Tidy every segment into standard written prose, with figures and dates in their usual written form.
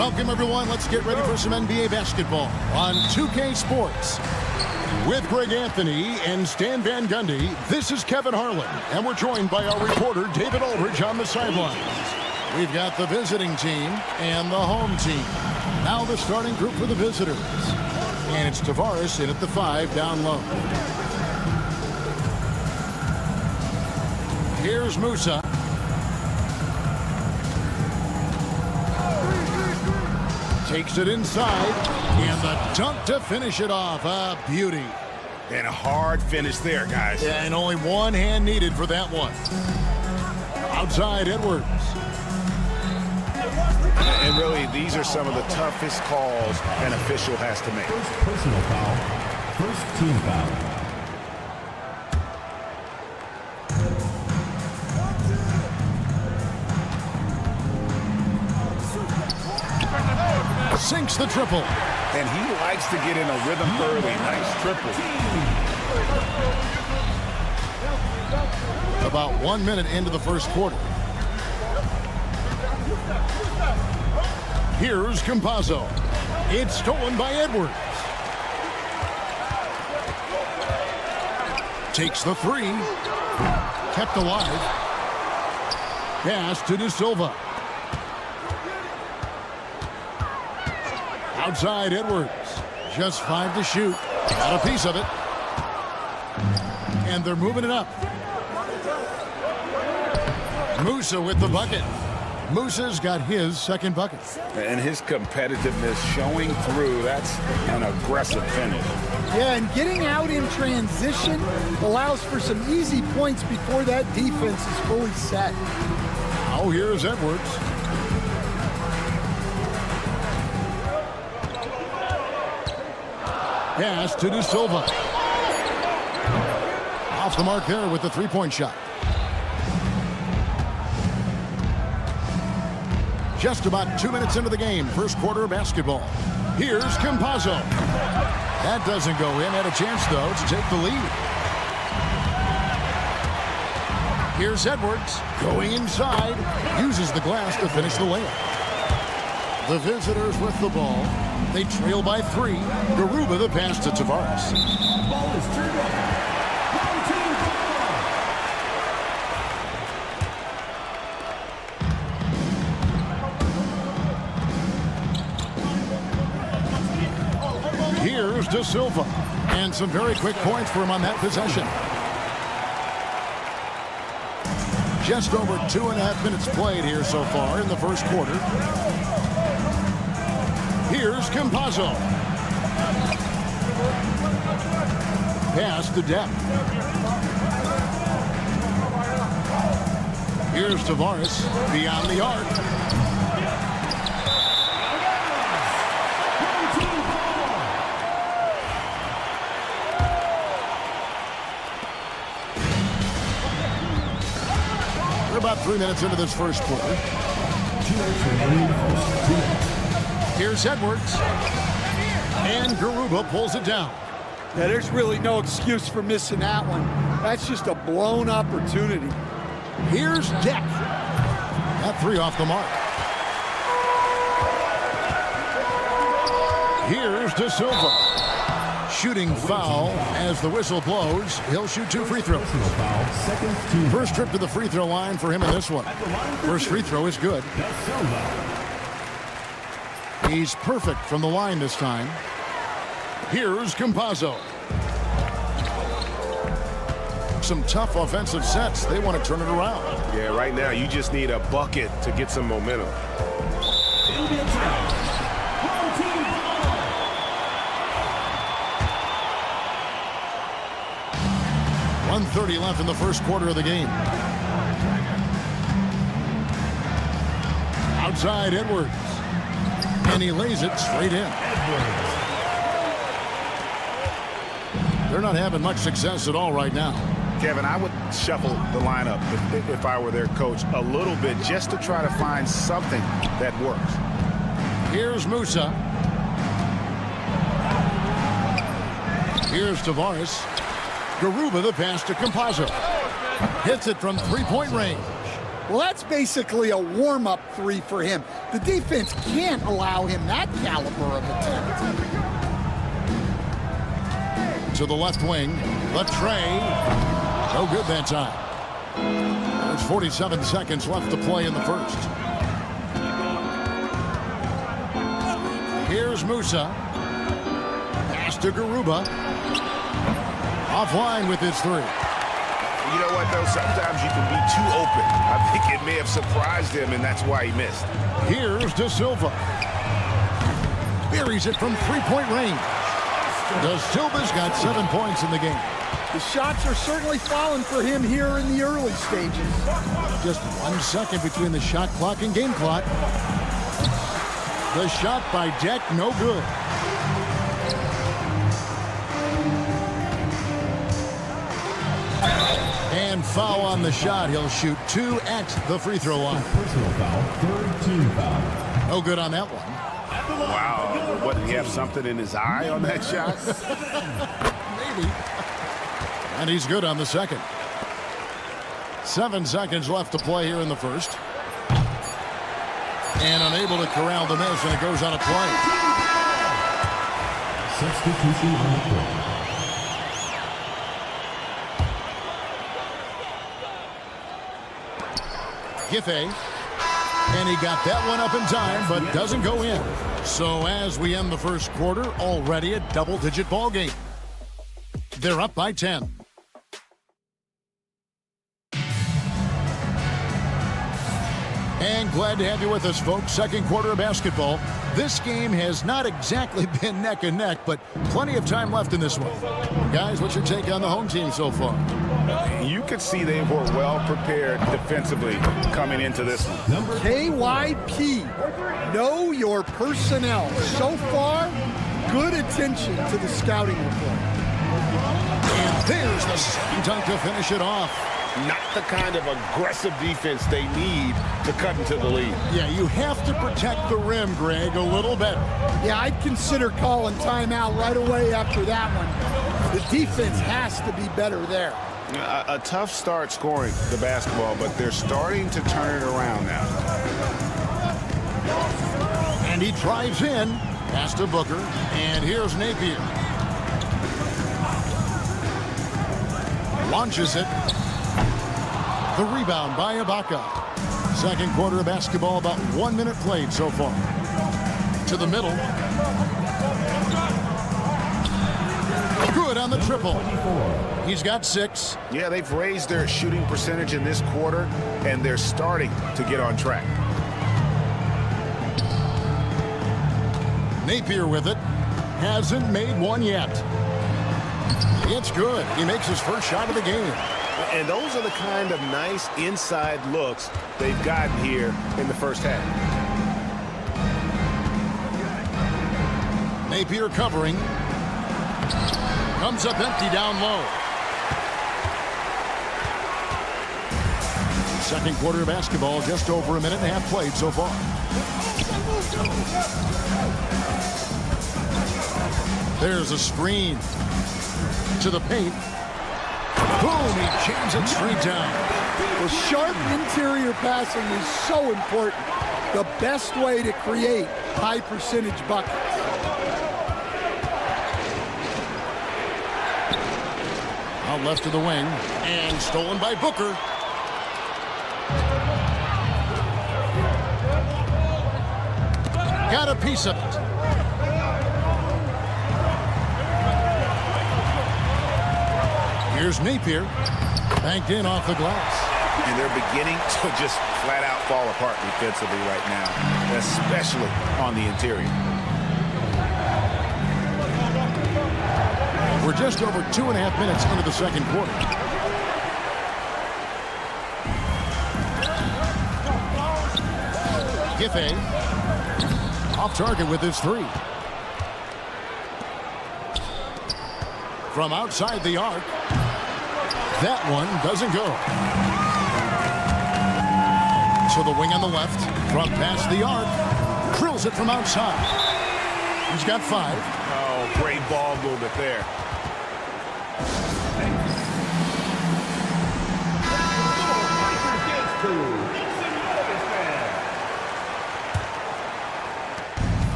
Welcome, everyone. Let's get ready for some NBA basketball on 2K Sports. With Greg Anthony and Stan Van Gundy, this is Kevin Harlan, and we're joined by our reporter, David Aldridge, on the sidelines. We've got the visiting team and the home team. Now the starting group for the visitors. And it's Tavares in at the 5 down low. Here's Musa. Takes it inside, and the dunk to finish it off. A beauty. And a hard finish there, guys. Yeah, and only one hand needed for that one. Outside Edwards. And really, these are some of the toughest calls an official has to make. First personal foul, first team foul. Sinks the triple. And he likes to get in a rhythm early. Nice triple. About 1 minute into the first quarter. Here's Campazzo. It's stolen by Edwards. Takes the 3. Kept alive. Pass to De Silva. Outside Edwards. Just 5 to shoot. Got a piece of it. And they're moving it up. Musa with the bucket. Musa's got his second bucket. And his competitiveness showing through. That's an aggressive finish. Yeah, and getting out in transition allows for some easy points before that defense is fully set. Now here's Edwards. Pass to De Silva. Off the mark there with the three-point shot. Just about 2 minutes into the game, first quarter of basketball. Here's Campazzo. That doesn't go in. Had a chance, though, to take the lead. Here's Edwards going inside. Uses the glass to finish the layup. The visitors with the ball. They trail by 3. Garuba the pass to Tavares. Ball is turned over. 19 Here's De Silva. And some very quick points for him on that possession. Just over 2.5 minutes played here so far in the first quarter. Here's Campazzo. Pass to depth. Here's Tavares beyond the arc. We're about 3 minutes into this first quarter. Here's Edwards. And Garuba pulls it down. Yeah, there's really no excuse for missing that one. That's just a blown opportunity. Here's Deck. That 3 off the mark. Here's De Silva. Shooting foul as the whistle blows. He'll shoot 2 free throws. First trip to the free throw line for him in this one. First free throw is good. He's perfect from the line this time. Here's Campazzo. Some tough offensive sets. They want to turn it around. Yeah, right now you just need a bucket to get some momentum. 1:30 left in the first quarter of the game. Outside Edwards. And he lays it straight in. They're not having much success at all right now. Kevin, I would shuffle the lineup if I were their coach a little bit just to try to find something that works. Here's Musa. Here's Tavares. Garuba the pass to Campazzo. Hits it from three-point range. Well, that's basically a warm-up 3 for him. The defense can't allow him that caliber of attempt. To the left wing, the tray. No good that time. There's 47 seconds left to play in the first. Here's Musa. Pass to Garuba. Offline with his three. You know what, though? Sometimes you can be too open. I think it may have surprised him, and that's why he missed. Here's De Silva. Buries it from three-point range. De Silva's got 7 points in the game. The shots are certainly falling for him here in the early stages. Just 1 second between the shot clock and game clock. The shot by Deck, no good. And foul on the shot. He'll shoot 2 at the free throw line. Personal foul, third team foul. No good on that one. Wow. What, did he have something in his eye on that shot? Maybe. And he's good on the second. 7 seconds left to play here in the first. And unable to corral the miss, and it goes on a play. Substitution on the court. Giffey. And he got that one up in time, but doesn't go in. So as we end the first quarter, already a double-digit ball game. They're up by 10. And glad to have you with us, folks. Second quarter of basketball. This game has not exactly been neck and neck, but plenty of time left in this one. Guys, what's your take on the home team so far? You could see they were well prepared defensively coming into this one. KYP, know your personnel. So far, good attention to the scouting report. And there's the second dunk to finish it off. Not the kind of aggressive defense they need to cut into the lead. Yeah, you have to protect the rim, Greg, a little better. Yeah, I'd consider calling timeout right away after that one. The defense has to be better there. A tough start scoring the basketball, but they're starting to turn it around now. And he drives in, pass to Booker, and here's Napier. Launches it. The rebound by Ibaka. Second quarter of basketball, about 1 minute played so far. To the middle. Good on the triple. He's got 6. Yeah, they've raised their shooting percentage in this quarter, and they're starting to get on track. Napier with it. Hasn't made one yet. It's good. He makes his first shot of the game. And those are the kind of nice inside looks they've gotten here in the first half. Napier covering. Comes up empty down low. Second quarter of basketball, just over a minute and a half played so far. There's a screen. To the paint. Boom, he jams it straight down. Well, sharp interior passing is so important. The best way to create high percentage buckets. Out left to the wing, and stolen by Booker. Got a piece of it. Here's Napier, banked in off the glass. And they're beginning to just flat out fall apart defensively right now, especially on the interior. We're just over 2.5 minutes into the second quarter. Giffey off target with his 3. From outside the arc. That one doesn't go. So the wing on the left, front past the arc, drills it from outside. He's got 5. Oh, great ball movement there.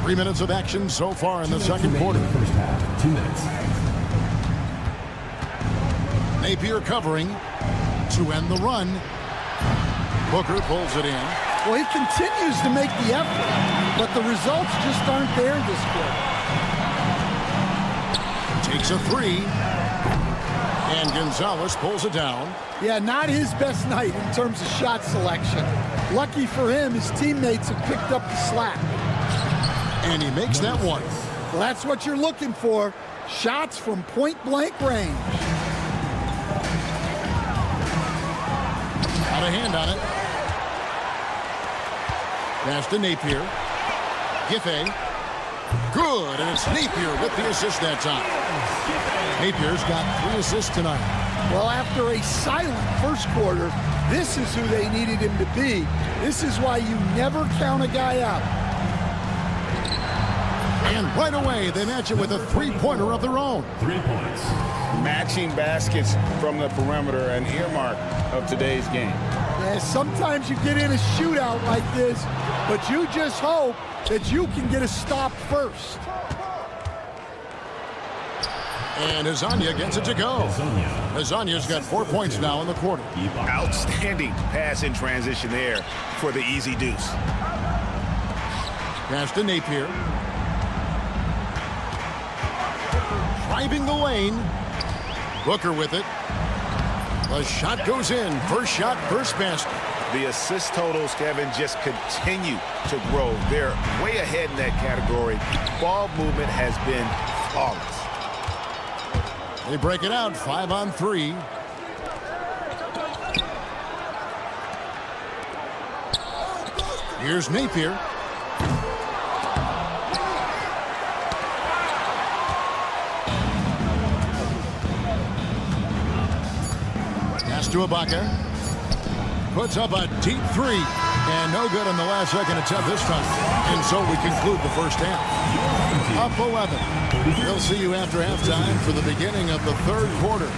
3 minutes of action so far in the second quarter. First half, 2 minutes. Napier covering to end the run. Booker pulls it in. Well, he continues to make the effort, but the results just aren't there this quarter. Takes a three. And Gonzalez pulls it down. Yeah, not his best night in terms of shot selection. Lucky for him, his teammates have picked up the slack. And he makes that one. Well, that's what you're looking for. Shots from point-blank range. Out of hand on it. Pass to Napier. Giffey. Good, and it's Napier with the assist that time. Napier's got 3 assists tonight. Well, after a silent first quarter, this is who they needed him to be. This is why you never count a guy out. And right away, they match it with a three-pointer of their own. 3 points. Matching baskets from the perimeter, an earmark of today's game. Yeah, sometimes you get in a shootout like this, but you just hope that you can get a stop first. And Azania gets it to go. Azania's got 4 points now in the quarter. Outstanding pass in transition there for the easy deuce. Pass to Napier. Driving the lane. Booker with it. The shot goes in. First shot, first basket. The assist totals, Kevin, just continue to grow. They're way ahead in that category. Ball movement has been flawless. They break it out, 5 on 3. Here's Napier. Pass to Ibaka. Puts up a deep 3. And no good on the last second attempt this time. And so we conclude the first half. Up 11. We'll see you after halftime for the beginning of the third quarter.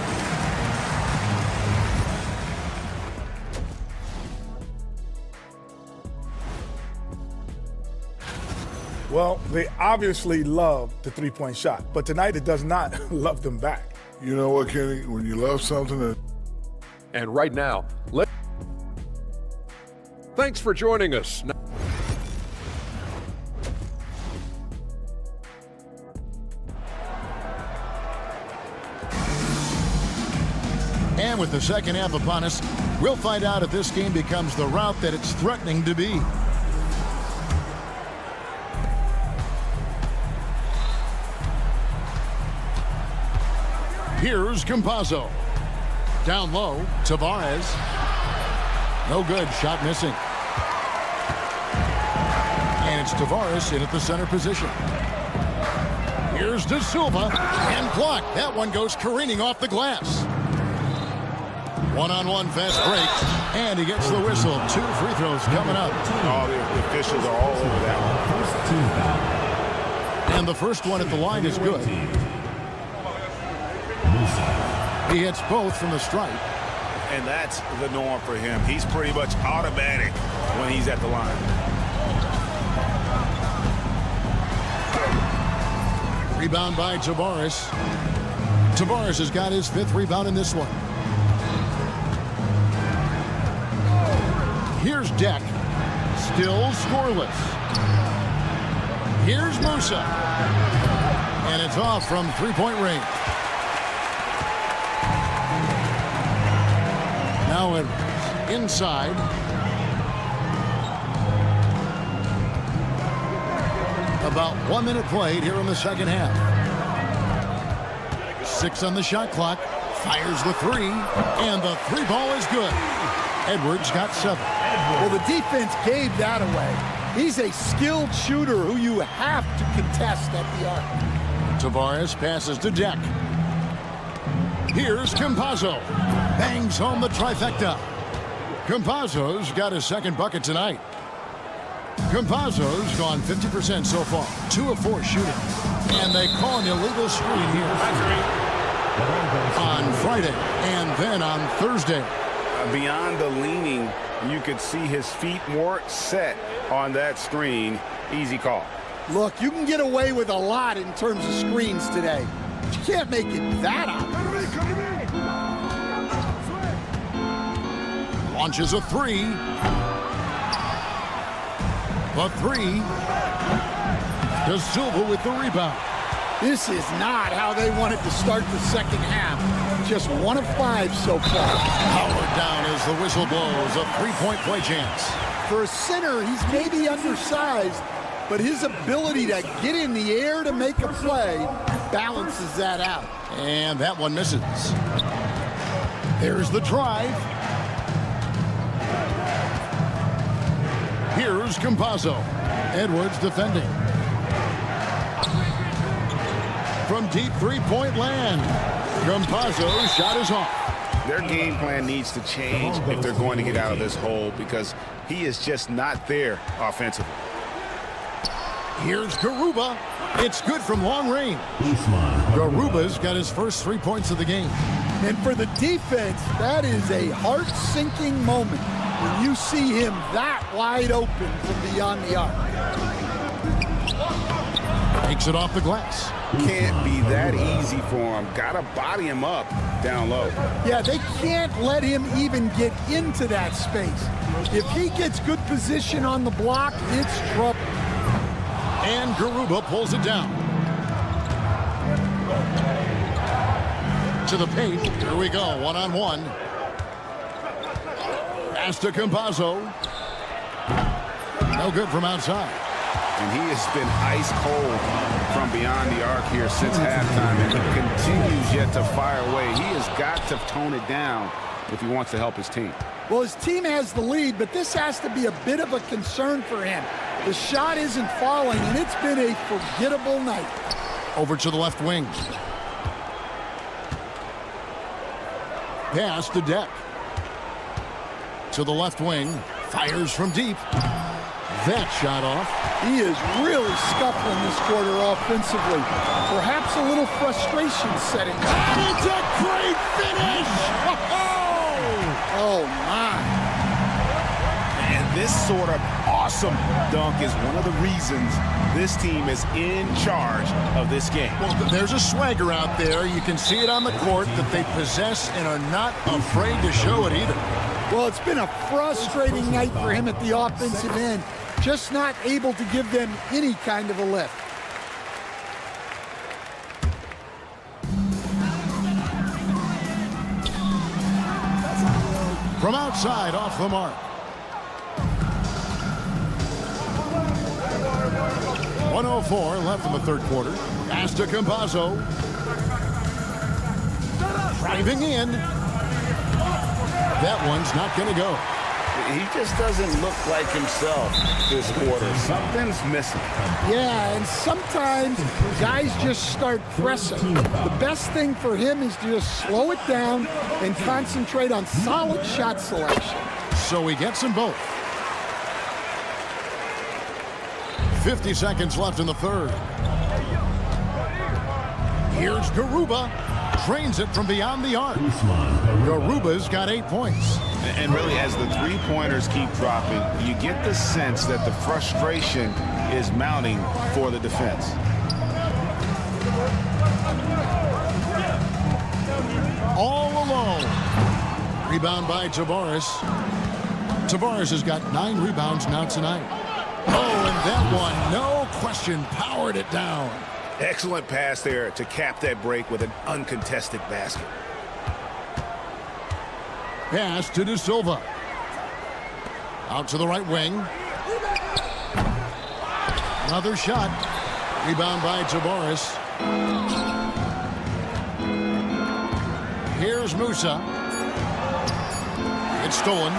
Well, they obviously love the three-point shot, but tonight it does not love them back. You know what, Kenny? When you love something, And right now, thanks for joining us. And with the second half upon us, we'll find out if this game becomes the route that it's threatening to be. Here's Campazzo. Down low, Tavares. No good, shot missing. And it's Tavares in at the center position. Here's De Silva, and blocked. That one goes careening off the glass. One-on-one fast break, and he gets the whistle. 2 free throws coming up. Oh, the officials are all over that one. First team foul. And the first one at the line is good. He hits both from the stripe. And that's the norm for him. He's pretty much automatic when he's at the line. Rebound by Tavares. Tavares has got his 5th rebound in this one. Here's Deck. Still scoreless. Here's Musa. And it's off from three-point range. Now inside. About 1 minute played here in the second half. 6 on the shot clock. Fires the 3. And the 3 ball is good. Edwards got 7. Well, the defense gave that away. He's a skilled shooter who you have to contest at the arc. Tavares passes to Deck. Here's Campazzo. Bangs home the trifecta. Campazzo's got his second bucket tonight. Campazzo's gone 50% so far. 2 of 4 shooting. And they call an illegal screen here on Friday and then on Thursday. Beyond the leaning, you could see his feet more set on that screen. Easy call. Look, you can get away with a lot in terms of screens today, but you can't make it that obvious. Launches a three. The three. De Silva with the rebound. This is not how they wanted to start the second half. Just 1 of 5 so far. Powered down as the whistle blows. A three-point play chance. For a center, he's maybe undersized, but his ability to get in the air to make a play balances that out. And that one misses. There's the drive. Here's Campazzo. Edwards defending. From deep three-point land. Campazzo's shot is off. Their game plan needs to change if they're going to get out of this hole because he is just not there offensively. Here's Garuba. It's good from long range. Garuba's got his first 3 points of the game. And for the defense, that is a heart-sinking moment when you see him that wide open from beyond the arc. Takes it off the glass. Can't be that easy for him. Gotta body him up down low. Yeah, they can't let him even get into that space. If he gets good position on the block, it's trouble. And Garuba pulls it down. To the paint. Here we go. One-on-one. Pass to Campazzo. No good from outside. And he has been ice cold from beyond the arc here since halftime, and he continues yet to fire away. He has got to tone it down if he wants to help his team. Well, his team has the lead, but this has to be a bit of a concern for him. The shot isn't falling, and it's been a forgettable night. Over to the left wing. Pass to Deck. To the left wing. Fires from deep. That shot off. He is really scuffling this quarter offensively. Perhaps a little frustration setting up. And it's a great finish! Oh, my. And this sort of awesome dunk is one of the reasons this team is in charge of this game. Well, there's a swagger out there. You can see it on the court that they possess and are not afraid to show it either. Well, it's been a frustrating night for him at the offensive end. Just not able to give them any kind of a lift. From outside, off the mark. 1:04 left in the third quarter. Pass to Campazzo. Driving in. That one's not going to go. He just doesn't look like himself this quarter. Something's missing. Yeah, and sometimes guys just start pressing. The best thing for him is to just slow it down and concentrate on solid shot selection. So he gets them both. 50 seconds left in the third. Here's Garuba. Drains it from beyond the arc. Garuba's got 8 points. And really, as the three-pointers keep dropping, you get the sense that the frustration is mounting for the defense. All alone. Rebound by Tavares. Tavares has got 9 rebounds now tonight. Oh, and that one, no question, powered it down. Excellent pass there to cap that break with an uncontested basket. Pass to De Silva. Out to the right wing. Another shot. Rebound by Tavares. Here's Musa. It's stolen.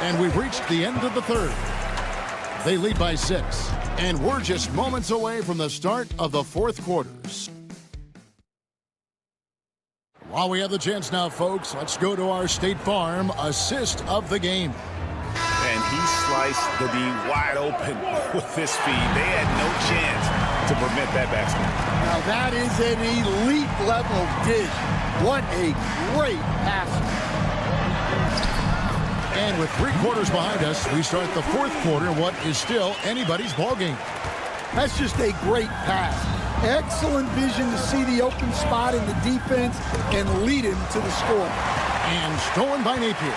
And we've reached the end of the third. They lead by 6. And we're just moments away from the start of the fourth quarters. While we have the chance now, folks, let's go to our State Farm assist of the game. And he sliced the D wide open with this feed. They had no chance to prevent that basket. Now that is an elite level dish. What a great pass. And with 3 quarters behind us, we start the 4th quarter in what is still anybody's ballgame. That's just a great pass. Excellent vision to see the open spot in the defense and lead him to the score. And stolen by Napier.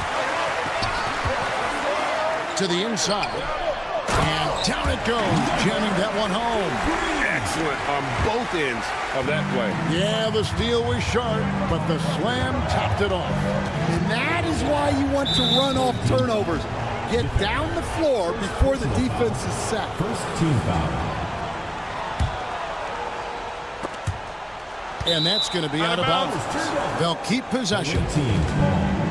To the inside. And down it goes, jamming that one home. Excellent on both ends of that play. Yeah, the steal was sharp, but the slam topped it off. And that is why you want to run off turnovers. Get down the floor before the defense is set. First team foul. And that's going to be out of bounds. They'll keep possession. Team ball.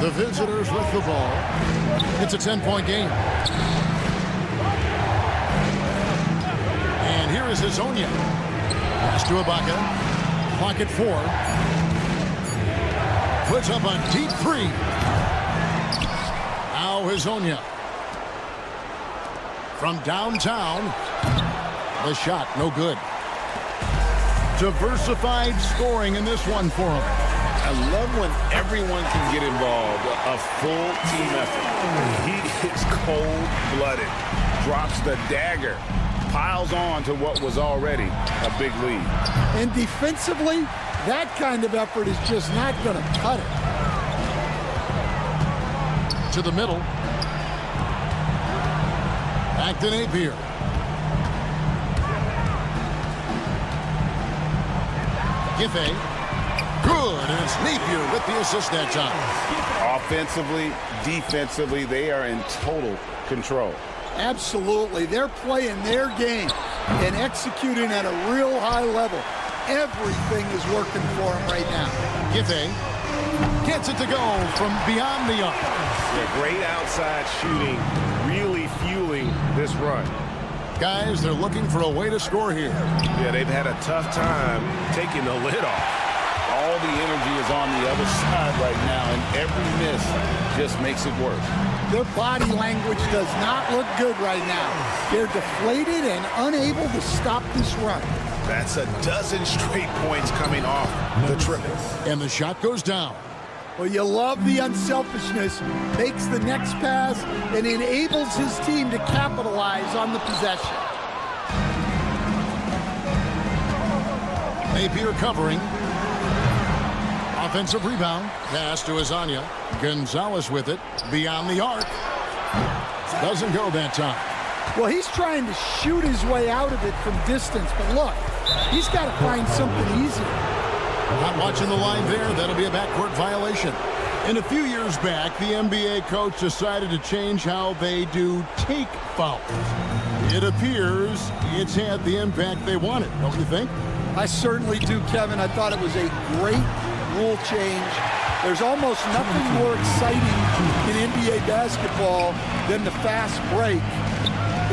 The visitors with the ball. It's a 10-point game. And here is Hazonia. Pass to Ibaka. Clock at 4. Puts up a deep 3. Now Hazonia. From downtown. The shot, no good. Diversified scoring in this one for him. I love when everyone can get involved, a full team effort. He is cold-blooded, drops the dagger, piles on to what was already a big lead. And defensively, that kind of effort is just not going to cut it. To the middle. Back to Napier. Giffey. Good, and it's Napier with the assist that time. Offensively, defensively, they are in total control. Absolutely. They're playing their game and executing at a real high level. Everything is working for them right now. Giffey gets it to go from beyond the arc. Yeah, great outside shooting, really fueling this run. Guys, they're looking for a way to score here. Yeah, they've had a tough time taking the lid off. All the energy is on the other side right now, and every miss just makes it worse. Their body language does not look good right now. They're deflated and unable to stop this run. That's a dozen straight points coming off the triple. And the shot goes down. Well, you love the unselfishness, makes the next pass, and enables his team to capitalize on the possession. Napier covering. Offensive rebound. Pass to Hazonia. Gonzalez with it. Beyond the arc. Doesn't go that time. Well, he's trying to shoot his way out of it from distance, but look, he's got to find something easier. Not watching the line there. That'll be a backcourt violation. And a few years back, the NBA coach decided to change how they do take fouls. It appears it's had the impact they wanted, don't you think? I certainly do, Kevin. I thought it was a great rule change. There's almost nothing more exciting in NBA basketball than the fast break.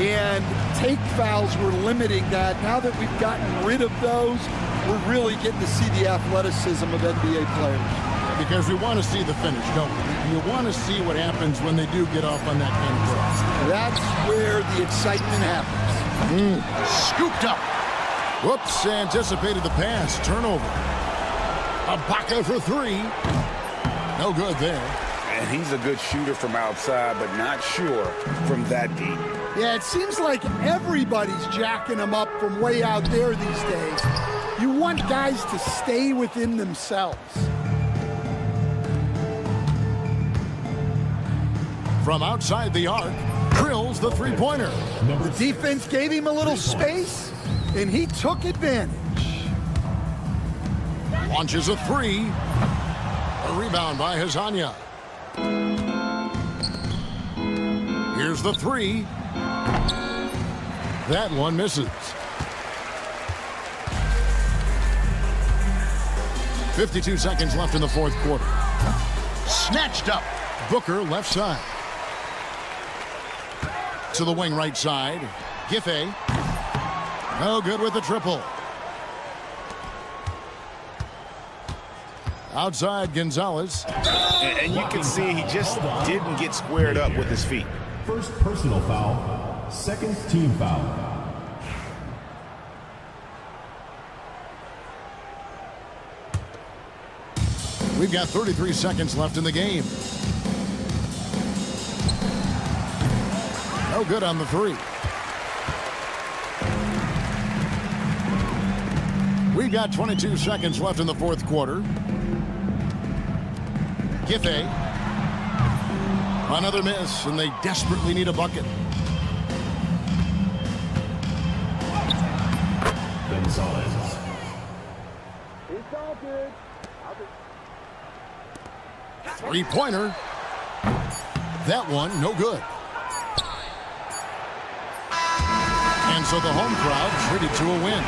And take fouls were limiting that. Now that we've gotten rid of those, we're really getting to see the athleticism of NBA players. Because we want to see the finish, don't we? You want to see what happens when they do get off on that kind of cross. That's where the excitement happens. Scooped up. Whoops, anticipated the pass. Turnover. Ibaka for 3. No good there. And he's a good shooter from outside, but not sure from that deep. Yeah, it seems like everybody's jacking them up from way out there these days. You want guys to stay within themselves. From outside the arc, drills the three-pointer. The defense gave him a little space, and he took advantage. Launches a 3. A rebound by Hazonia. Here's the 3. That one misses. 52 seconds left in the 4th quarter. Snatched up. Booker left side. To the wing right side. Giffey. No good with the triple. Outside Gonzalez. And you can see he just didn't get squared up with his feet. First personal foul. Second team foul. We've got 33 seconds left in the game. No good on the three. We've got 22 seconds left in the fourth quarter. Giffey. Another miss, and they desperately need a bucket. Gonzalez. Three-pointer. That one, no good. And so the home crowd treated to a win.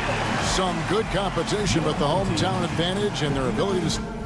Some good competition, but the hometown advantage and their ability to...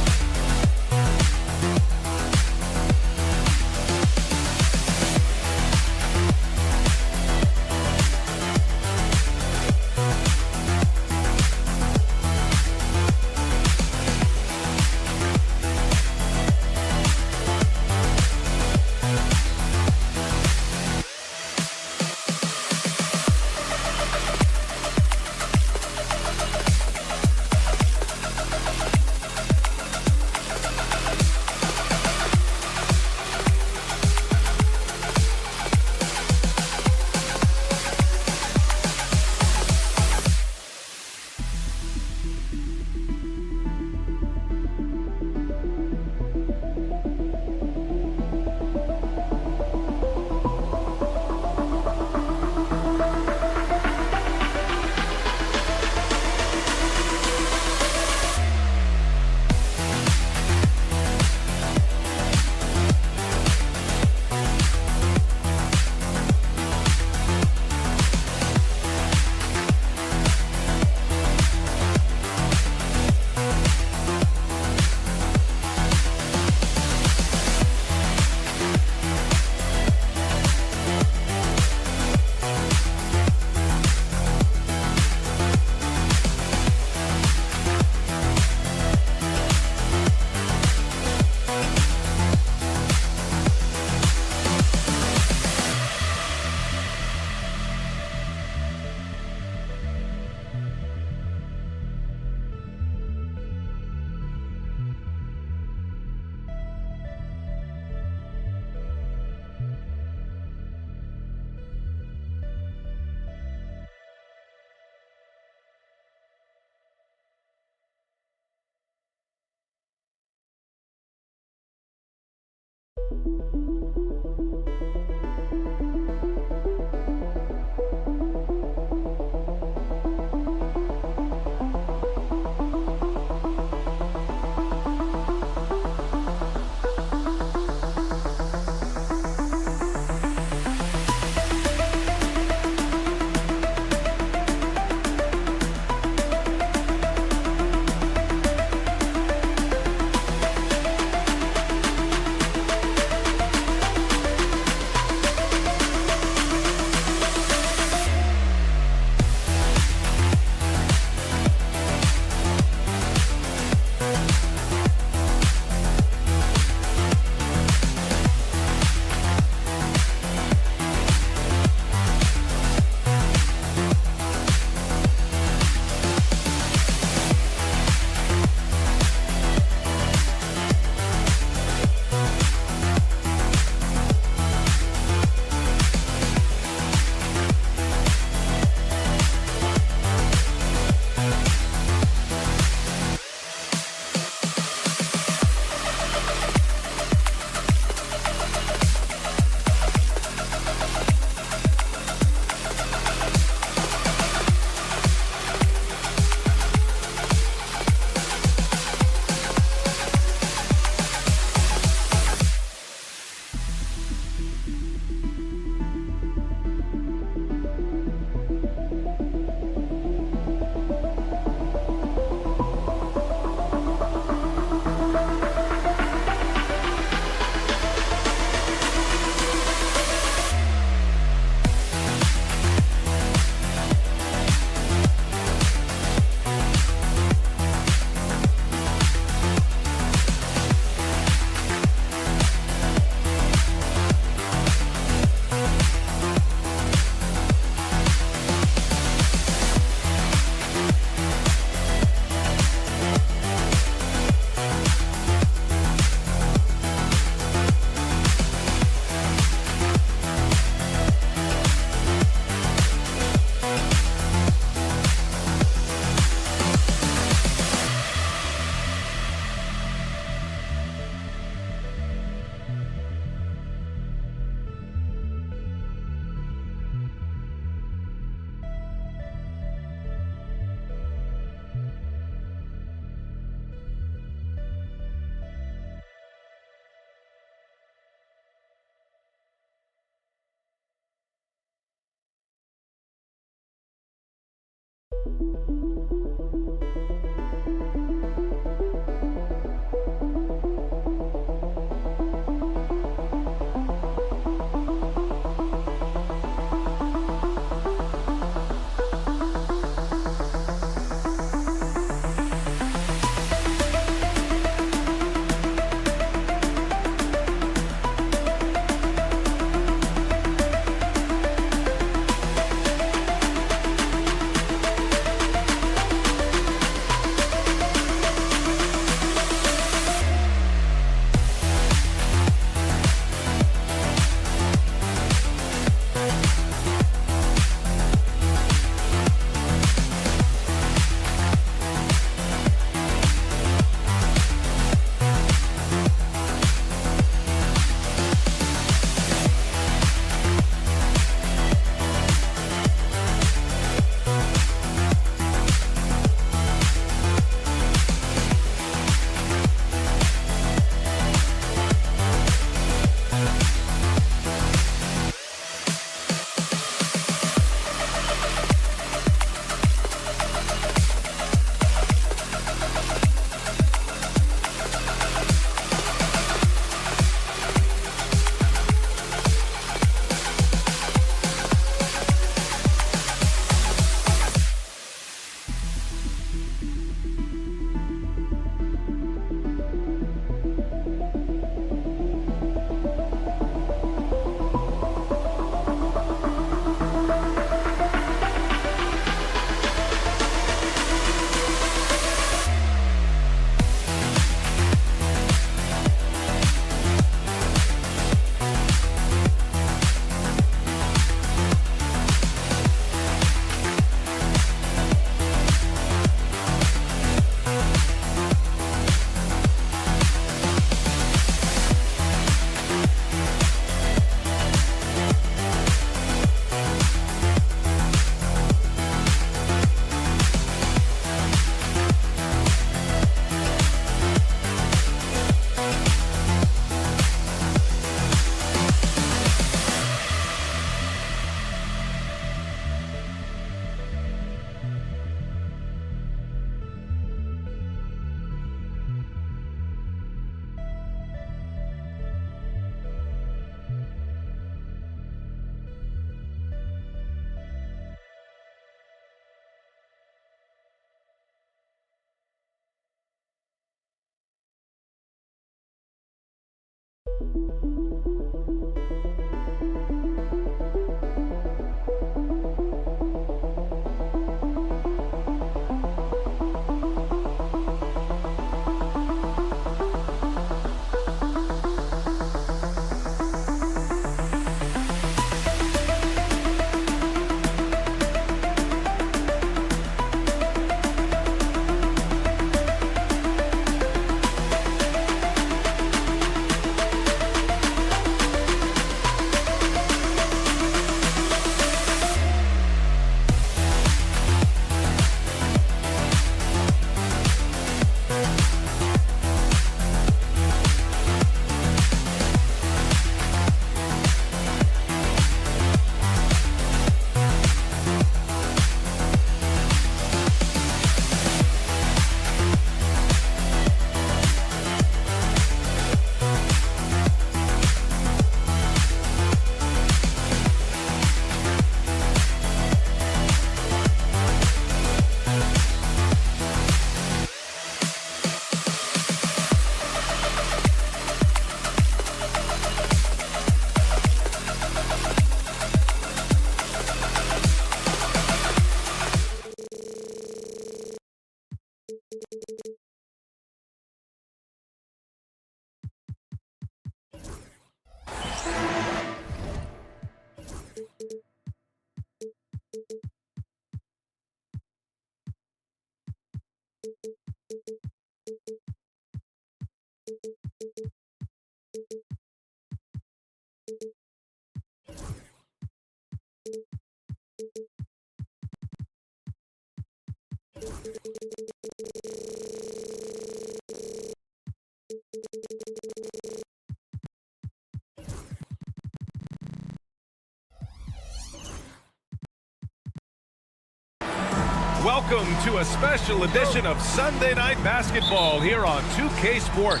Welcome to a special edition of Sunday Night Basketball here on 2K Sports.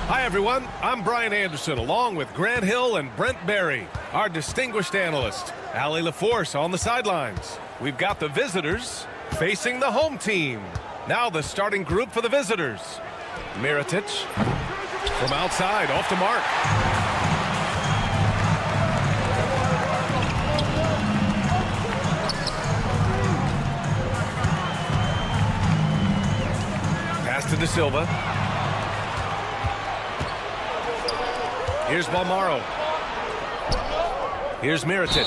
Hi, everyone. I'm Brian Anderson, along with Grant Hill and Brent Barry, our distinguished analyst. Allie LaForce on the sidelines. We've got the visitors facing the home team. Now the starting group for the visitors. Mirotic from outside, off the mark. Pass to De Silva. Here's Balmaro. Here's Mirotic.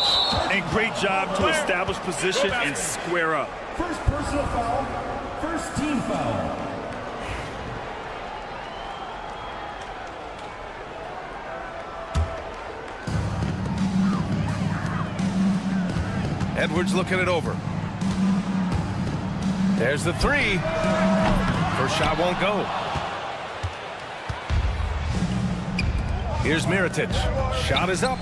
And great job to establish position and square up. First personal foul, first team foul. Edwards looking it over. There's the three. First shot won't go. Here's Mirotic. Shot is up.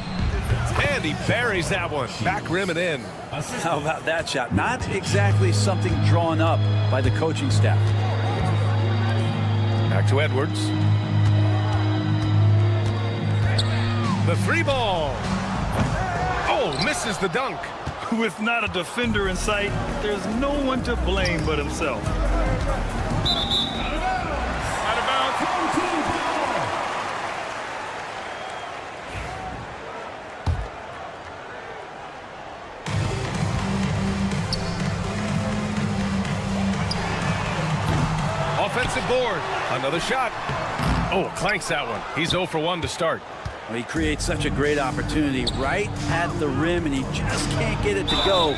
And he buries that one. Back rim and in. How about that shot? Not exactly something drawn up by the coaching staff. Back to Edwards. The three ball. Oh, misses the dunk. With not a defender in sight, there's no one to blame but himself. Out of bounds. Offensive board. Another shot. Oh, clanks that one. He's 0 for 1 to start. Well, he creates such a great opportunity right at the rim, and he just can't get it to go.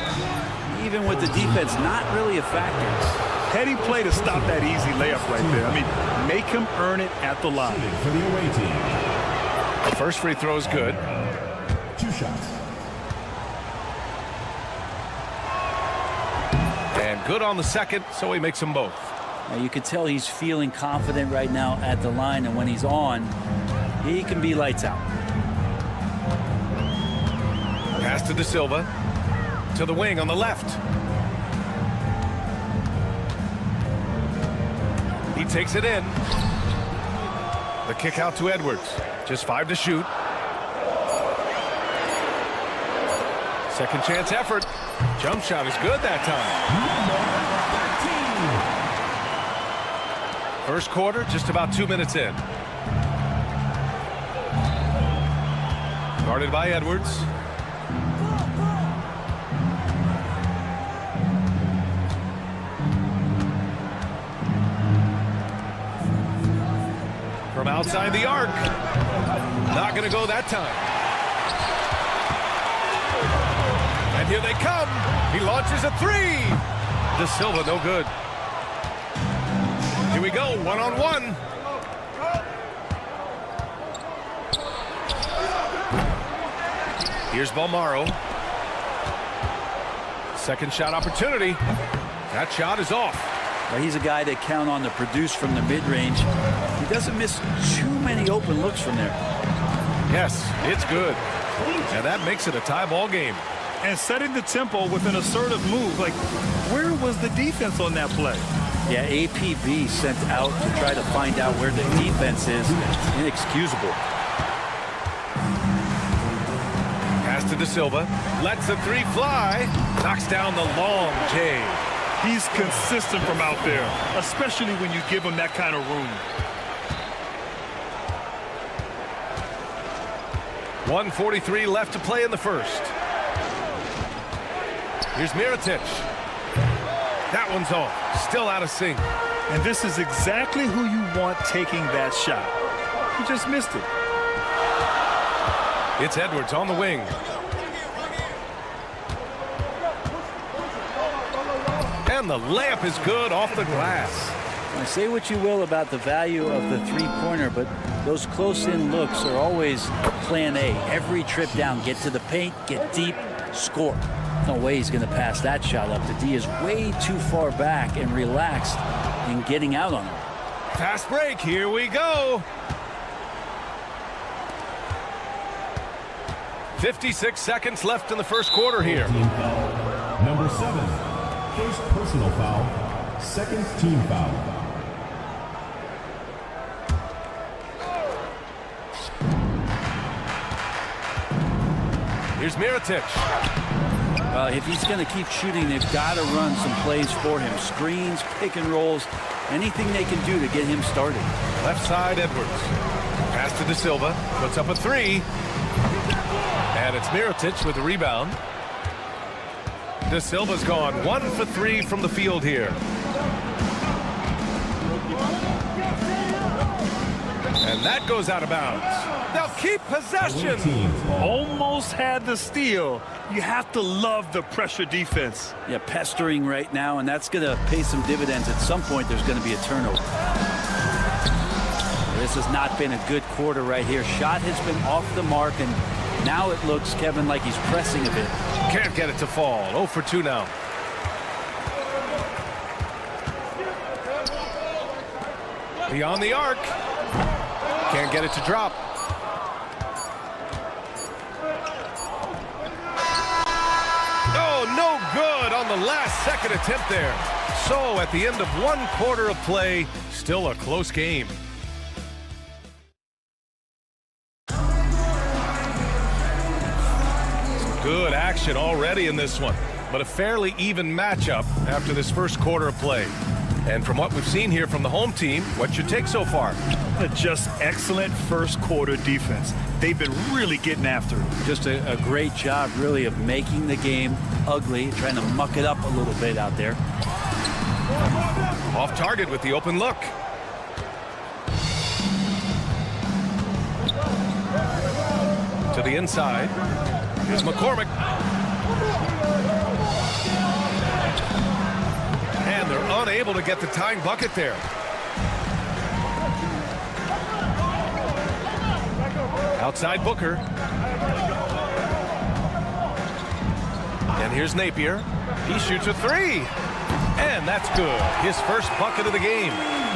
Even with the defense not really a factor. Heady play to stop that easy layup right there. I mean, make him earn it at the line. For the away team. The first free throw is good. 2 shots. And good on the second, so he makes them both. Now, you can tell he's feeling confident right now at the line, and when he's on, he can be lights out. Pass to De Silva. To the wing on the left. He takes it in. The kick out to Edwards. Just 5 to shoot. Second chance effort. Jump shot is good that time. First quarter, just about 2 minutes in. Guarded by Edwards. From outside the arc. Not going to go that time. And here they come. He launches a three. De Silva, no good. Here we go, one-on-one. Here's Balmaro. Second shot opportunity. That shot is off. Well, he's a guy that count on to produce from the mid-range. He doesn't miss too many open looks from there. Yes, it's good. And that makes it a tie ball game. And setting the tempo with an assertive move. Like, where was the defense on that play? Yeah, APB sent out to try to find out where the defense is. Inexcusable. Pass to De Silva. Lets the three fly. Knocks down the long J. He's consistent from out there, especially when you give him that kind of room. 1:43 left to play in the first. Here's Mirotic. That one's off. Still out of sync. And this is exactly who you want taking that shot. He just missed it. It's Edwards on the wing. And the layup is good off the glass. Now, say what you will about the value of the three-pointer, but those close-in looks are always plan A. Every trip down, get to the paint, get deep, score. No way he's going to pass that shot up. The D is way too far back and relaxed in getting out on him. Fast break. Here we go. 56 seconds left in the first quarter here. Number 7. First personal foul, second team foul. Here's Mirotic. If he's going to keep shooting, they've got to run some plays for him. Screens, pick and rolls, anything they can do to get him started. Left side, Edwards. Pass to De Silva. Puts up a three. And it's Mirotic with the rebound. De Silva's gone 1 for 3 from the field here. And that goes out of bounds. They'll keep possession. Almost had the steal. You have to love the pressure defense. Yeah, pestering right now, and that's going to pay some dividends. At some point, there's going to be a turnover. This has not been a good quarter right here. Shot has been off the mark, and now it looks, Kevin, like he's pressing a bit. Can't get it to fall. 0 for 2 now. Beyond the arc. Can't get it to drop. Oh, no good on the last second attempt there. So at the end of 1 quarter of play, still a close game. Good action already in this one, but a fairly even matchup after this first quarter of play. And from what we've seen here from the home team, what's your take so far? Just excellent first quarter defense. They've been really getting after it. Just a great job, really, of making the game ugly, trying to muck it up a little bit out there. Off target with the open look. To the inside. Here's McCormick. And they're unable to get the tying bucket there. Outside Booker. And here's Napier. He shoots a three. And that's good. His first bucket of the game.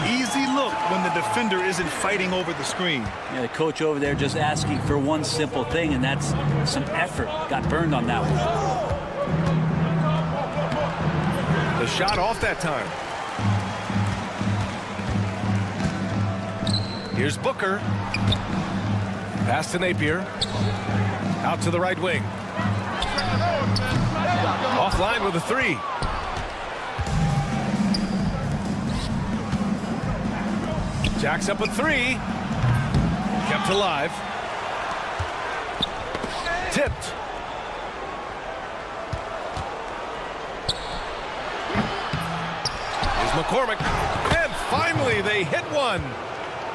Easy look when the defender isn't fighting over the screen. Yeah, the coach over there just asking for one simple thing, and that's some effort. Got burned on that one. The shot off that time. Here's Booker. Pass to Napier. Out to the right wing. Offline with a three. Jacks up a three. Kept alive. Tipped. Here's McCormick. And finally they hit one.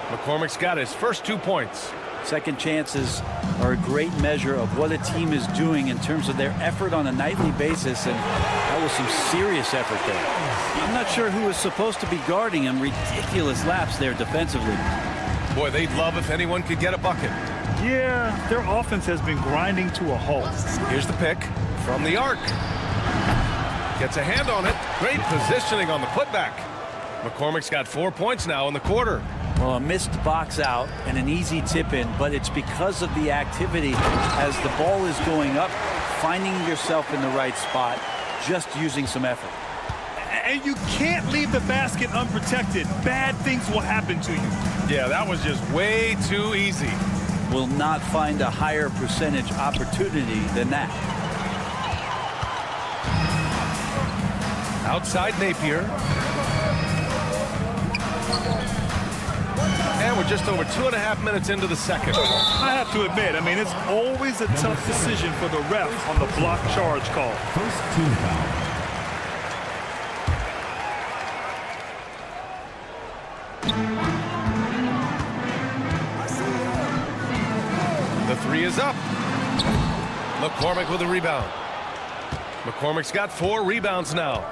McCormick's got his first 2 points. Second chances are a great measure of what a team is doing in terms of their effort on a nightly basis, and that was some serious effort there. I'm not sure who was supposed to be guarding him. Ridiculous lapse there defensively. Boy, they'd love if anyone could get a bucket. Yeah, their offense has been grinding to a halt. Here's the pick from the arc. Gets a hand on it. Great positioning on the putback. McCormick's got 4 points now in the quarter. Well, a missed box out and an easy tip in, but it's because of the activity as the ball is going up, finding yourself in the right spot, just using some effort. And you can't leave the basket unprotected. Bad things will happen to you. Yeah, that was just way too easy. Will not find a higher percentage opportunity than that. Outside Napier. And we're just over 2.5 minutes into the second. I have to admit, I mean, it's always a tough decision for the ref on the block charge call. First team foul. The three is up. McCormick with a rebound. McCormick's got 4 rebounds now.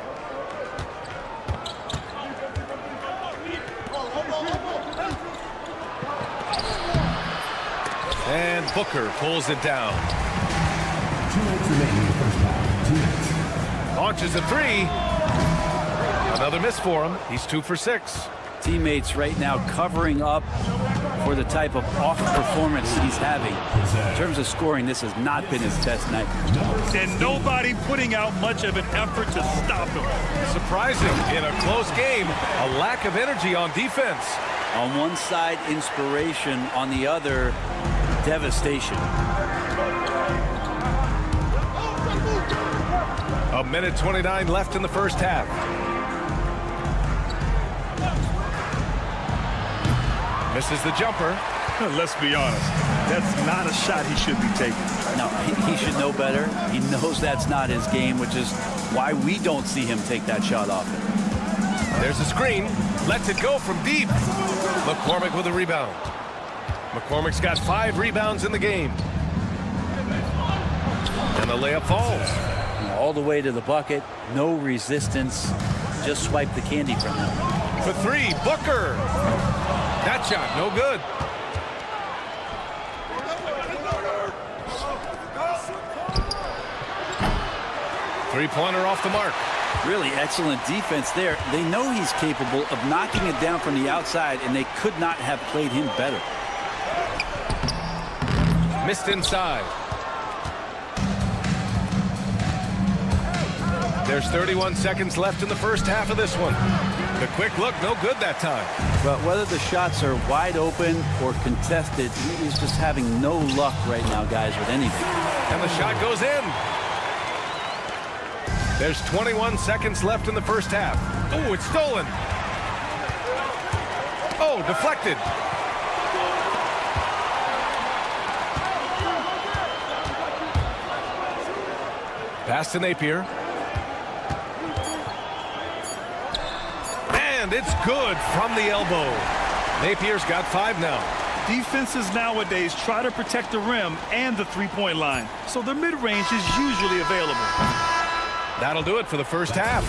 And Booker pulls it down. 2 minutes remaining in the first half. 2 minutes. Launches a three. Another miss for him. He's 2 for 6. Teammates right now covering up for the type of off performance he's having. In terms of scoring, this has not been his best night. And nobody putting out much of an effort to stop him. Surprising in a close game, a lack of energy on defense. On one side, inspiration. On the other, devastation. A minute 29 left in the first half. Misses the jumper. Let's be honest, that's not a shot he should be taking. No, he should know better. He knows that's not his game, which is why we don't see him take that shot often. There's a screen. Lets it go from deep. McCormick with a rebound. McCormick's got 5 rebounds in the game. And the layup falls. All the way to the bucket. No resistance. Just swipe the candy from him. For 3, Booker. That shot, no good. Three-pointer off the mark. Really excellent defense there. They know he's capable of knocking it down from the outside, and they could not have played him better. Missed inside. There's 31 seconds left in the first half of this one. The quick look, no good that time. But whether the shots are wide open or contested, he's just having no luck right now, guys, with anything. And the shot goes in. There's 21 seconds left in the first half. Oh, it's stolen. Oh, deflected. Pass to Napier. And it's good from the elbow. Napier's got 5 now. Defenses nowadays try to protect the rim and the three-point line, so the mid-range is usually available. That'll do it for the first half.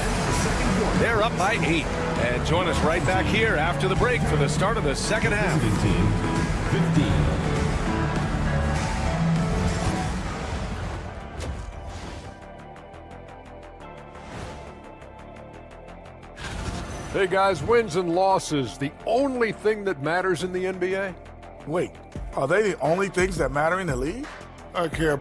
They're up by 8. And join us right back here after the break for the start of the second half. 15. Hey guys, wins and losses, the only thing that matters in the NBA? Wait, are they the only things that matter in the league? I care.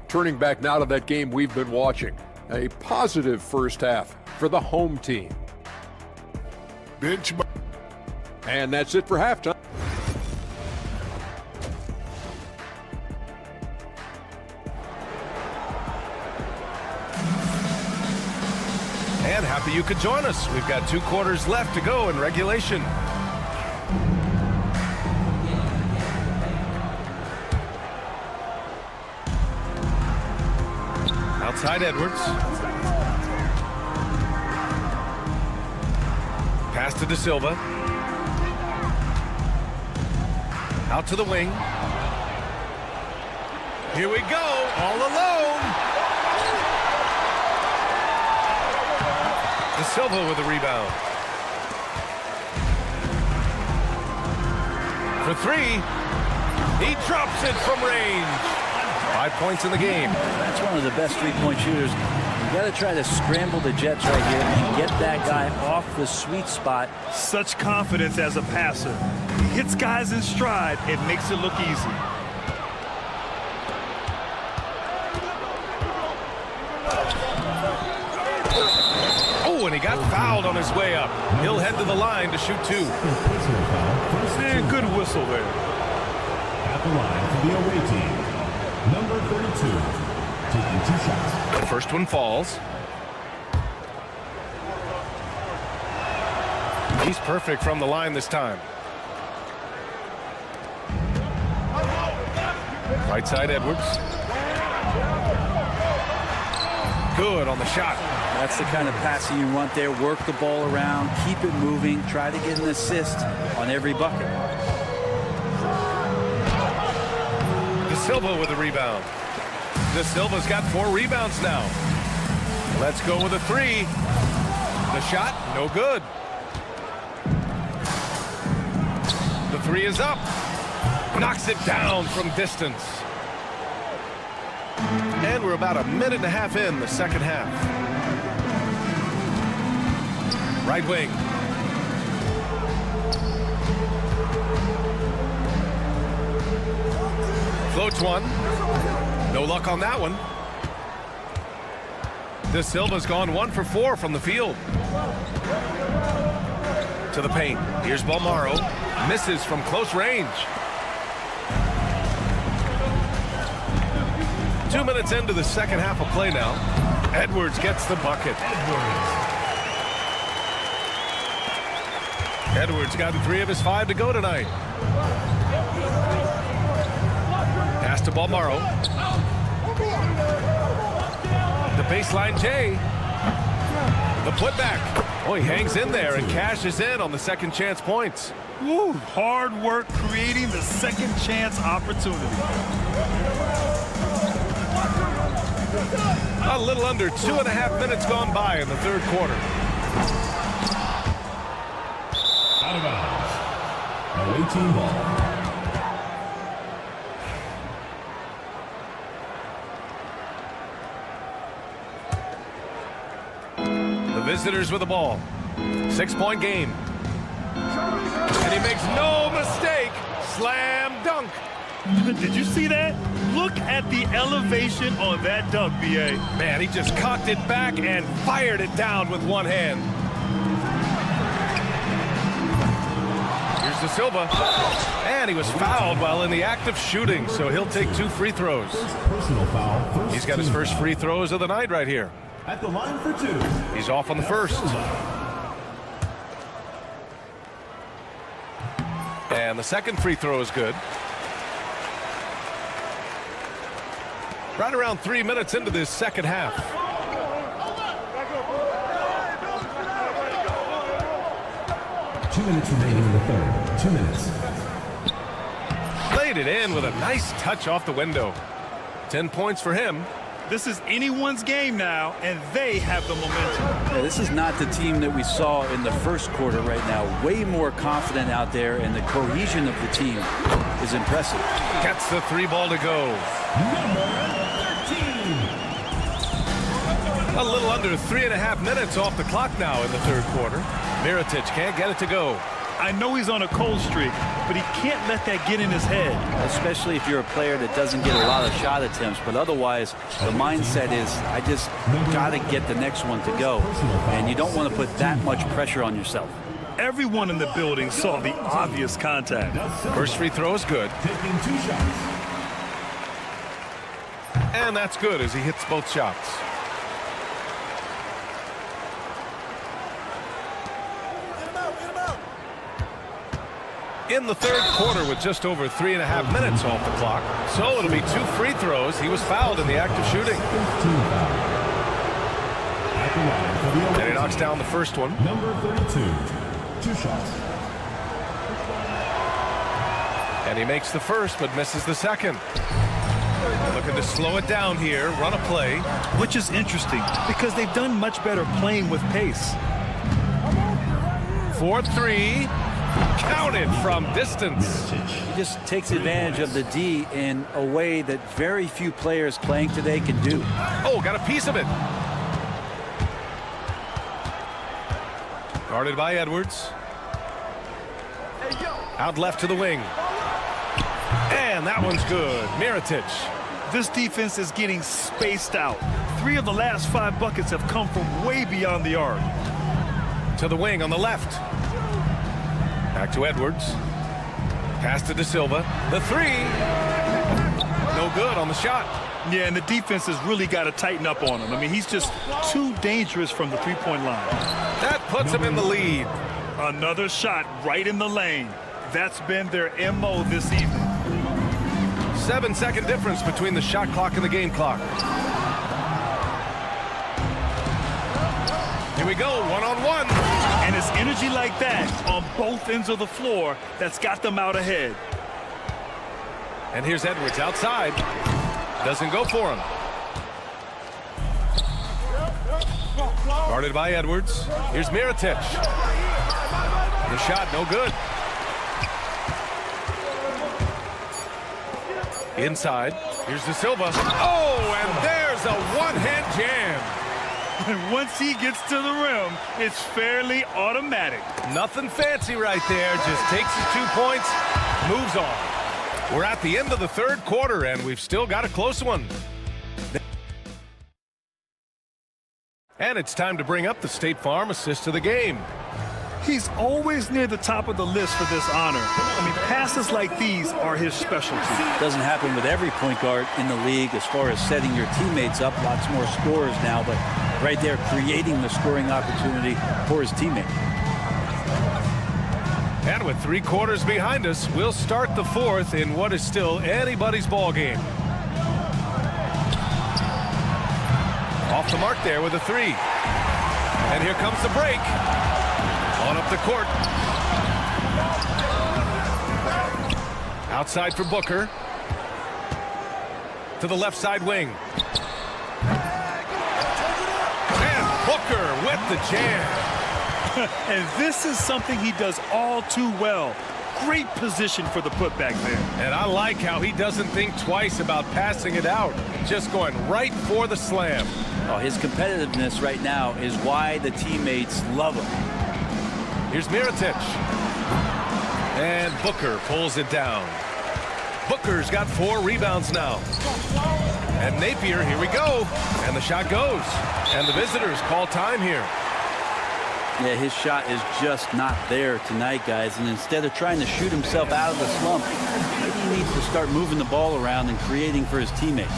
Turning back now to that game we've been watching. A positive first half for the home team. Bench. And that's it for halftime. And happy you could join us. We've got 2 quarters left to go in regulation. Outside Edwards. Pass to De Silva. Out to the wing. Here we go, all alone. De Silva with a rebound. For 3. He drops it from range. 5 points in the game. That's one of the best three-point shooters. You got to try to scramble the Jets right here and get that guy off the sweet spot. Such confidence as a passer. He hits guys in stride. It makes it look easy. Oh, and he got fouled on his way up. He'll head to the line to shoot 2. And good whistle there. At the line for the away team, number 32, taking 2 shots. The first one falls. He's perfect from the line this time. Right side Edwards. Good on the shot. That's the kind of passing you want there. Work the ball around, keep it moving, try to get an assist on every bucket. De Silva with a rebound. De Silva's got 4 rebounds now. Let's go with a 3. The shot, no good. The 3 is up. Knocks it down from distance. And we're about a minute and a half in the second half. Right wing. Floats one. No luck on that one. De Silva's gone 1 for 4 from the field. To the paint. Here's Balmaro. Misses from close range. 2 minutes into the second half of play now. Edwards gets the bucket. Edwards gotten 3 of his 5 to go tonight. Pass to Balmaro. The baseline J. The putback. Oh, he hangs in there and cashes in on the second chance points. Woo, hard work creating the second chance opportunity. A little under 2.5 minutes gone by in the third quarter. Out of bounds. Away team ball. Visitors with the ball. 6-point game. And he makes no mistake. Slam dunk. Did you see that? Look at the elevation on that dunk, B.A. Man, he just cocked it back and fired it down with one hand. Here's De Silva. And he was fouled while in the act of shooting, so he'll take 2 free throws. Personal foul. He's got his first free throws of the night right here. At the line for 2. He's off on the first. And the second free throw is good. Right around 3 minutes into this second half. Two minutes remaining in the third. 2 minutes. Played it in with a nice touch off the window. 10 points for him. This is anyone's game now, and they have the momentum. Yeah, this is not the team that we saw in the first quarter right now. Way more confident out there, and the cohesion of the team is impressive. Gets the 3 ball to go. Number 13. A little under 3.5 minutes off the clock now in the third quarter. Mirotic can't get it to go. I know he's on a cold streak, but he can't let that get in his head. Especially if you're a player that doesn't get a lot of shot attempts, but otherwise the mindset is, I just got to get the next one to go. And you don't want to put that much pressure on yourself. Everyone in the building saw the obvious contact. First free throw is good. Taking 2 shots. And that's good as he hits both shots. In the third quarter with just over 3.5 minutes off the clock. So it'll be 2 free throws. He was fouled in the act of shooting. And he knocks down the first one. Number 32. 2 shots. And he makes the first but misses the second. Looking to slow it down here, run a play. Which is interesting because they've done much better playing with pace. 4-3. Counted from distance. He just takes advantage of the D in a way that very few players playing today can do. Oh, got a piece of it. Guarded by Edwards. Out left to the wing. And that one's good. Mirotic. This defense is getting spaced out. 3 of the last 5 buckets have come from way beyond the arc. To the wing on the left. Back to Edwards. Pass to De Silva. The 3. No good on the shot. Yeah, and the defense has really got to tighten up on him. I mean, he's just too dangerous from the 3-point line. That puts him in the lead. Another shot right in the lane. That's been their MO this evening. 7-second difference between the shot clock and the game clock. Here we go, one-on-one. And it's energy like that on both ends of the floor that's got them out ahead. And here's Edwards outside. Doesn't go for him. Guarded by Edwards. Here's Mirotic. The shot, no good. Inside. Here's De Silva. Oh, and there's a one-hand jam. And once he gets to the rim, it's fairly automatic. Nothing fancy right there. Just takes his 2 points, moves on. We're at the end of the third quarter, and we've still got a close one. And it's time to bring up the State Farm assist of the game. He's always near the top of the list for this honor. I mean, passes like these are his specialty. Doesn't happen with every point guard in the league as far as setting your teammates up. Lots more scorers now, but right there creating the scoring opportunity for his teammate. And with 3 quarters behind us, we'll start the fourth in what is still anybody's ball game. Off the mark there with a 3. And here comes the break. On up the court. Outside for Booker. To the left side wing. And Booker with the jam. And this is something he does all too well. Great position for the putback there. And I like how he doesn't think twice about passing it out. Just going right for the slam. Oh, his competitiveness right now is why the teammates love him. Here's Mirotic. And Booker pulls it down. Booker's got 4 rebounds now. And Napier, here we go. And the shot goes. And the visitors call time here. Yeah, his shot is just not there tonight, guys. And instead of trying to shoot himself out of the slump, maybe he needs to start moving the ball around and creating for his teammates.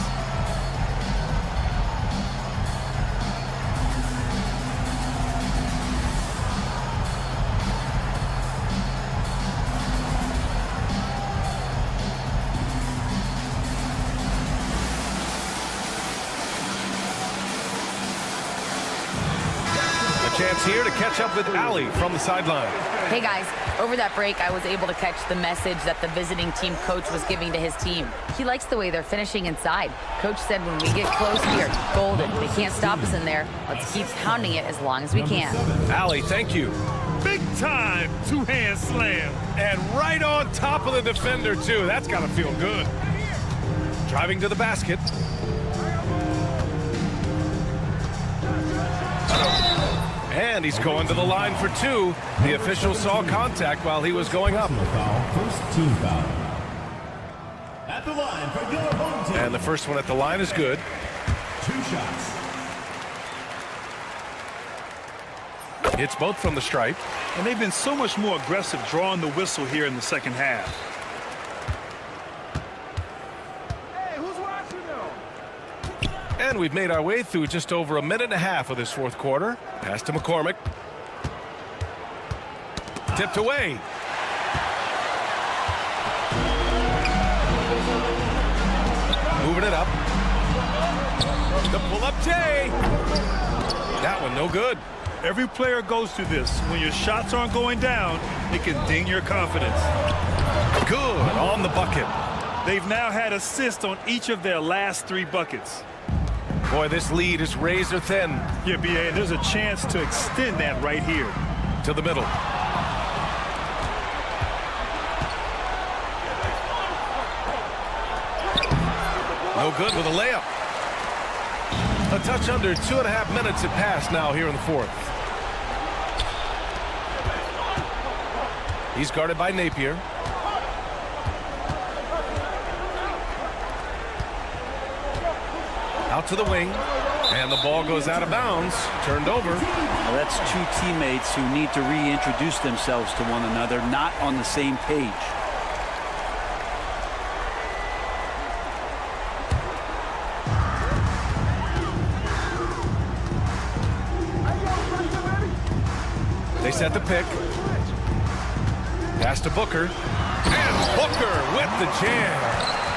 Chance here to catch up with Ali from the sideline. Hey guys, over that break I was able to catch the message that the visiting team coach was giving to his team. He likes the way they're finishing inside. Coach said when we get close here, golden. They can't stop us in there. Let's keep pounding it as long as we can. Ali, thank you. Big time 2-hand slam. And right on top of the defender too. That's got to feel good. Driving to the basket. And he's going to the line for 2. The official saw contact while he was going up. First team foul. At the line for your home team. And the first one at the line is good. 2 shots. It's both from the stripe. And they've been so much more aggressive drawing the whistle here in the second half. And we've made our way through just over a minute and a half of this fourth quarter. Pass to McCormick. Tipped away. Moving it up. The pull-up J. That one no good. Every player goes through this. When your shots aren't going down, it can ding your confidence. Good on the bucket. They've now had assists on each of their last 3 buckets. Boy, this lead is razor thin. Yeah, B.A., and there's a chance to extend that right here. To the middle. No good with a layup. A touch under 2.5 minutes have passed now here in the fourth. He's guarded by Napier. Out to the wing, and the ball goes out of bounds, turned over. Well, that's 2 teammates who need to reintroduce themselves to one another, not on the same page. They set the pick. Pass to Booker, and Booker with the jam.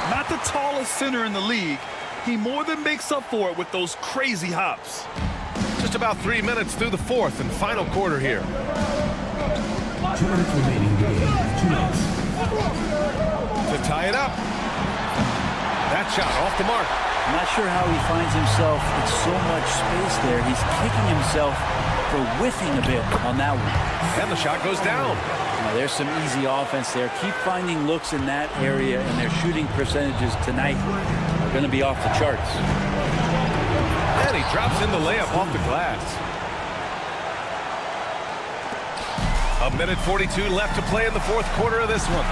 Not the tallest center in the league. He more than makes up for it with those crazy hops. Just about 3 minutes through the fourth and final quarter here. 2 minutes remaining in the game. 2 minutes. To tie it up. That shot off the mark. I'm not sure how he finds himself in so much space there. He's kicking himself for whiffing a bit on that one. And the shot goes down. Now, there's some easy offense there. Keep finding looks in that area, and their shooting percentages tonight are going to be off the charts. And he drops in the layup off the glass. 1:42 left to play in the fourth quarter of this one.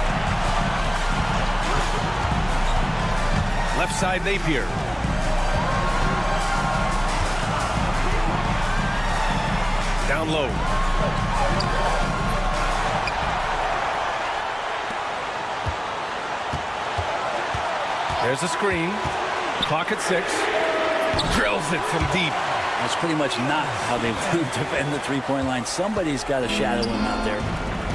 Left side Napier. Down low. There's a screen. Clock at 6. Drills it from deep. That's pretty much not how they defend the three-point line. Somebody's got to shadow him out there.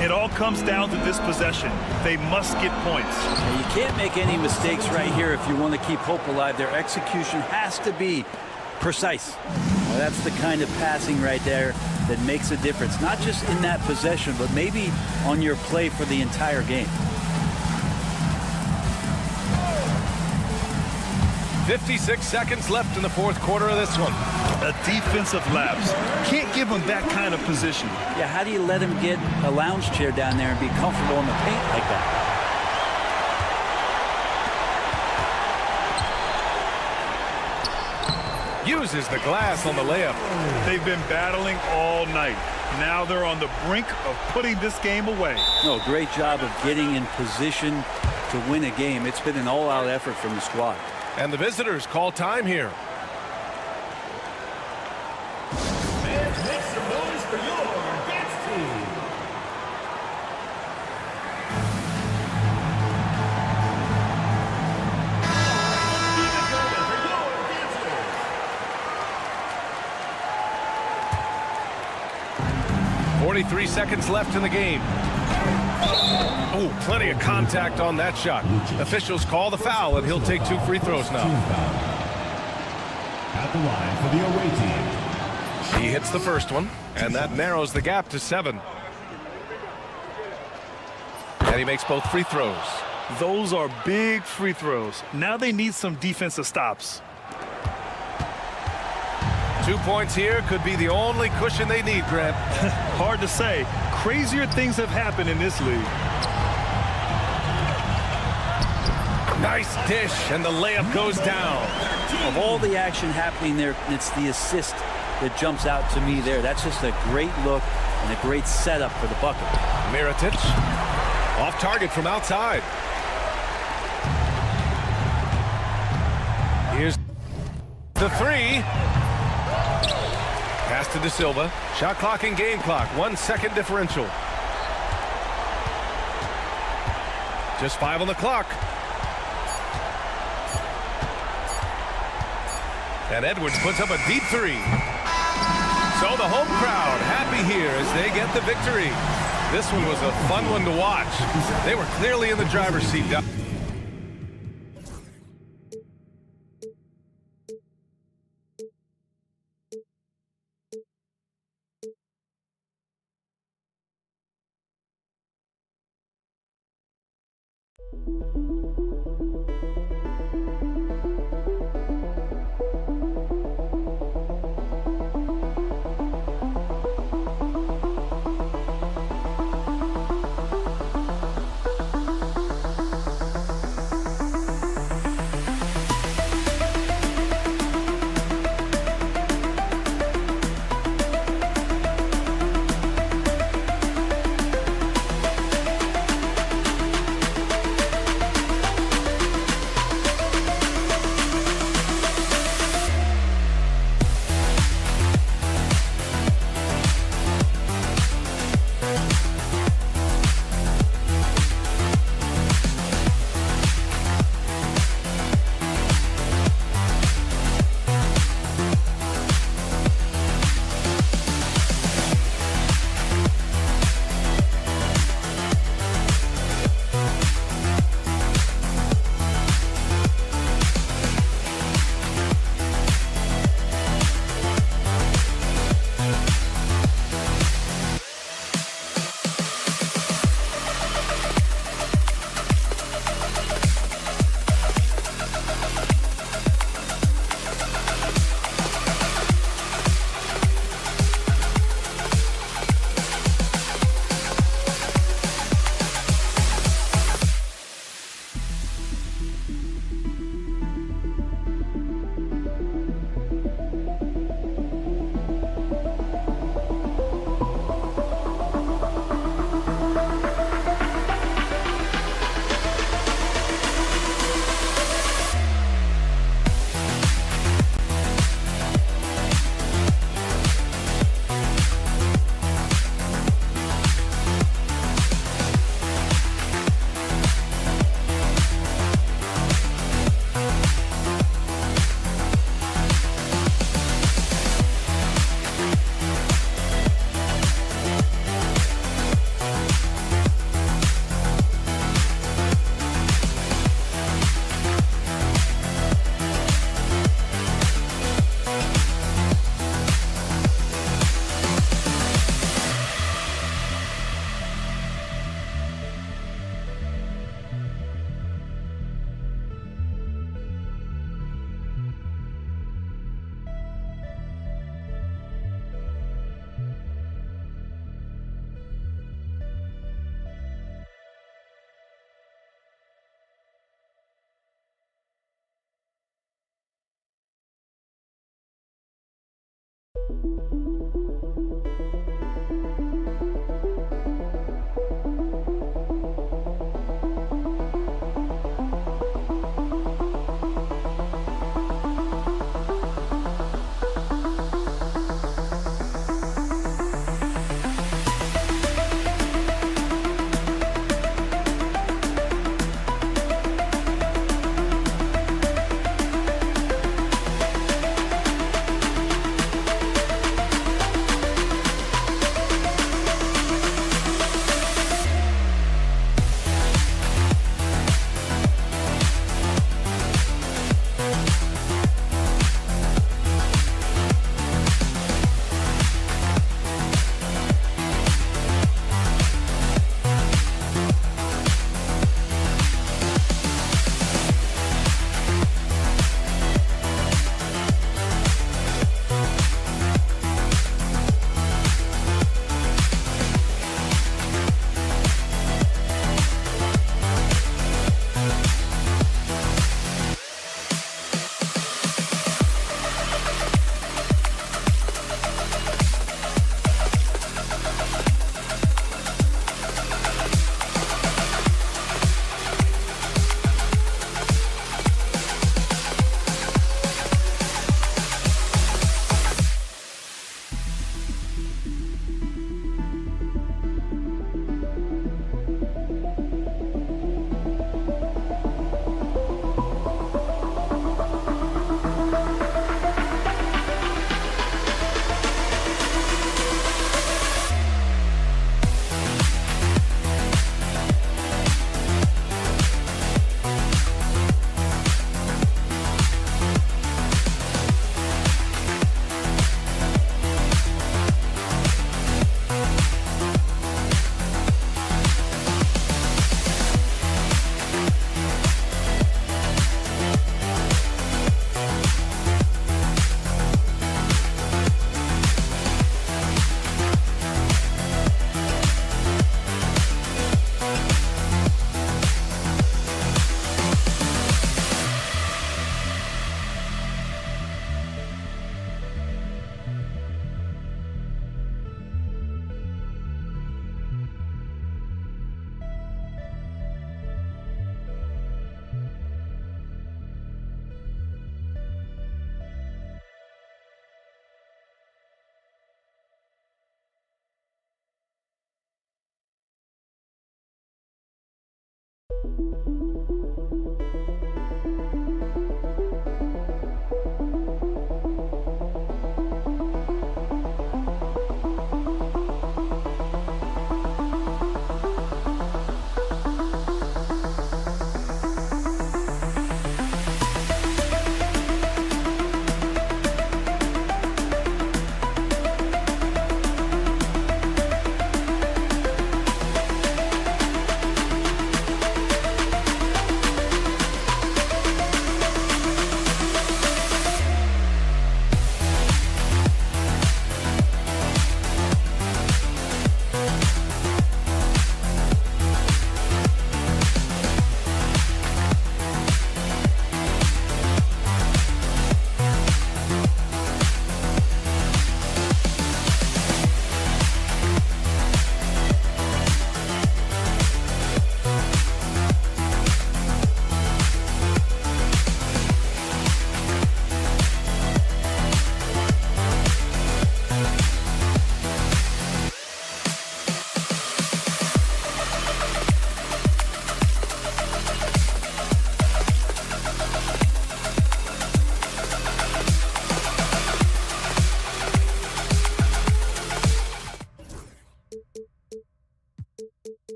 It all comes down to this possession. They must get points. Now, you can't make any mistakes right here if you want to keep hope alive. Their execution has to be precise. Well, that's the kind of passing right there that makes a difference. Not just in that possession, but maybe on your play for the entire game. 56 seconds left in the fourth quarter of this one. A defensive lapse. Can't give him that kind of position. Yeah, how do you let him get a lounge chair down there and be comfortable in the paint like that? Uses the glass on the layup. They've been battling all night. Now they're on the brink of putting this game away. No, great job of getting in position to win a game. It's been an all-out effort from the squad. And the visitors call time here. Fans, make some noise for your dance team. For 43 seconds left in the game. Oh, plenty of contact on that shot. Officials call the foul, and he'll take 2 free throws now. At the line for the away team. He hits the first one, and that narrows the gap to 7. And he makes both free throws. Those are big free throws. Now they need some defensive stops. 2 points here could be the only cushion they need, Grant. Hard to say. Crazier things have happened in this league. Nice dish, and the layup goes down. Of all the action happening there, it's the assist that jumps out to me there. That's just a great look and a great setup for the bucket. Mirotic, off target from outside. Here's the 3. Pass to De Silva. Shot clock and game clock. 1 second differential. Just 5 on the clock. And Edwards puts up a deep 3. So the home crowd happy here as they get the victory. This one was a fun one to watch. They were clearly in the driver's seat.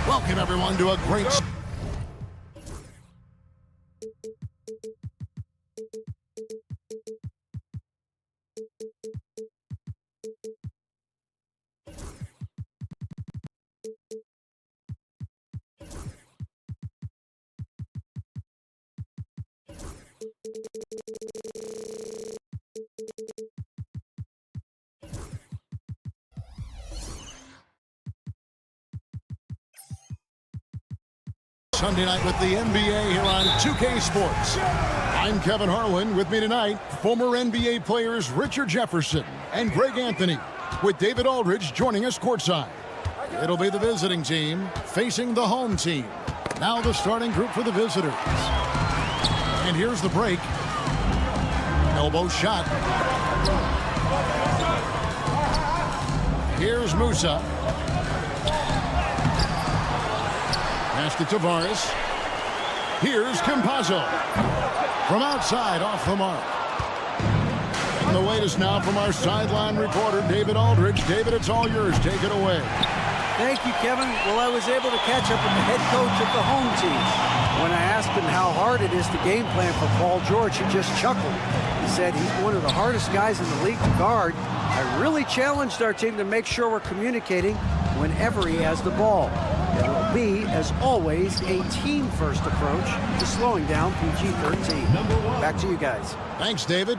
Welcome, everyone, to a great... Sunday night with the NBA here on 2K Sports. I'm Kevin Harlan. With me tonight, former NBA players Richard Jefferson and Greg Anthony, with David Aldridge joining us courtside. It'll be the visiting team facing the home team. Now the starting group for the visitors. And here's the break. Elbow shot. Here's Musa. Pass to Tavares. Here's Campazzo. From outside, off the mark. And the latest now from our sideline reporter, David Aldridge. David, it's all yours. Take it away. Thank you, Kevin. Well, I was able to catch up with the head coach of the home team. When I asked him how hard it is to game plan for Paul George, he just chuckled. He said he's one of the hardest guys in the league to guard. I really challenged our team to make sure we're communicating whenever he has the ball. It will be, as always, a team-first approach to slowing down PG-13. Back to you guys. Thanks, David.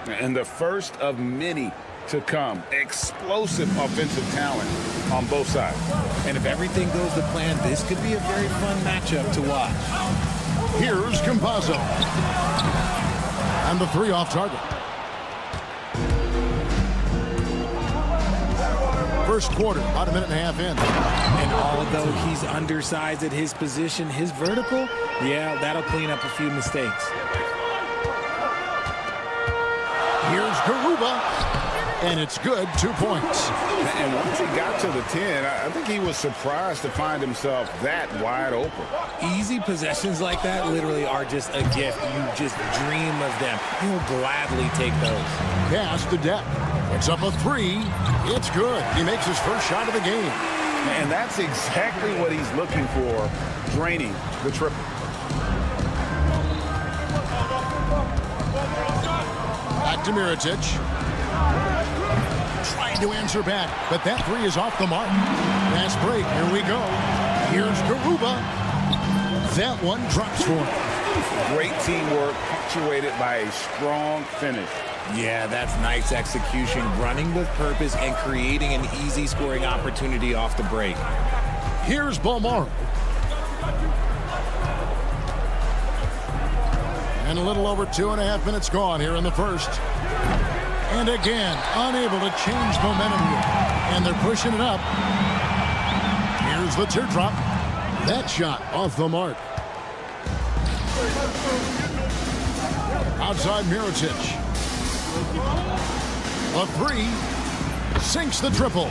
And the first of many to come. Explosive offensive talent on both sides. And if everything goes to plan, this could be a very fun matchup to watch. Here's Campazzo. And the three off target. First quarter, about a minute and a half in. And although he's undersized at his position, his vertical, yeah, that'll clean up a few mistakes. Here's Garuba. And it's good, 2 points. And once he got to the 10, I think he was surprised to find himself that wide open. Easy possessions like that literally are just a gift. You just dream of them. He'll gladly take those. Pass to Depp. It's up a three. It's good. He makes his first shot of the game. And that's exactly what he's looking for, draining the triple. Back to Mirotic. Trying to answer back, but that three is off the mark. Fast break. Here we go. Here's Garuba. That one drops for him. Great teamwork, punctuated by a strong finish. Yeah, that's nice execution, running with purpose and creating an easy scoring opportunity off the break. Here's Balmaro. And a little over 2.5 minutes gone here in the first. And again, unable to change momentum here. And they're pushing it up. Here's the teardrop. That shot off the mark. Outside Mirotic. A three. Sinks the triple.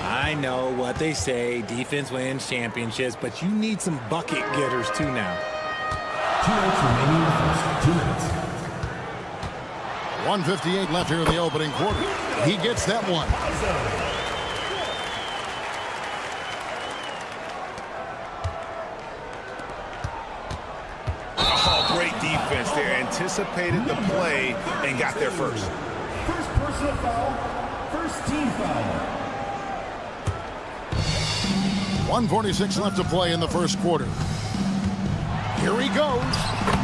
I know what they say, defense wins championships, but you need some bucket getters too now. 2 minutes remaining in the first. 2 minutes. 1:58 left here in the opening quarter. He gets that one. Oh, great defense there. Anticipated the play and got there first. First personal foul. First team foul. 1:46 left to play in the first quarter. Here he goes.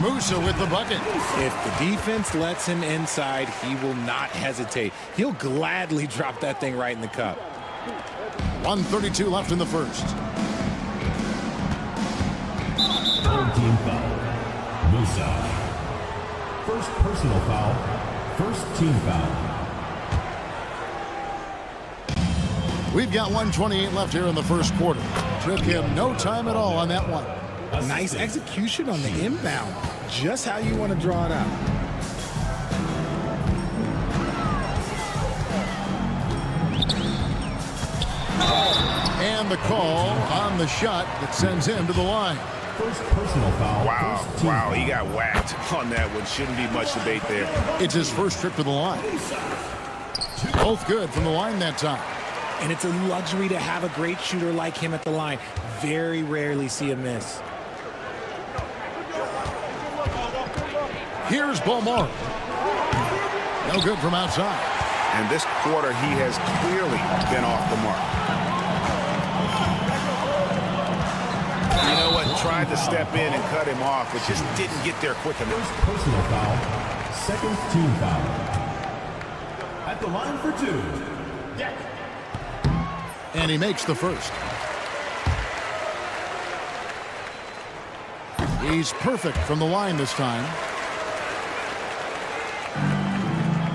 Musa with the bucket. If the defense lets him inside, he will not hesitate. He'll gladly drop that thing right in the cup. 1:32 left in the first. Home team foul. Musa. First personal foul. First team foul. We've got 1:28 left here in the first quarter. Took him no time at all on that one. Nice execution on the inbound. Just how you want to draw it out. And the call on the shot that sends him to the line. First personal foul. Wow, he got whacked on that one. Shouldn't be much debate there. It's his first trip to the line. Both good from the line that time. And it's a luxury to have a great shooter like him at the line. Very rarely see a miss. Here's Balmaro. No good from outside. And this quarter, he has clearly been off the mark. You know what? Tried to step in and cut him off, but just didn't get there quick enough. First personal foul. Second team foul. At the line for two. Deck. And he makes the first. He's perfect from the line this time.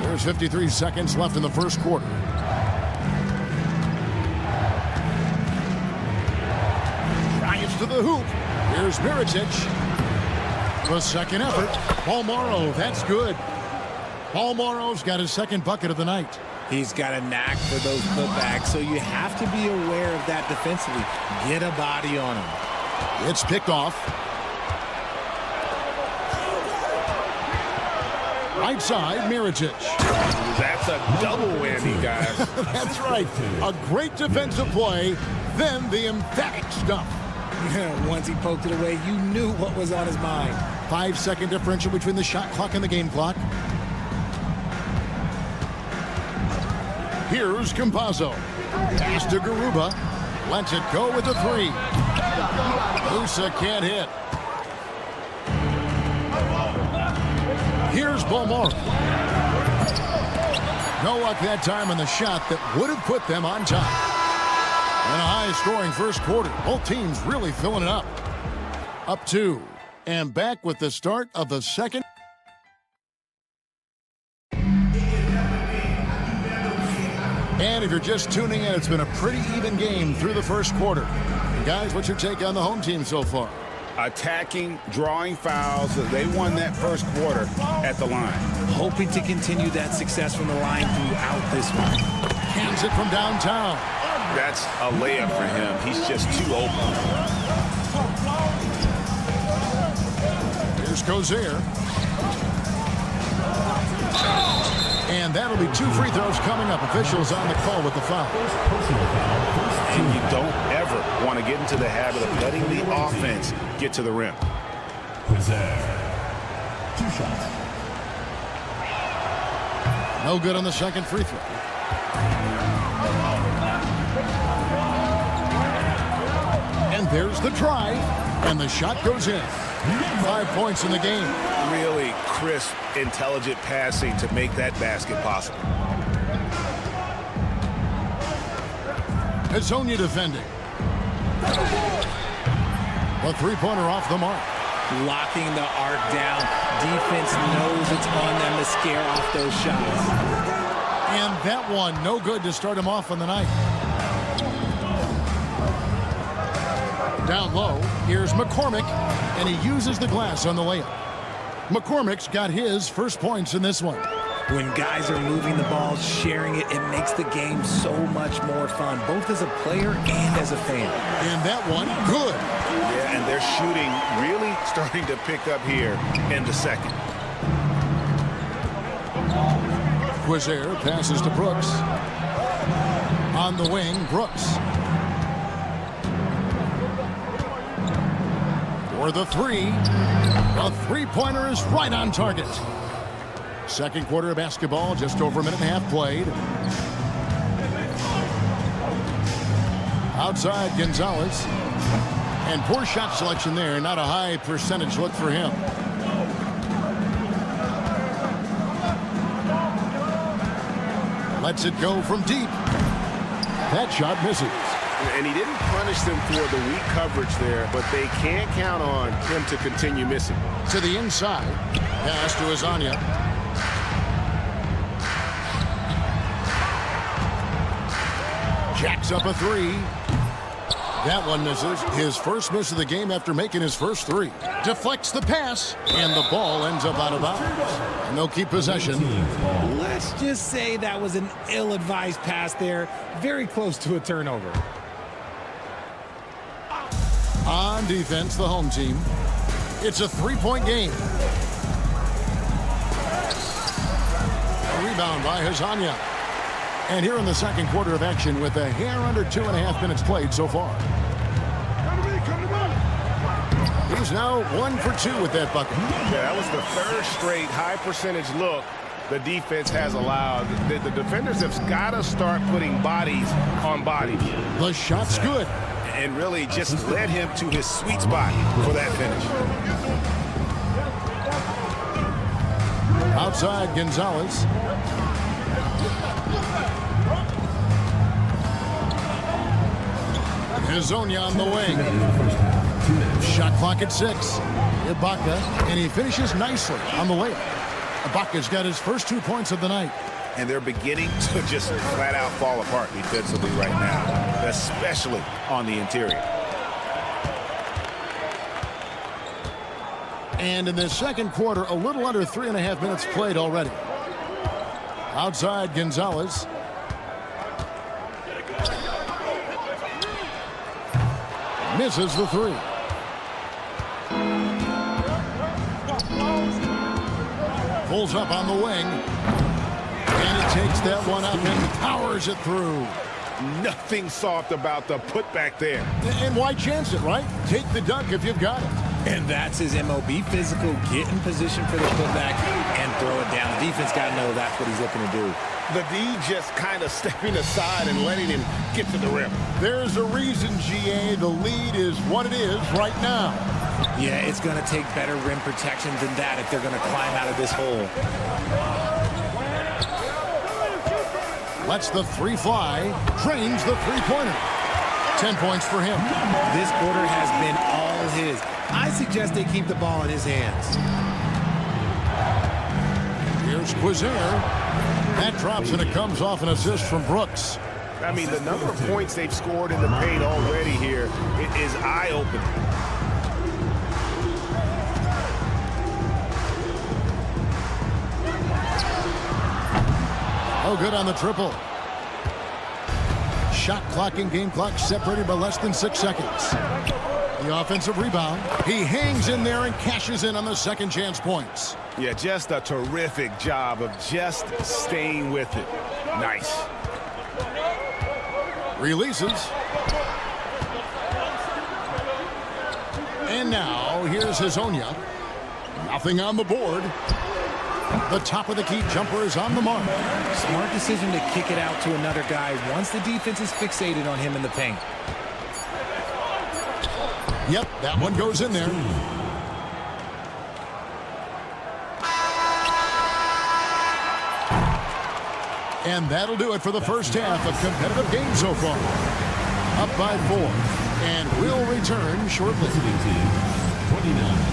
There's 53 seconds left in the first quarter. Drives to the hoop. Here's Mirotic. The second effort. Paul Morrow, that's good. Paul Morrow's got his second bucket of the night. He's got a knack for those putbacks, so you have to be aware of that defensively. Get a body on him. It's picked off. Right side, Mirotic. That's a double whammy, guys. That's right. A great defensive play, then the emphatic stuff. Once he poked it away, you knew what was on his mind. 5-second differential between the shot clock and the game clock. Here's Campazzo. Pass to Garuba. Lets it go with the three. Musa can't hit. Here's Beaumont. No luck that time on the shot that would have put them on top. And a high-scoring first quarter. Both teams really filling it up. Up 2. And back with the start of the second. And if you're just tuning in, it's been a pretty even game through the first quarter. Guys, what's your take on the home team so far? Attacking, drawing fouls. They won that first quarter at the line. Hoping to continue that success from the line throughout this one. Hands it from downtown. That's a layup for him. He's just too open. Here's Cozier. And that'll be 2 free throws coming up. Officials on the call with the foul. And you don't ever want to get into the habit of letting the offense get to the rim. 2 shots. No good on the second free throw. And there's the drive. And the shot goes in. 5 points in the game. Really crisp, intelligent passing to make that basket possible. Hezonja defending. A three-pointer off the mark. Locking the arc down. Defense knows it's on them to scare off those shots. And that one, no good to start him off on the night. Down low, here's McCormick, and he uses the glass on the layup. McCormick's got his first points in this one. When guys are moving the ball, sharing it, it makes the game so much more fun, both as a player and as a fan. And that one, good. Yeah, and they're shooting really starting to pick up here in the second. Quizier passes to Brooks. On the wing, Brooks. For the three. A three-pointer is right on target. Second quarter of basketball, just over a minute and a half played. Outside, Gonzalez. And poor shot selection there. Not a high percentage look for him. Lets it go from deep. That shot misses. And he didn't punish them for the weak coverage there, but they can't count on him to continue missing. To the inside. Pass to Hezonja. Jacks up a three. That one misses. His first miss of the game after making his first three. Deflects the pass, and the ball ends up out of bounds. And they'll keep possession. Let's just say that was an ill-advised pass there. Very close to a turnover. On defense, the home team. It's a three-point game. A rebound by Hezonja. And here in the second quarter of action with a hair under 2.5 minutes played so far. He's now 1 for 2 with that bucket. Yeah, that was the third straight high percentage look the defense has allowed. The defenders have got to start putting bodies on bodies. The shot's good. And really just led him to his sweet spot for that finish. Outside, Gonzalez. Hezonja on the wing. Shot clock at 6. Ibaka, and he finishes nicely on the layup. Ibaka's got his first 2 points of the night. And they're beginning to just flat out fall apart defensively right now, especially on the interior. And in the second quarter, a little under 3.5 minutes played already. Outside, Gonzalez. Misses the 3. Pulls up on the wing. And he takes that one up and powers it through. Nothing soft about the putback there. And why chance it, right? Take the dunk if you've got it. And that's his MO. Be physical, get in position for the putback, and throw it down. The defense got to know that's what he's looking to do. The D just kind of stepping aside and letting him get to the rim. There's a reason, GA. The lead is what it is right now. Yeah, it's going to take better rim protection than that if they're going to climb out of this hole. Lets the 3 fly. Trains the three-pointer. 10 points for him. This quarter has been all his. I suggest they keep the ball in his hands. Here's Quizier. That drops and it comes off an assist from Brooks. I mean, the number of points they've scored in the paint already here is eye-opening. Oh, good on the triple. Shot clock and game clock separated by less than 6 seconds. The offensive rebound. He hangs in there and cashes in on the second chance points. Yeah, just a terrific job of just staying with it. Nice. Releases. And now, here's Hazonia. Nothing on the board. The top of the key jumper is on the mark. Smart decision to kick it out to another guy once the defense is fixated on him in the paint. Yep, that one goes in there. And that'll do it for the first half. A competitive game so far. Up by 4. And we'll return shortly. 29.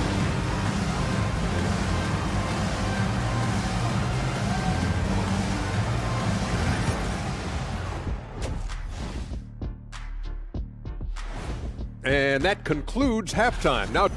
And that concludes halftime. Now,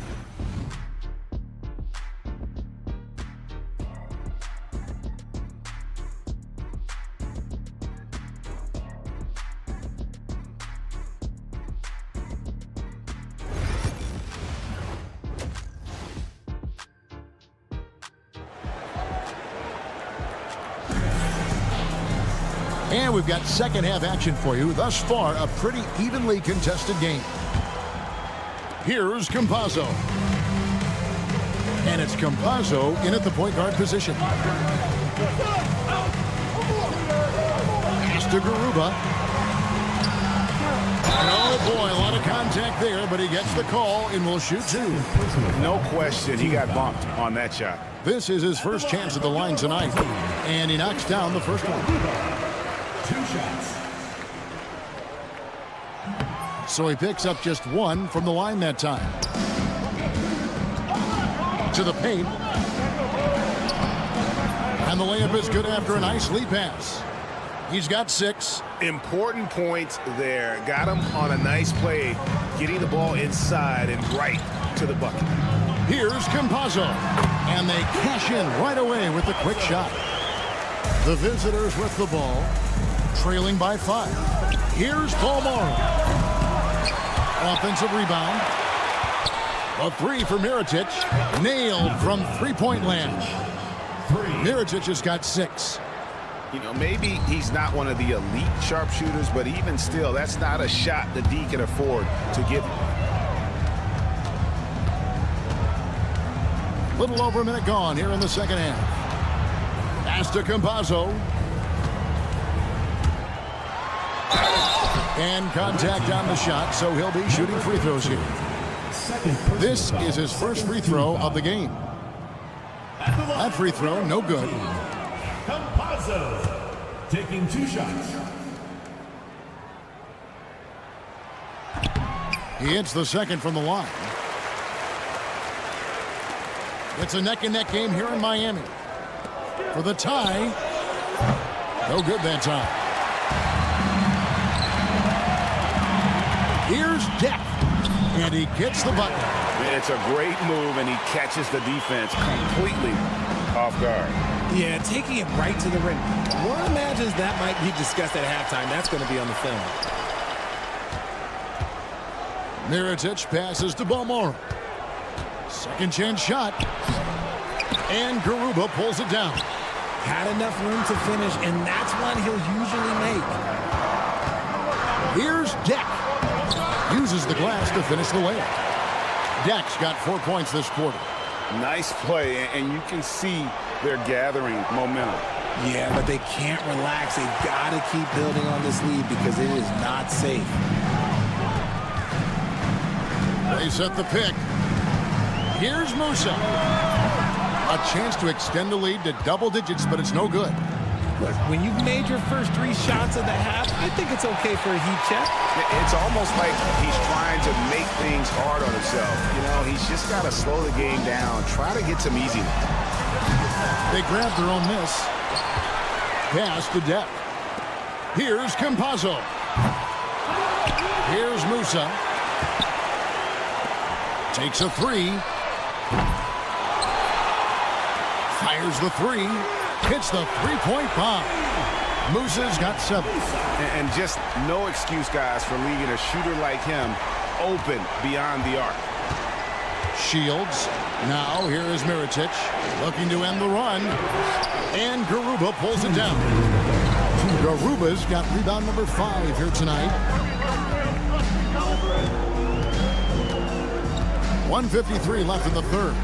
and we've got second half action for you. Thus far, a pretty evenly contested game. Here's Campazzo. And it's Campazzo in at the point guard position. Pass to Garuba. Oh boy, a lot of contact there, but he gets the call and will shoot 2. No question, he got bumped on that shot. This is his first chance at the line tonight. And he knocks down the first one. 2 shots. So he picks up just 1 from the line that time. To the paint. And the layup is good after a nice lead pass. He's got 6. Important points there. Got him on a nice play, getting the ball inside and right to the bucket. Here's Campazzo. And they cash in right away with the quick shot. The visitors with the ball, trailing by 5. Here's Paul Morrow. Offensive rebound. A 3 for Mirotic. Nailed from three-point land. Mirotic has got 6. You know, maybe he's not one of the elite sharpshooters, but even still, that's not a shot the D can afford to give him. Little over a minute gone here in the second half. Pass to Campazzo. And contact on the shot, so he'll be shooting free throws here. This is his first free throw of the game. That free throw, no good. Campazzo taking 2 shots. He hits the second from the line. It's a neck-and-neck game here in Miami. For the tie. No good that time. Here's Deck. And he gets the button. It's a great move, and he catches the defense completely off guard. Yeah, taking it right to the rim. One imagines that might be discussed at halftime. That's going to be on the film. Mirotic passes to Balmora. Second chance shot. And Garuba pulls it down. Had enough room to finish, and that's one he'll usually make. Here's Deck. Uses the glass to finish the layup. Deck's got 4 points this quarter. Nice play, and you can see they're gathering momentum. Yeah, but they can't relax. They've got to keep building on this lead because it is not safe. They set the pick. Here's Musa. A chance to extend the lead to double digits, but it's no good. Look, when you've made your first 3 shots of the half, I think it's okay for a heat check. It's almost like he's trying to make things hard on himself. You know, he's just got to slow the game down, try to get some easy. They grab their own miss. Pass to Deck. Here's Campazzo. Here's Musa. Takes a 3. Fires the 3. Hits the three-point bomb. Musa's got 7. And just no excuse, guys, for leaving a shooter like him open beyond the arc. Shields. Now here is Mirotic looking to end the run. And Garuba pulls it down. Garuba's got rebound number 5 here tonight. 1:53 left in the third.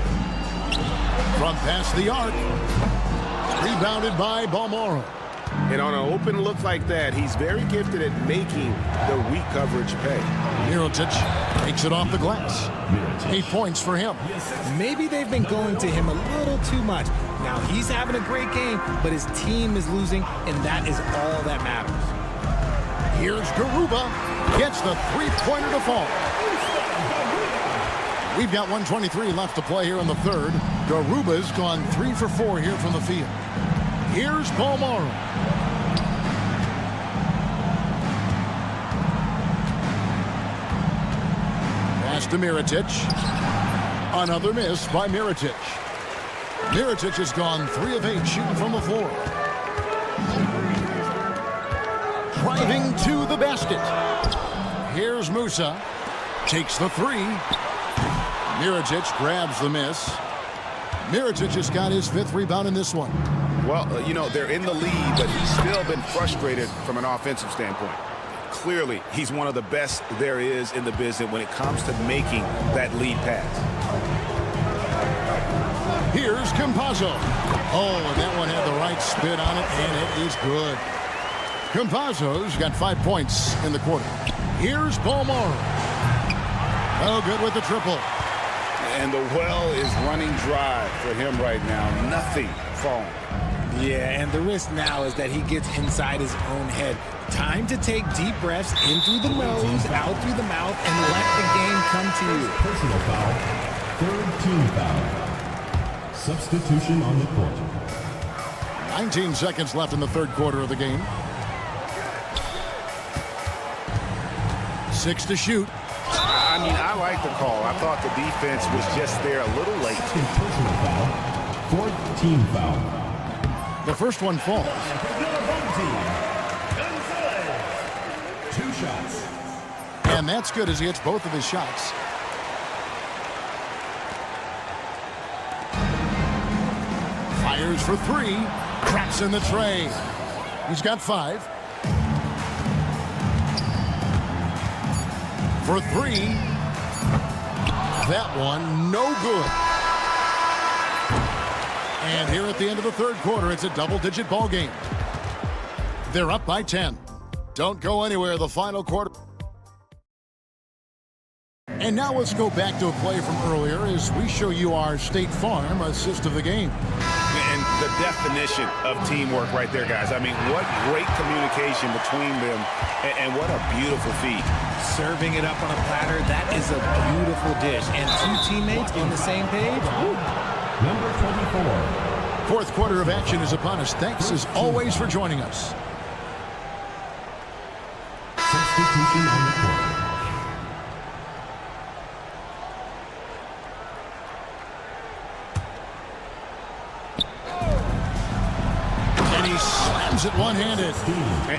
From past the arc. Rebounded by Balmora. And on an open look like that, he's very gifted at making the weak coverage pay. Mirotic takes it off the glass. 8 points for him. Maybe they've been going to him a little too much. Now he's having a great game, but his team is losing, and that is all that matters. Here's Garuba. Gets the three-pointer to fall. We've got 1:23 left to play here in the third. Garuba's gone 3 for 4 here from the field. Here's Balmora. Pass to Mirotic. Another miss by Mirotic. Mirotic has gone 3 of 8 shooting from the floor. Driving to the basket. Here's Musa. Takes the 3. Mirotic grabs the miss. Mirotic has got his 5th rebound in this one. Well, you know, they're in the lead, but he's still been frustrated from an offensive standpoint. Clearly, he's one of the best there is in the business when it comes to making that lead pass. Here's Campazzo. Oh, and that one had the right spin on it, and it is good. Campazzo's got 5 points in the quarter. Here's Balmora. Oh, good with the triple. And the well is running dry for him right now. Nothing falling. Yeah, and the risk now is that he gets inside his own head. Time to take deep breaths in through the nose, out through the mouth, and let the game come to you. Personal foul. Third team foul. Substitution on the court. 19 seconds left in the third quarter of the game. 6 to shoot. I mean, I like the call. I thought the defense was just there a little late. Personal foul. Fourth team foul. The first one falls. 2 shots. And that's good as he hits both of his shots. Fires for 3. Traps in the tray. He's got 5. For 3. That one, no good. And here at the end of the third quarter, it's a double-digit ball game. They're up by 10. Don't go anywhere. The final quarter. And now let's go back to a play from earlier as we show you our State Farm assist of the game. And the definition of teamwork right there, guys. I mean, what great communication between them, and what a beautiful feed. Serving it up on a platter, that is a beautiful dish. And two teammates on the same page. Woo. Number 24. Fourth quarter of action is upon us. Thanks, as always, for joining us. Substitution on the court. And he slams it one-handed.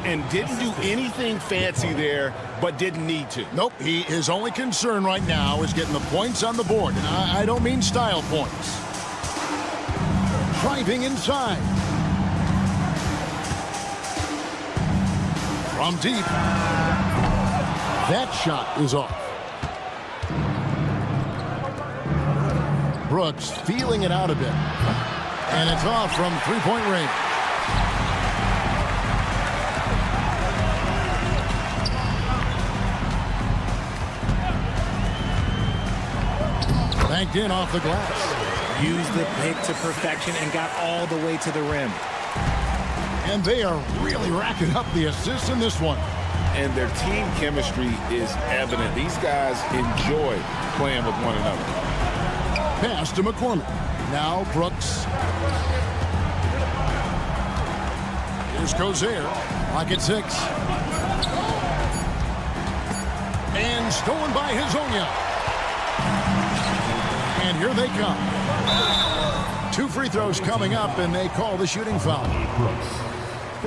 And didn't do anything fancy there, but didn't need to. Nope, his only concern right now is getting the points on the board. And I don't mean style points. Driving inside. From deep. That shot is off. Brooks feeling it out a bit. And it's off from three-point range. Banked in off the glass. Used the pick to perfection and got all the way to the rim. And they are really racking up the assists in this one. And their team chemistry is evident. These guys enjoy playing with one another. Pass to McCormick. Now Brooks. Here's Cozier. Pocket 6. And stolen by Hezonja. And here they come. 2 free throws coming up, and they call the shooting foul.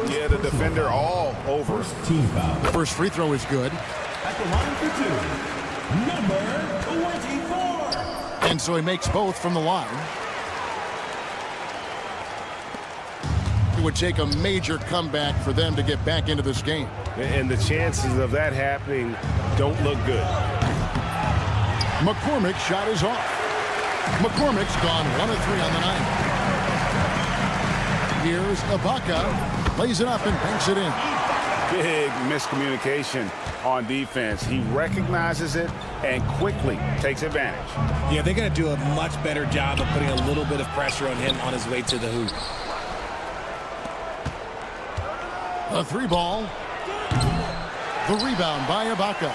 Yeah, the defender all over. Team foul. The first free throw is good. At the line for 2, number 24. And so he makes both from the line. It would take a major comeback for them to get back into this game. And the chances of that happening don't look good. McCormick's shot is off. McCormick's gone 1 of 3 on the night. Here's Ibaka. Lays it up and banks it in. Big miscommunication on defense. He recognizes it and quickly takes advantage. Yeah, they're going to do a much better job of putting a little bit of pressure on him on his way to the hoop. A 3 ball. The rebound by Ibaka.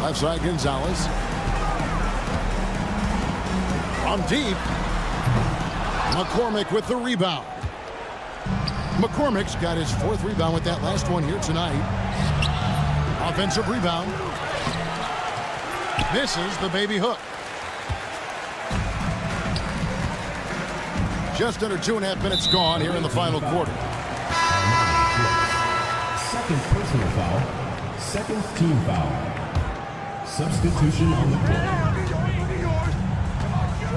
Left side Gonzalez. From deep. McCormick with the rebound. McCormick's got his 4th rebound with that last one here tonight. Offensive rebound. Misses the baby hook. Just under 2.5 minutes gone here in the final quarter. Second personal foul. Second team foul. Substitution on the court.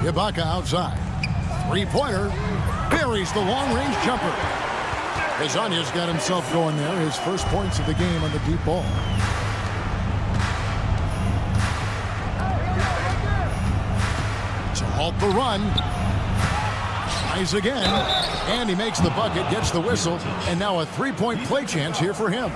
Ibaka outside. 3-pointer. Buries the long-range jumper. Hezonja's got himself going there. His first points of the game on the deep ball. To halt the run. Tries again. And he makes the bucket, gets the whistle, and now a 3-point play chance here for him.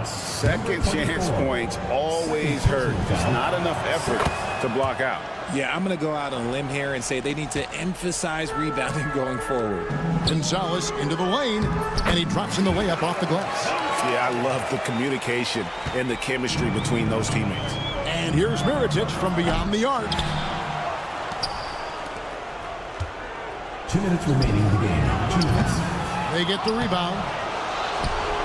Second chance points always hurt. Just not enough effort to block out. Yeah, I'm going to go out on a limb here and say they need to emphasize rebounding going forward. Gonzalez into the lane, and he drops in the layup off the glass. Yeah, I love the communication and the chemistry between those teammates. And here's Mirotic from beyond the arc. 2 minutes remaining in the game. 2 minutes. They get the rebound.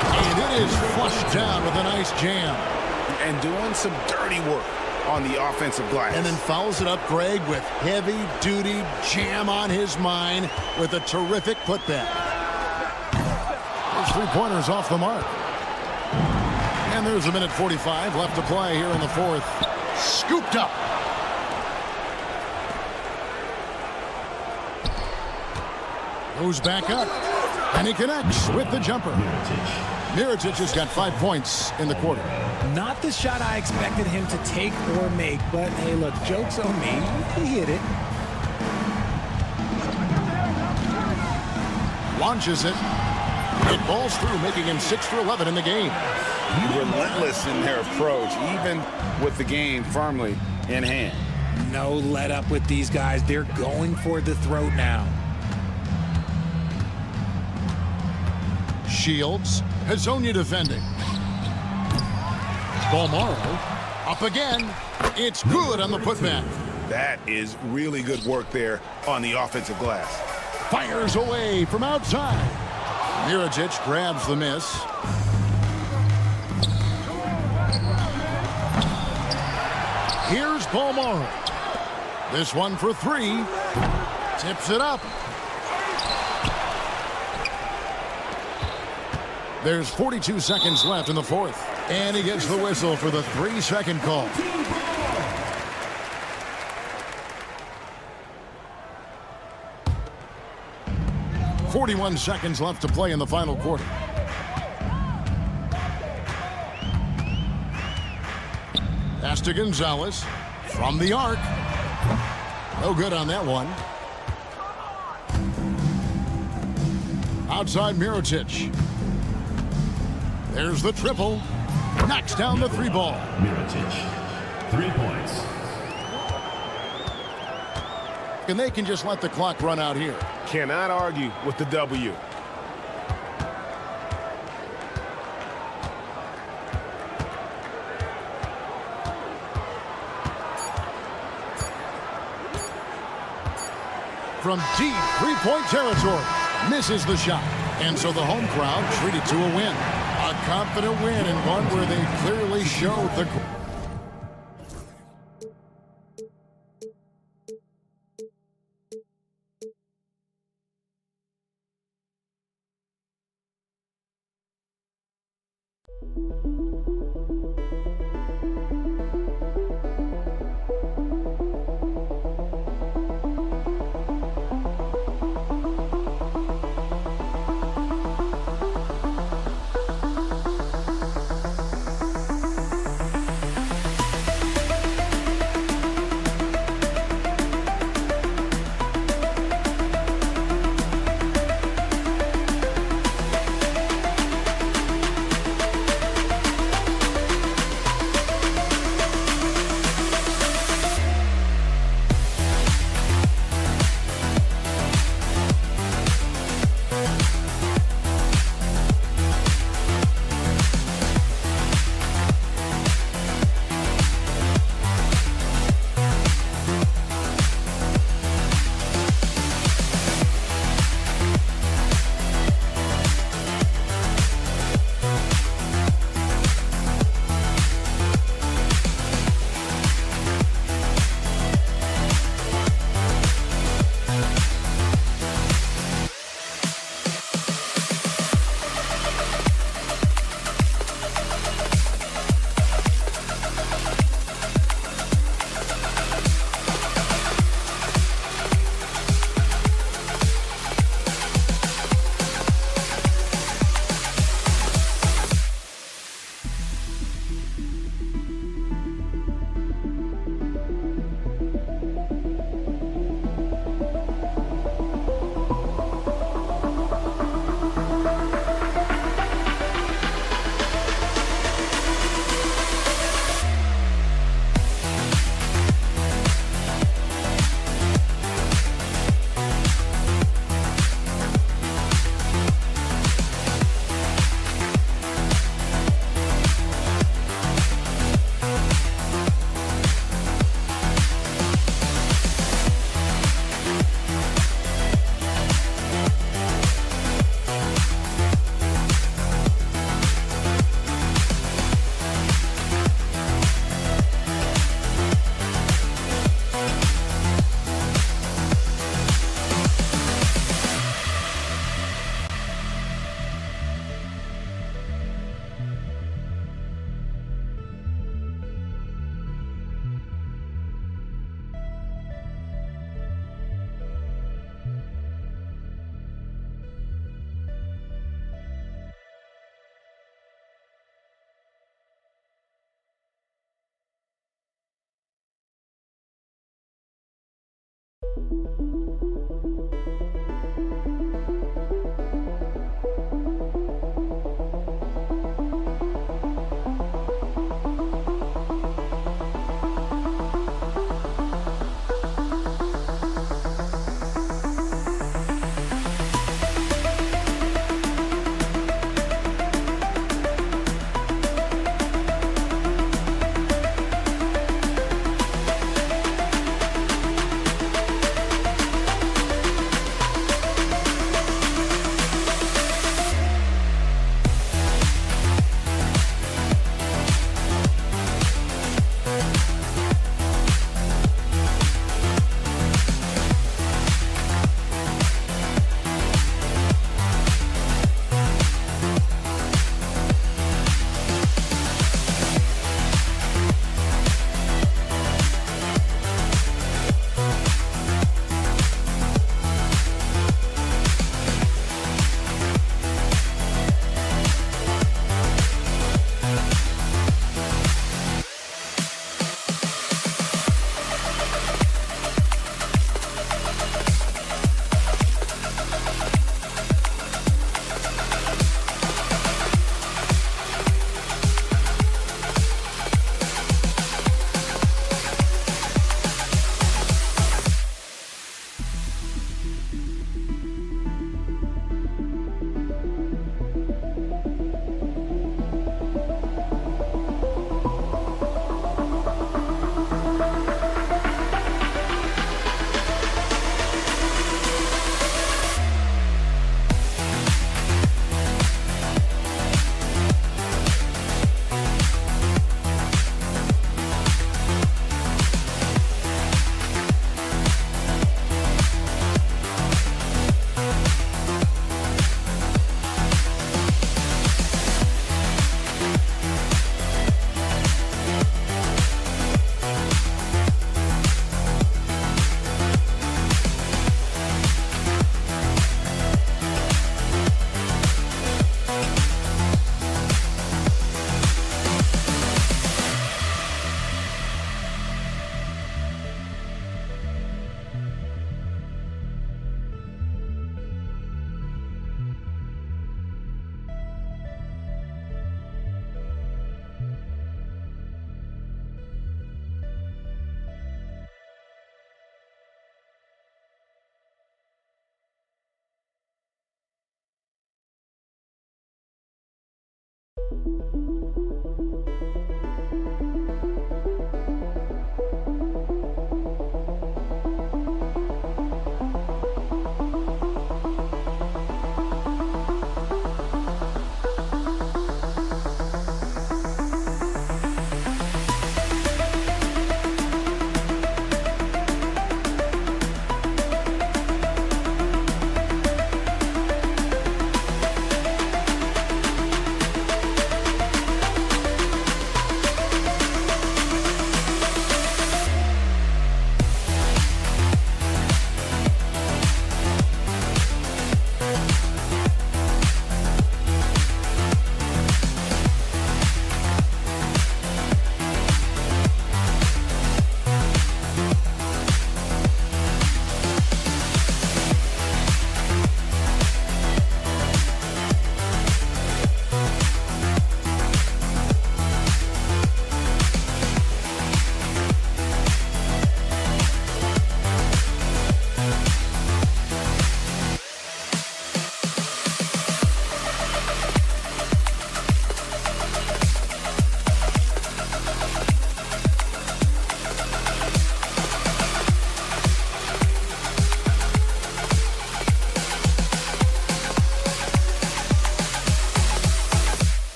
And it is flushed down with a nice jam. And doing some dirty work on the offensive glass. And then fouls it up, Greg, with heavy-duty jam on his mind with a terrific putback. Those 3-pointers off the mark. And there's a minute 45 left to play here in the 4th. Scooped up. Goes back up. And he connects with the jumper. Mirotic has got 5 points in the quarter. Not the shot I expected him to take or make, but hey, look, joke's on me. He hit it. Launches it. It balls through, making him 6 for 11 in the game. Relentless in their approach, even with the game firmly in hand. No let up with these guys. They're going for the throat now. Shields, Hazonia defending. Balmaro, up again. It's good on the putback. That is really good work there on the offensive glass. Fires away from outside. Mirotic grabs the miss. Here's Balmaro. This one for three. Tips it up. There's 42 seconds left in the fourth. And he gets the whistle for the 3-second call. "41 seconds left to play in the final quarter. Pass to Gonzalez from the arc. No good on that one. Outside Mirotic. There's the triple. Knocks down the three ball. Mirotic, 3 points. And they can just let the clock run out here. Cannot argue with the W. From deep three-point territory. Misses the shot. And so the home crowd treated to a win. A confident win and one where they clearly showed the...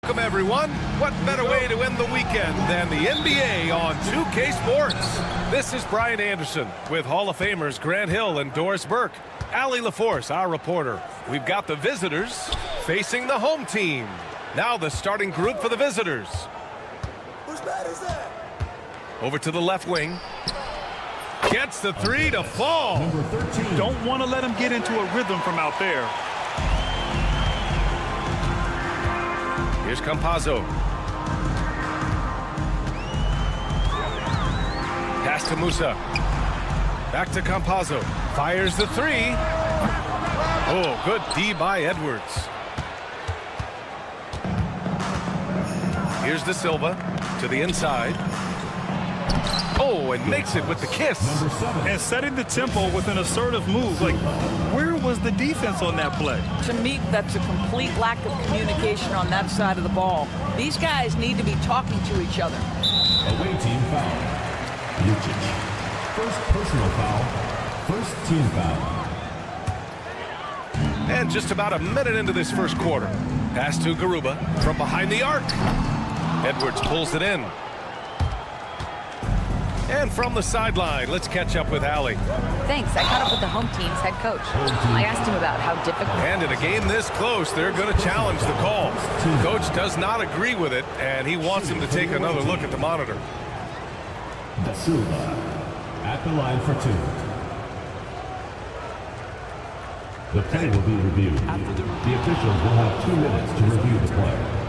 Welcome, everyone. What better way to end the weekend than the NBA on 2K Sports? This is Brian Anderson with Hall of Famers Grant Hill and Doris Burke. Allie LaForce, our reporter. We've got the visitors facing the home team. Now the starting group for the visitors. Whose bat is that? Over to the left wing. Gets the three to fall. Number 13. Don't want to let him get into a rhythm from out there. Here's Campazzo. Pass to Musa. Back to Campazzo. Fires the three. Oh, good D by Edwards. Here's De Silva to the inside. Oh, and makes it with the kiss. And setting the tempo with an assertive move. Like, where was the defense on that play? To me, that's a complete lack of communication on that side of the ball. These guys need to be talking to each other. Away team foul. Lucic. First personal foul. First team foul. And just about a minute into this first quarter. Pass to Garuba from behind the arc. Edwards pulls it in. And from the sideline, let's catch up with Allie. Thanks. I caught up with the home team's head coach. I asked him about how difficult. And in a game this close, they're going to challenge the call. Coach does not agree with it, and he wants him to take another look at the monitor. De Silva at the line for two. The play will be reviewed. The officials will have 2 minutes to review the play.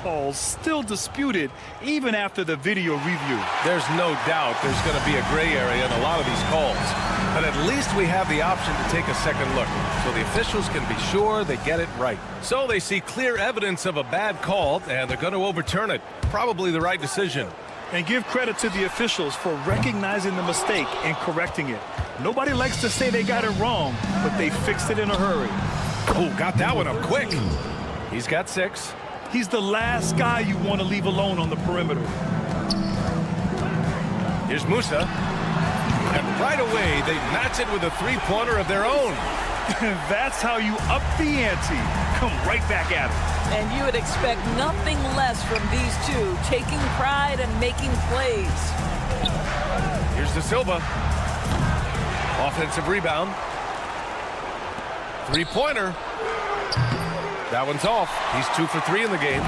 Calls still disputed even after the video review. There's no doubt there's going to be a gray area in a lot of these calls, but at least we have the option to take a second look so the officials can be sure they get it right. So they see clear evidence of a bad call and they're going to overturn it. Probably the right decision. And give credit to the officials for recognizing the mistake and correcting it. Nobody likes to say they got it wrong, but they fixed it in a hurry. Oh, got that one up quick. He's got 6. He's the last guy you want to leave alone on the perimeter. Here's Musa. And right away, they match it with a three-pointer of their own. That's how you up the ante. Come right back at it. And you would expect nothing less from these two, taking pride and making plays. Here's De Silva. Offensive rebound. Three-pointer. That one's off. He's 2 for 3 in the game.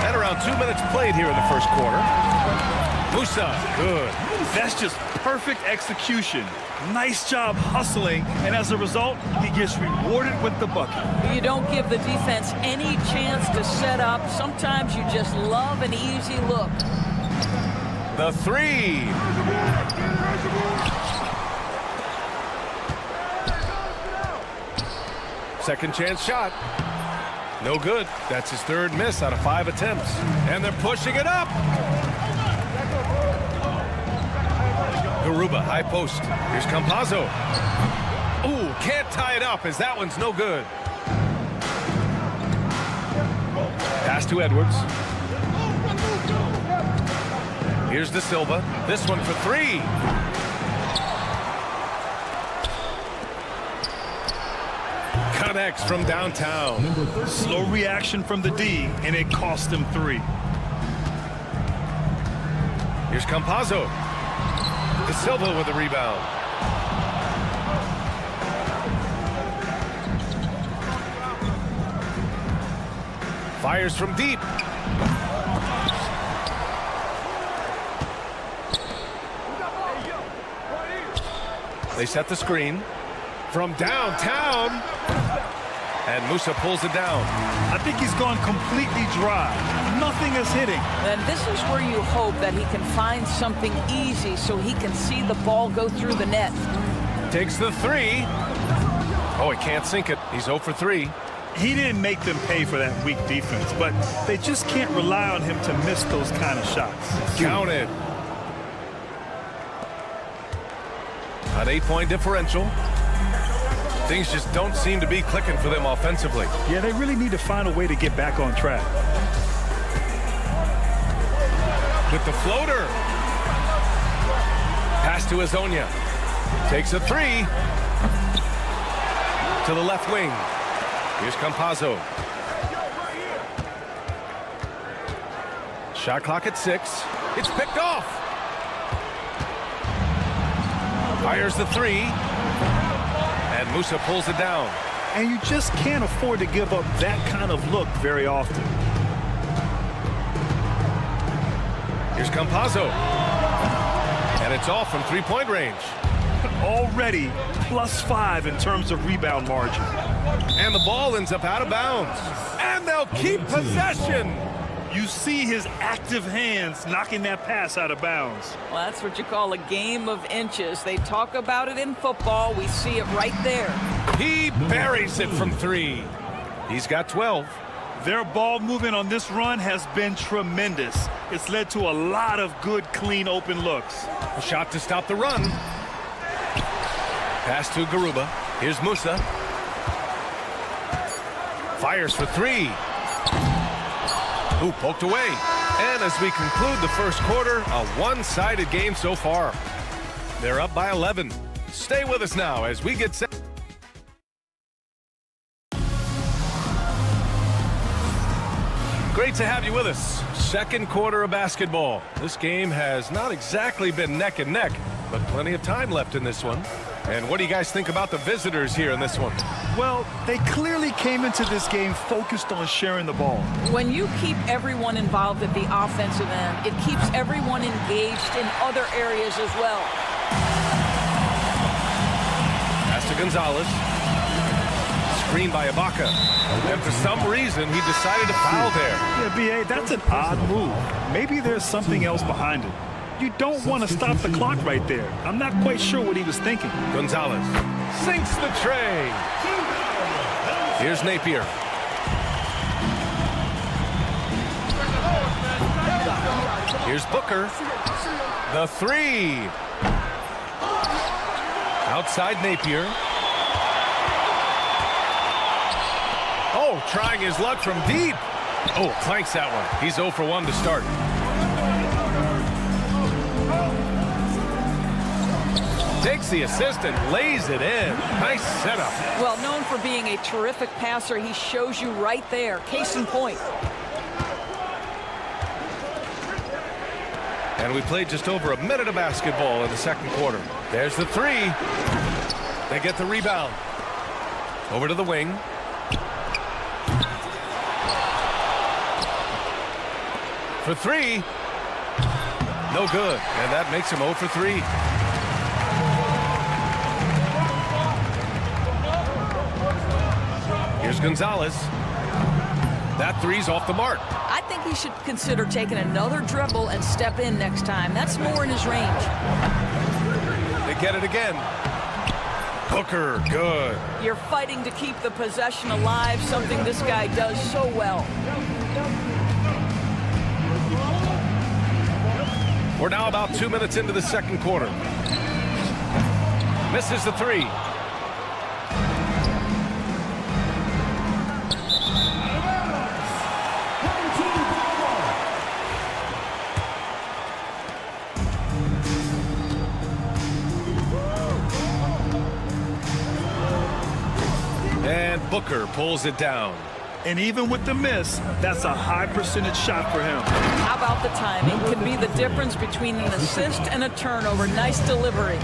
And around 2 minutes played here in the first quarter. Musa, good. That's just perfect execution. Nice job hustling, and as a result, he gets rewarded with the bucket. You don't give the defense any chance to set up. Sometimes you just love an easy look. The 3. Second chance shot. No good. That's his 3rd miss out of 5 attempts. And they're pushing it up. Garuba, high post. Here's Campazzo. Ooh, can't tie it up as that one's no good. Pass to Edwards. Here's De Silva. This one for 3. Connects from downtown. Slow reaction from the D, and it cost him 3. Here's Campazzo. De Silva with a rebound. Fires from deep. They set the screen from downtown. And Musa pulls it down. I think he's gone completely dry. Nothing is hitting. And this is where you hope that he can find something easy so he can see the ball go through the net. Takes the 3. Oh, he can't sink it. He's 0 for 3. He didn't make them pay for that weak defense, but they just can't rely on him to miss those kind of shots. Counted. An 8-point differential. Things just don't seem to be clicking for them offensively. Yeah, they really need to find a way to get back on track. With the floater. Pass to Azonia. Takes a 3. To the left wing. Here's Campazzo. Shot clock at 6. It's picked off. Fires the 3. And Musa pulls it down. And you just can't afford to give up that kind of look very often. Here's Campazzo. And it's off from 3-point range. Already +5 in terms of rebound margin. And the ball ends up out of bounds. And they'll keep possession. You see his active hands knocking that pass out of bounds. Well, that's what you call a game of inches. They talk about it in football. We see it right there. He buries it from 3. He's got 12. Their ball movement on this run has been tremendous. It's led to a lot of good, clean, open looks. A shot to stop the run. Pass to Garuba. Here's Musa. Fires for 3. Ooh, poked away. And as we conclude the first quarter, a one-sided game so far. They're up by 11. Stay with us now as we get set. Great to have you with us. Second quarter of basketball. This game has not exactly been neck and neck, but plenty of time left in this one. And what do you guys think about the visitors here in this one? Well, they clearly came into this game focused on sharing the ball. When you keep everyone involved at the offensive end, it keeps everyone engaged in other areas as well. Pass to Gonzalez. Screen by Ibaka. And for some reason, he decided to foul there. Yeah, B.A., that's an odd move. Maybe there's something else behind it. You don't want to stop the clock right there. I'm not quite sure what he was thinking. Gonzalez sinks the tray. Here's Napier. Here's Booker. The 3. Outside Napier. Oh, trying his luck from deep. Oh, clanks that one. He's 0 for 1 to start. Takes the assist and lays it in. Nice setup. Well, known for being a terrific passer, he shows you right there. Case in point. And we played just over a minute of basketball in the second quarter. There's the three. They get the rebound. Over to the wing. For three. No good. And that makes him 0 for 3. Here's Gonzalez. That three's off the mark. I think he should consider taking another dribble and step in next time. That's more in his range. They get it again. Booker, good. You're fighting to keep the possession alive, something this guy does so well. We're now about 2 minutes into the second quarter. Misses the three. And Booker pulls it down. And even with the miss, that's a high percentage shot for him. How about the timing? Could be the difference between an assist and a turnover. Nice delivery.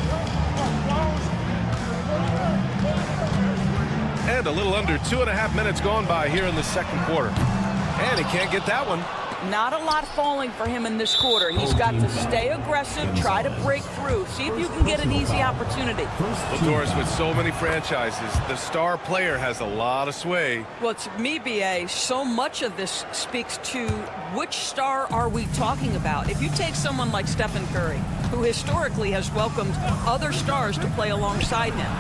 And a little under 2.5 minutes gone by here in the second quarter. And he can't get that one. Not a lot falling for him in this quarter. He's got to stay aggressive, try to break through, see if you can get an easy opportunity. Well, Doris, with so many franchises, the star player has a lot of sway. Well, to me, B.A., so much of this speaks to which star are we talking about. If you take someone like Stephen Curry, who historically has welcomed other stars to play alongside him,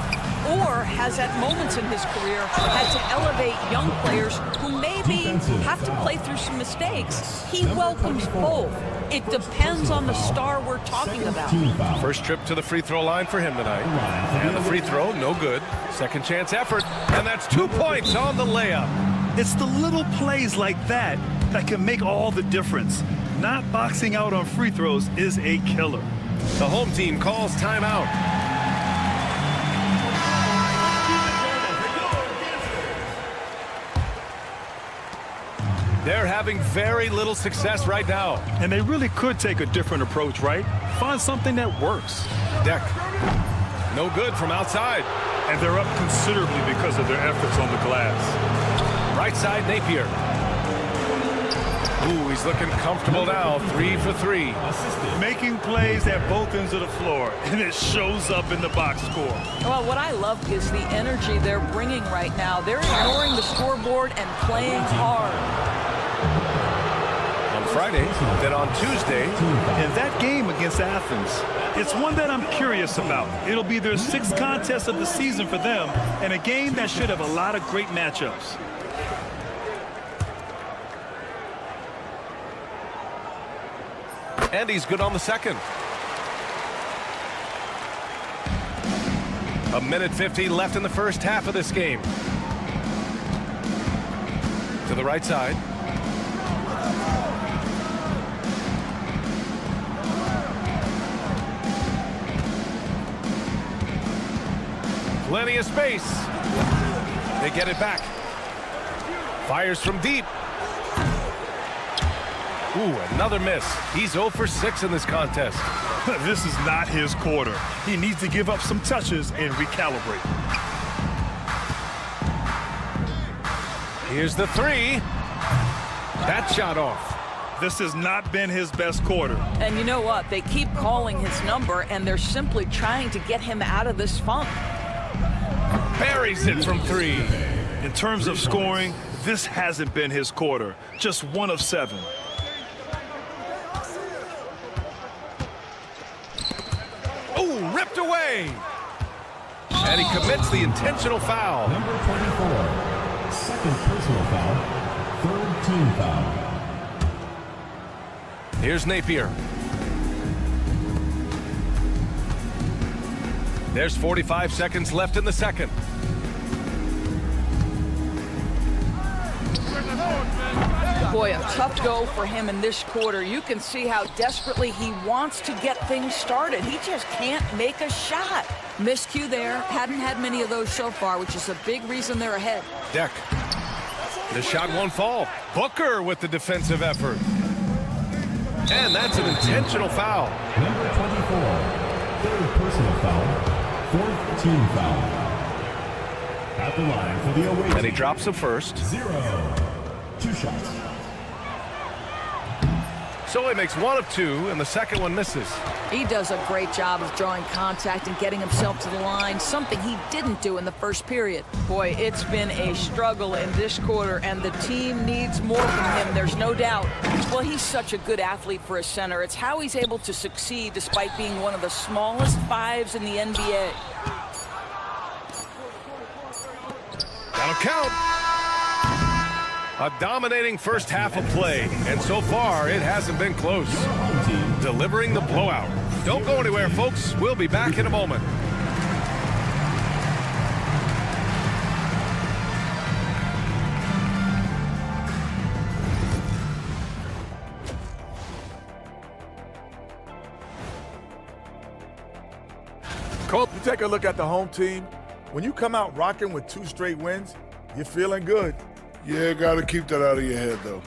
or has at moments in his career had to elevate young players who maybe have to play through some mistakes, he welcomes both. It depends on the star we're talking about. First trip to the free throw line for him tonight. And the free throw, no good. Second chance effort, and that's 2 points on the layup. It's the little plays like that that can make all the difference. Not boxing out on free throws is a killer. The home team calls timeout. They're having very little success right now. And they really could take a different approach, right? Find something that works. Deck. No good from outside. And they're up considerably because of their efforts on the glass. Right side, Napier. Ooh, he's looking comfortable now. 3 for 3. Making plays at both ends of the floor, and it shows up in the box score. Well, what I love is the energy they're bringing right now. They're ignoring the scoreboard and playing hard. Friday, then on Tuesday. And that game against Athens, it's one that I'm curious about. It'll be their 6th contest of the season for them, and a game that should have a lot of great matchups. And he's good on the second. 1:50 left in the first half of this game. To the right side. Plenty of space. They get it back. Fires from deep. Ooh, another miss. He's 0 for 6 in this contest. This is not his quarter. He needs to give up some touches and recalibrate. Here's the three. That shot off. This has not been his best quarter. And you know what? They keep calling his number, and they're simply trying to get him out of this funk. Buries it from 3. In terms of scoring, this hasn't been his quarter. Just 1 of 7. Oh, ripped away. And he commits the intentional foul. Number 24, second personal foul, 3rd team foul. Here's Napier. There's 45 seconds left in the second. Boy, a tough go for him in this quarter. You can see how desperately he wants to get things started. He just can't make a shot. Miscue there. Hadn't had many of those so far, which is a big reason they're ahead. Deck. The shot won't fall. Booker with the defensive effort. And that's an intentional foul. Number 24, third personal foul, fourth team foul. At the line for the away team. And he drops the first. 0. 2 shots. So he makes 1 of 2, and the second one misses. He does a great job of drawing contact and getting himself to the line, something he didn't do in the first period. Boy, it's been a struggle in this quarter, and the team needs more from him, there's no doubt. Well, he's such a good athlete for a center. It's how he's able to succeed despite being one of the smallest 5s in the NBA. That'll count. A dominating first half of play, and so far it hasn't been close. Delivering the blowout. Don't go anywhere, folks. We'll be back in a moment. Colt, you take a look at the home team. When you come out rocking with 2 straight wins, you're feeling good. Yeah, got to keep that out of your head, though.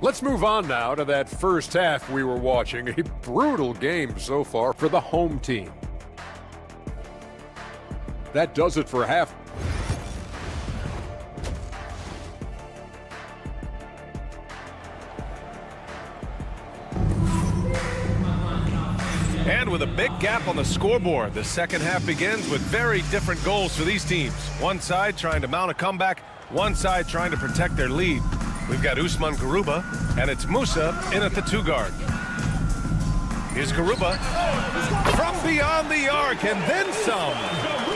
Let's move on now to that first half we were watching. A brutal game so far for the home team. That does it for half. And with a big gap on the scoreboard, the second half begins with very different goals for these teams. One side trying to mount a comeback, one side trying to protect their lead. We've got Usman Garuba, and it's Musa in at the 2 guard. Here's Garuba from beyond the arc, and then some.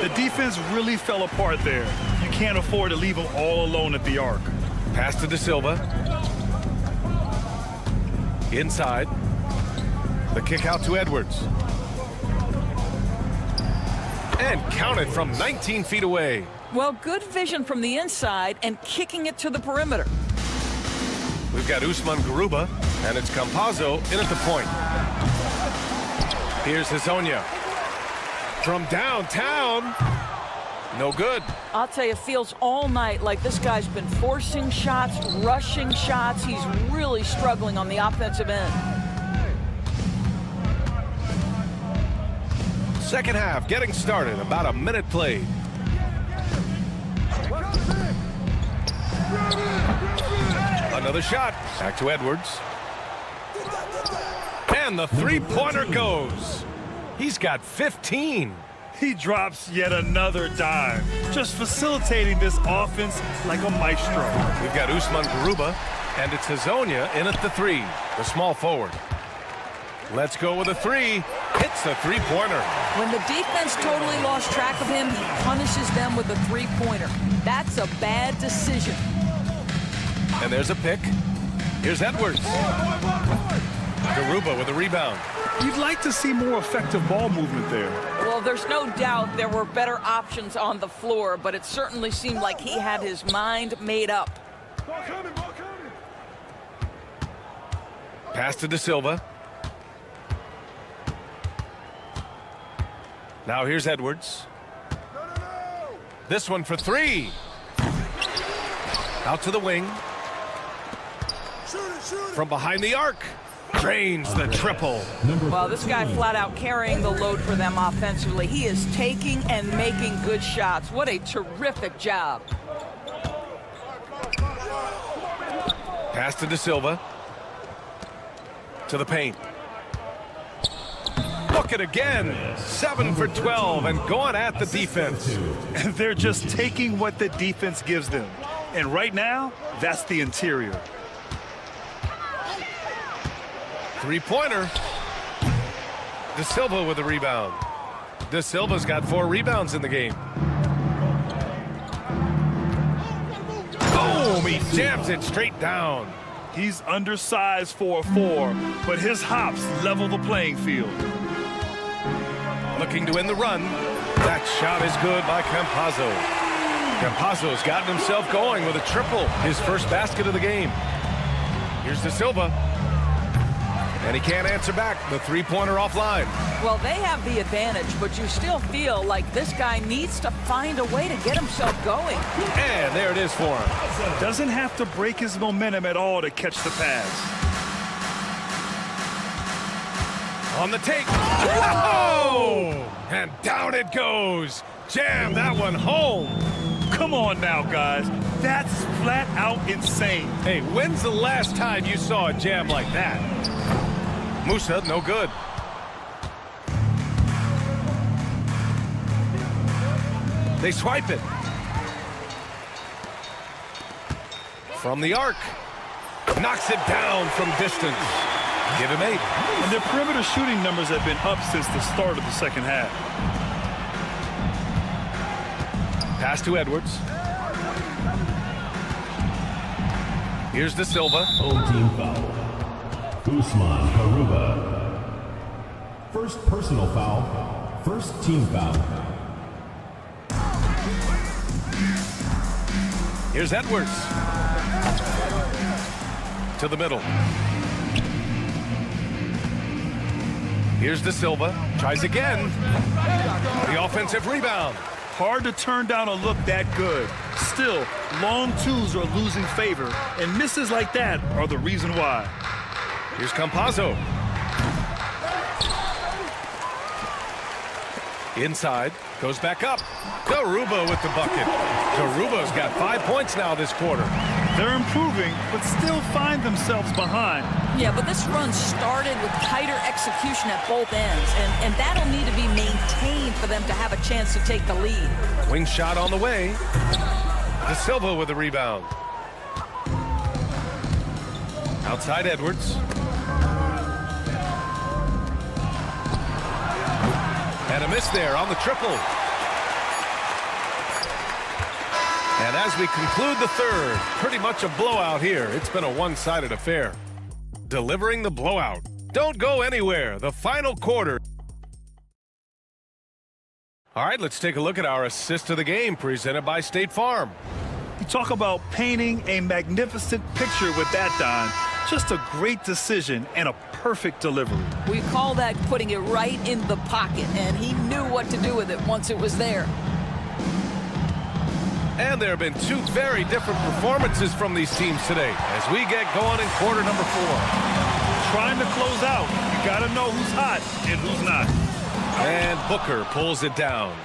The defense really fell apart there. You can't afford to leave them all alone at the arc. Pass to De Silva. Inside. The kick out to Edwards. And counted from 19 feet away. Well, good vision from the inside and kicking it to the perimeter. We've got Usman Garuba, and it's Campazzo in at the point. Here's Hezonja. From downtown. No good. I'll tell you, it feels all night like this guy's been forcing shots, rushing shots. He's really struggling on the offensive end. Second half getting started, about a minute played. Another shot, back to Edwards. And the 3-pointer goes. He's got 15. He drops yet another dime, just facilitating this offense like a maestro. We've got Usman Garuba, and it's Hezonja in at the 3, the small forward. Let's go with a 3. Hits the 3-pointer. When the defense totally lost track of him, he punishes them with a 3-pointer. That's a bad decision. And there's a pick. Here's Edwards. Garuba with a rebound. You'd like to see more effective ball movement there. Well, there's no doubt there were better options on the floor, but it certainly seemed like he had his mind made up. Pass to De Silva. Now here's Edwards. This one for 3. Out to the wing. From behind the arc. Drains the triple. Well, this guy flat out carrying the load for them offensively. He is taking and making good shots. What a terrific job. Pass to De Silva. To the paint. Look at again. 7 for 12 and going at the defense. And they're just taking what the defense gives them. And right now, that's the interior. 3-pointer. De Silva with a rebound. De Silva's got 4 rebounds in the game. Boom! He jams it straight down. He's undersized for a 4, but his hops level the playing field. Looking to win the run. That shot is good by Campazzo. Campazzo's gotten himself going with a triple, his first basket of the game. Here's De Silva. And he can't answer back. The three-pointer offline. Well, they have the advantage, but you still feel like this guy needs to find a way to get himself going. And there it is for him. Doesn't have to break his momentum at all to catch the pass. On the take. Oh! And down it goes. Jam that one home. Come on now, guys. That's flat out insane. Hey, when's the last time you saw a jam like that? Musa, no good. They swipe it. From the arc. Knocks it down from distance. Give him 8. And their perimeter shooting numbers have been up since the start of the second half. Pass to Edwards. Here's De Silva. Home team foul. Usman Garuba. First personal foul. First team foul. Here's Edwards. To the middle. Here's De Silva. Tries again. The offensive rebound. Hard to turn down a look that good. Still, long twos are losing favor, and misses like that are the reason why. Here's Campazzo. Inside. Goes back up. Garuba with the bucket. Garuba's got 5 points now this quarter. They're improving, but still find themselves behind. Yeah, but this run started with tighter execution at both ends, and that'll need to be maintained for them to have a chance to take the lead. Wing shot on the way. De Silva with the rebound. Outside Edwards. And a miss there on the triple. And as we conclude the third, pretty much a blowout here. It's been a one-sided affair. Delivering the blowout. Don't go anywhere. The final quarter. All right, let's take a look at our assist of the game presented by State Farm. You talk about painting a magnificent picture with that, Don. Just a great decision and a perfect delivery. We call that putting it right in the pocket, and he knew what to do with it once it was there. And there have been two very different performances from these teams today as we get going in quarter number 4. Trying to close out. You got to know who's hot and who's not. And Booker pulls it down.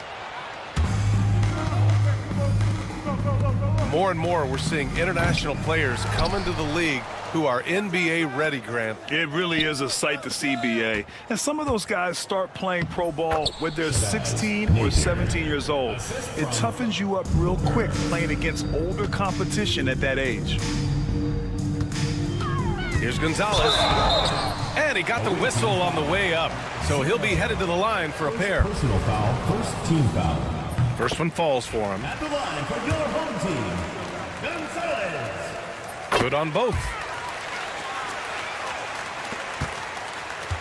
More and more, we're seeing international players come into the league who are NBA ready, Grant. It really is a sight to see, BA. And some of those guys start playing pro ball when they're 16 or 17 years old. It toughens you up real quick playing against older competition at that age. Here's Gonzalez. And he got the whistle on the way up. So he'll be headed to the line for a pair. Personal foul, first team foul. First one falls for him. At the line for your home team, Gonzalez. Good on both.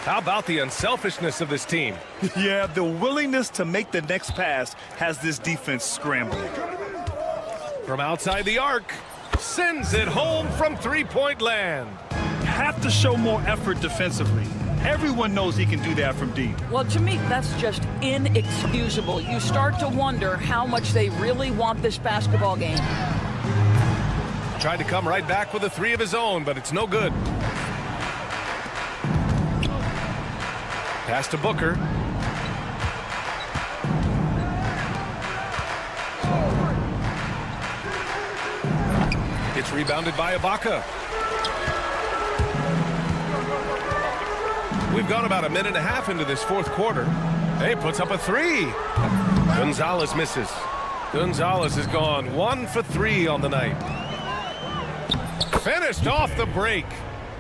How about the unselfishness of this team? Yeah, the willingness to make the next pass has this defense scrambling. From outside the arc, sends it home from three-point land. Have to show more effort defensively. Everyone knows he can do that from deep. Well, to me, that's just inexcusable. You start to wonder how much they really want this basketball game. Tried to come right back with a three of his own, but it's no good. Pass to Booker. It's rebounded by Ibaka. We've gone about a minute and a half into this fourth quarter. Hey, puts up a three. Gonzalez misses. Gonzalez has gone 1 for 3 on the night. Finished off the break.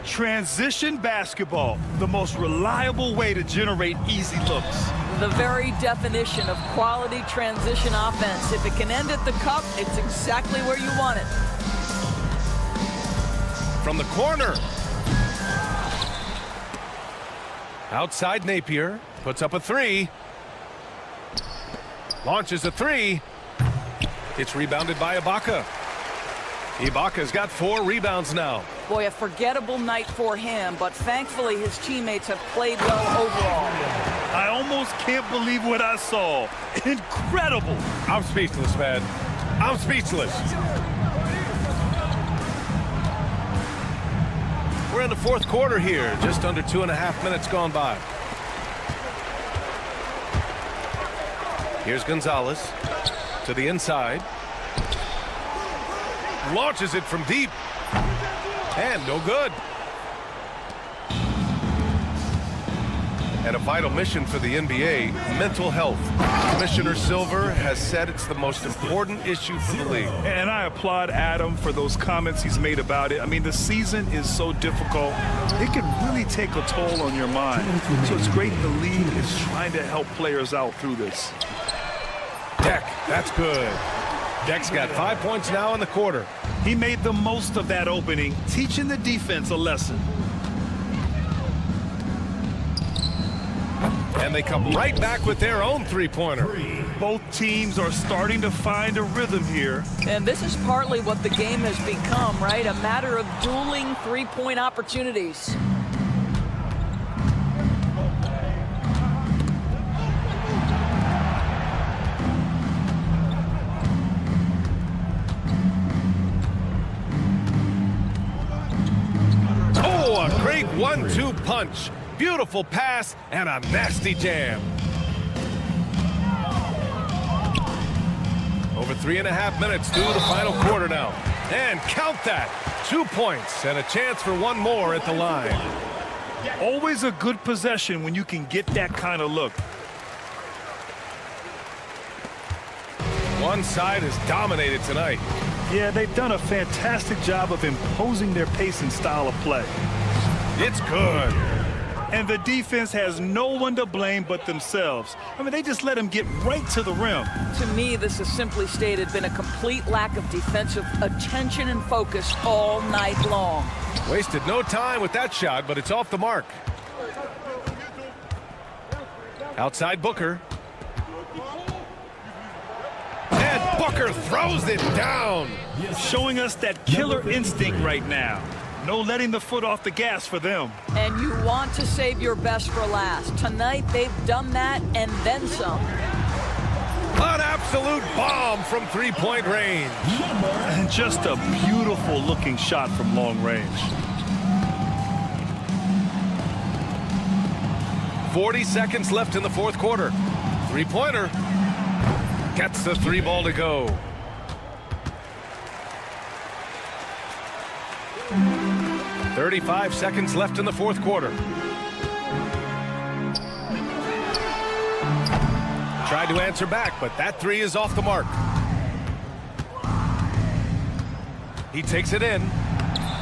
Transition basketball, the most reliable way to generate easy looks. The very definition of quality transition offense. If it can end at the cup, it's exactly where you want it. From the corner. Outside Napier, puts up a three. Launches a three. It's rebounded by Ibaka. Ibaka's got 4 rebounds now. Boy, a forgettable night for him, but thankfully his teammates have played well overall. I almost can't believe what I saw. Incredible. I'm speechless, man. I'm speechless. We're in the 4th quarter here, just under 2.5 minutes gone by. Here's Gonzalez to the inside. Launches it from deep. And no good. And a vital mission for the NBA, mental health. Commissioner Silver has said it's the most important issue for the league. And I applaud Adam for those comments he's made about it. I mean, the season is so difficult. It can really take a toll on your mind. So it's great the league is trying to help players out through this. Deck, that's good. Deck's got 5 points now in the quarter. He made the most of that opening, teaching the defense a lesson. And they come right back with their own 3-pointer. Both teams are starting to find a rhythm here. And this is partly what the game has become, right? A matter of dueling 3-point opportunities. Oh, a great 1-2 punch. Beautiful pass and a nasty jam. Over 3.5 minutes through the final quarter now. And count that. 2 points and a chance for one more at the line. Always a good possession when you can get that kind of look. One side has dominated tonight. Yeah, they've done a fantastic job of imposing their pace and style of play. It's good. And the defense has no one to blame but themselves. I mean, they just let them get right to the rim. To me, this has simply stated been a complete lack of defensive attention and focus all night long. Wasted no time with that shot, but it's off the mark. Outside Booker. And Booker throws it down. Showing us that killer instinct right now. No letting the foot off the gas for them. And you want to save your best for last. Tonight, they've done that and then some. An absolute bomb from 3-point range. And just a beautiful looking shot from long range. 40 seconds left in the 4th quarter. 3-pointer. Gets the 3 ball to go. .35 seconds left in the 4th quarter. Tried to answer back, but that 3 is off the mark. He takes it in.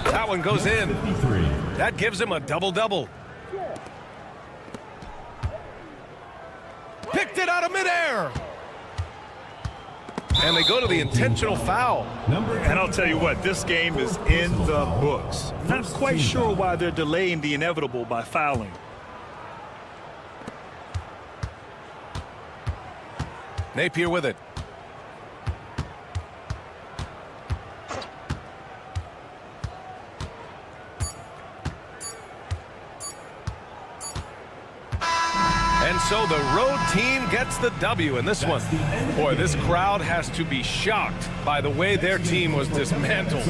That one goes in. That gives him a double-double. Picked it out of midair. And they go to the intentional foul. And I'll tell you what, this game is in the books. Not quite sure why they're delaying the inevitable by fouling. Napier with it. And so the road team gets the W in this one. Boy, this crowd has to be shocked by the way their team was dismantled.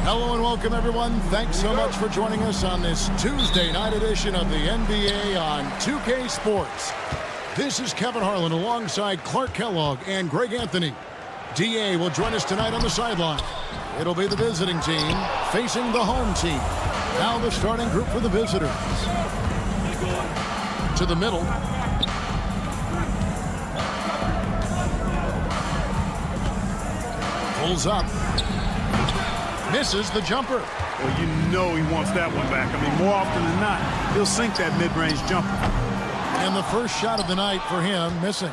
Hello and welcome, everyone. Thanks so much for joining us on this Tuesday night edition of the NBA on 2K Sports. This is Kevin Harlan alongside Clark Kellogg and Greg Anthony. DA will join us tonight on the sideline. It'll be the visiting team facing the home team. Now the starting group for the visitors. To the middle. Pulls up. Misses the jumper. Well, you know he wants that one back. I mean, more often than not, he'll sink that mid-range jumper. And the first shot of the night for him, missing.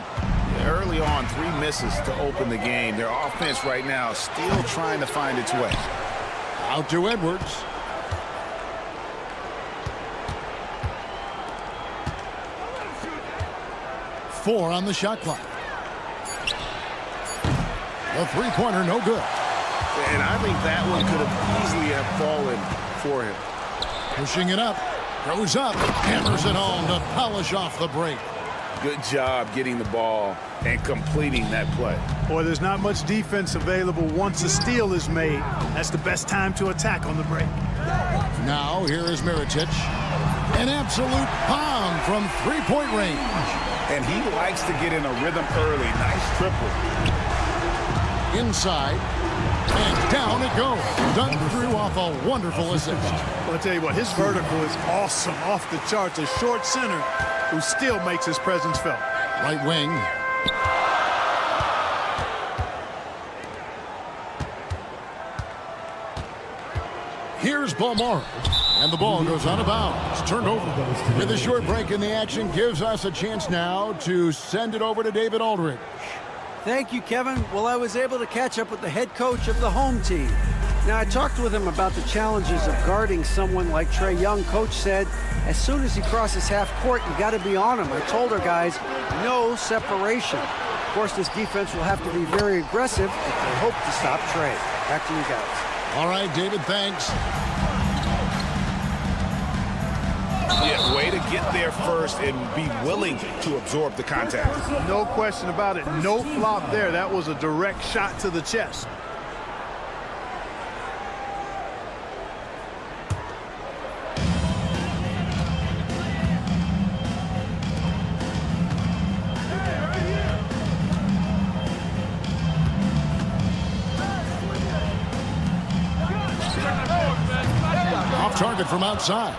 Early on, 3 misses to open the game. Their offense right now still trying to find its way. Out to Edwards. Four on the shot clock. The three-pointer, no good. And I think that one could have easily have fallen for him. Pushing it up. Goes up. Hammers it home to polish off the break. Good job getting the ball and completing that play. Boy, there's not much defense available once a steal is made. That's the best time to attack on the break. Now, here is Mirotic. An absolute bomb from three-point range. And he likes to get in a rhythm early. Nice triple. Inside. And down it goes. Done through off a wonderful assist. Well, I'll tell you what, his vertical is awesome, off the charts. A short center who still makes his presence felt. Right wing. Here's Balmore. And the ball goes out of bounds. Turned over. With a short break in the action, gives us a chance now to send it over to David Aldridge. Thank you, Kevin. Well, I was able to catch up with the head coach of the home team. Now, I talked with him about the challenges of guarding someone like Trae Young. Coach said, as soon as he crosses half court, you got to be on him. I told our guys, no separation. Of course, this defense will have to be very aggressive if they hope to stop Trae. Back to you guys. All right, David, thanks. Yeah, way to get there first and be willing to absorb the contact. No question about it. No flop there. That was a direct shot to the chest. Off target from outside.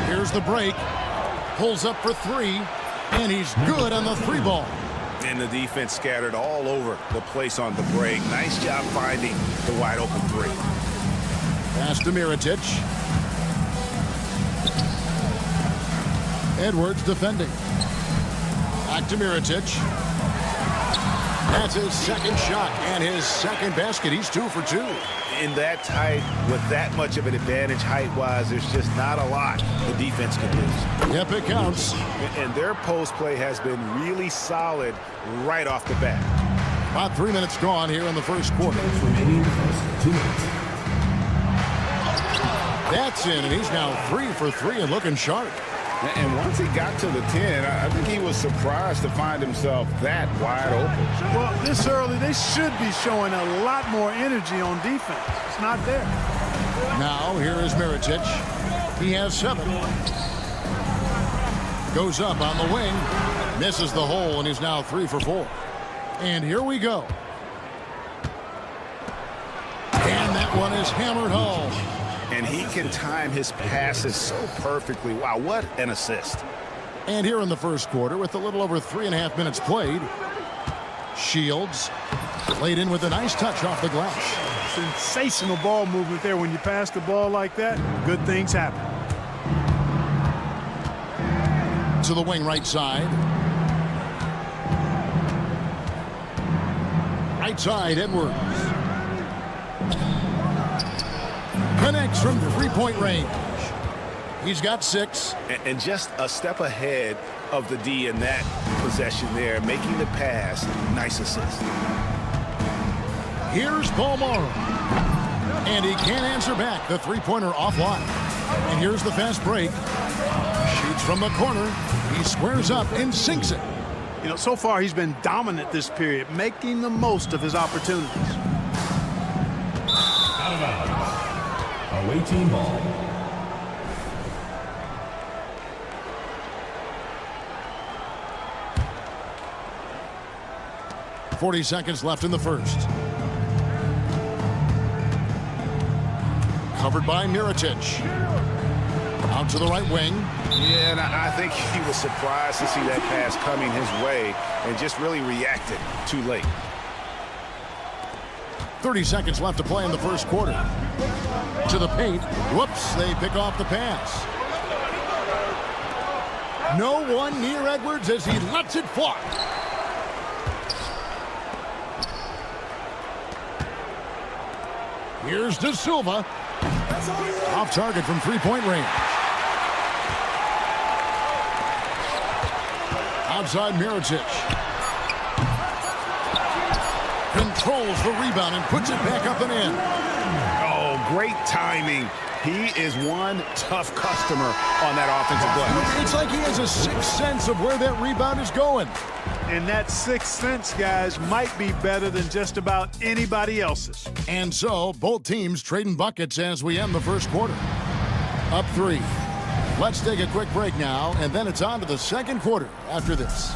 Here's the break. Pulls up for three. And he's good on the three ball. And the defense scattered all over the place on the break. Nice job finding the wide open three. Pass to Mirotic. Edwards defending. Back to Mirotic. That's his second shot and his second basket. He's 2 for 2. In that tight, with that much of an advantage height-wise, there's just not a lot the defense can do. Yep, it counts. And their post play has been really solid right off the bat. About 3 minutes gone here in the first quarter. That's in, and he's now 3 for 3 and looking sharp. And once he got to the 10, I think he was surprised to find himself that wide open. Well, this early, they should be showing a lot more energy on defense. It's not there. Now, here is Mirotic. He has 7. Goes up on the wing. Misses the hole, and he's now 3 for 4. And here we go. And that one is hammered home. And he can time his passes so perfectly. Wow, what an assist. And here in the first quarter, with a little over 3.5 minutes played, Shields laid in with a nice touch off the glass. Sensational ball movement there. When you pass the ball like that, good things happen. to the wing right side. Right side, Edwards. Connects from three-point range. He's got 6. And just a step ahead of the D in that possession there, making the pass. Nice assist. Here's Paul Morrow. And he can't answer back. The three-pointer offline. And here's the fast break. Shoots from the corner. He squares up and sinks it. You know, so far he's been dominant this period, making the most of his opportunities. Out of bounds. Away team ball. .40 seconds left in the first. Covered by Mirotic. Out to the right wing. Yeah, and I think he was surprised to see that pass coming his way and just really reacted too late. 30 seconds left to play in the first quarter. To the paint. Whoops, they pick off the pass. No one near Edwards as he lets it fly. Here's De Silva. Off target from three-point range. Outside Mirotic. Controls the rebound and puts it back up and in. Oh, great timing. He is one tough customer on that offensive glass. It's like he has a sixth sense of where that rebound is going. And that sixth sense, guys, might be better than just about anybody else's. And so, both teams trading buckets as we end the first quarter. Up 3. Let's take a quick break now, and then it's on to the second quarter after this.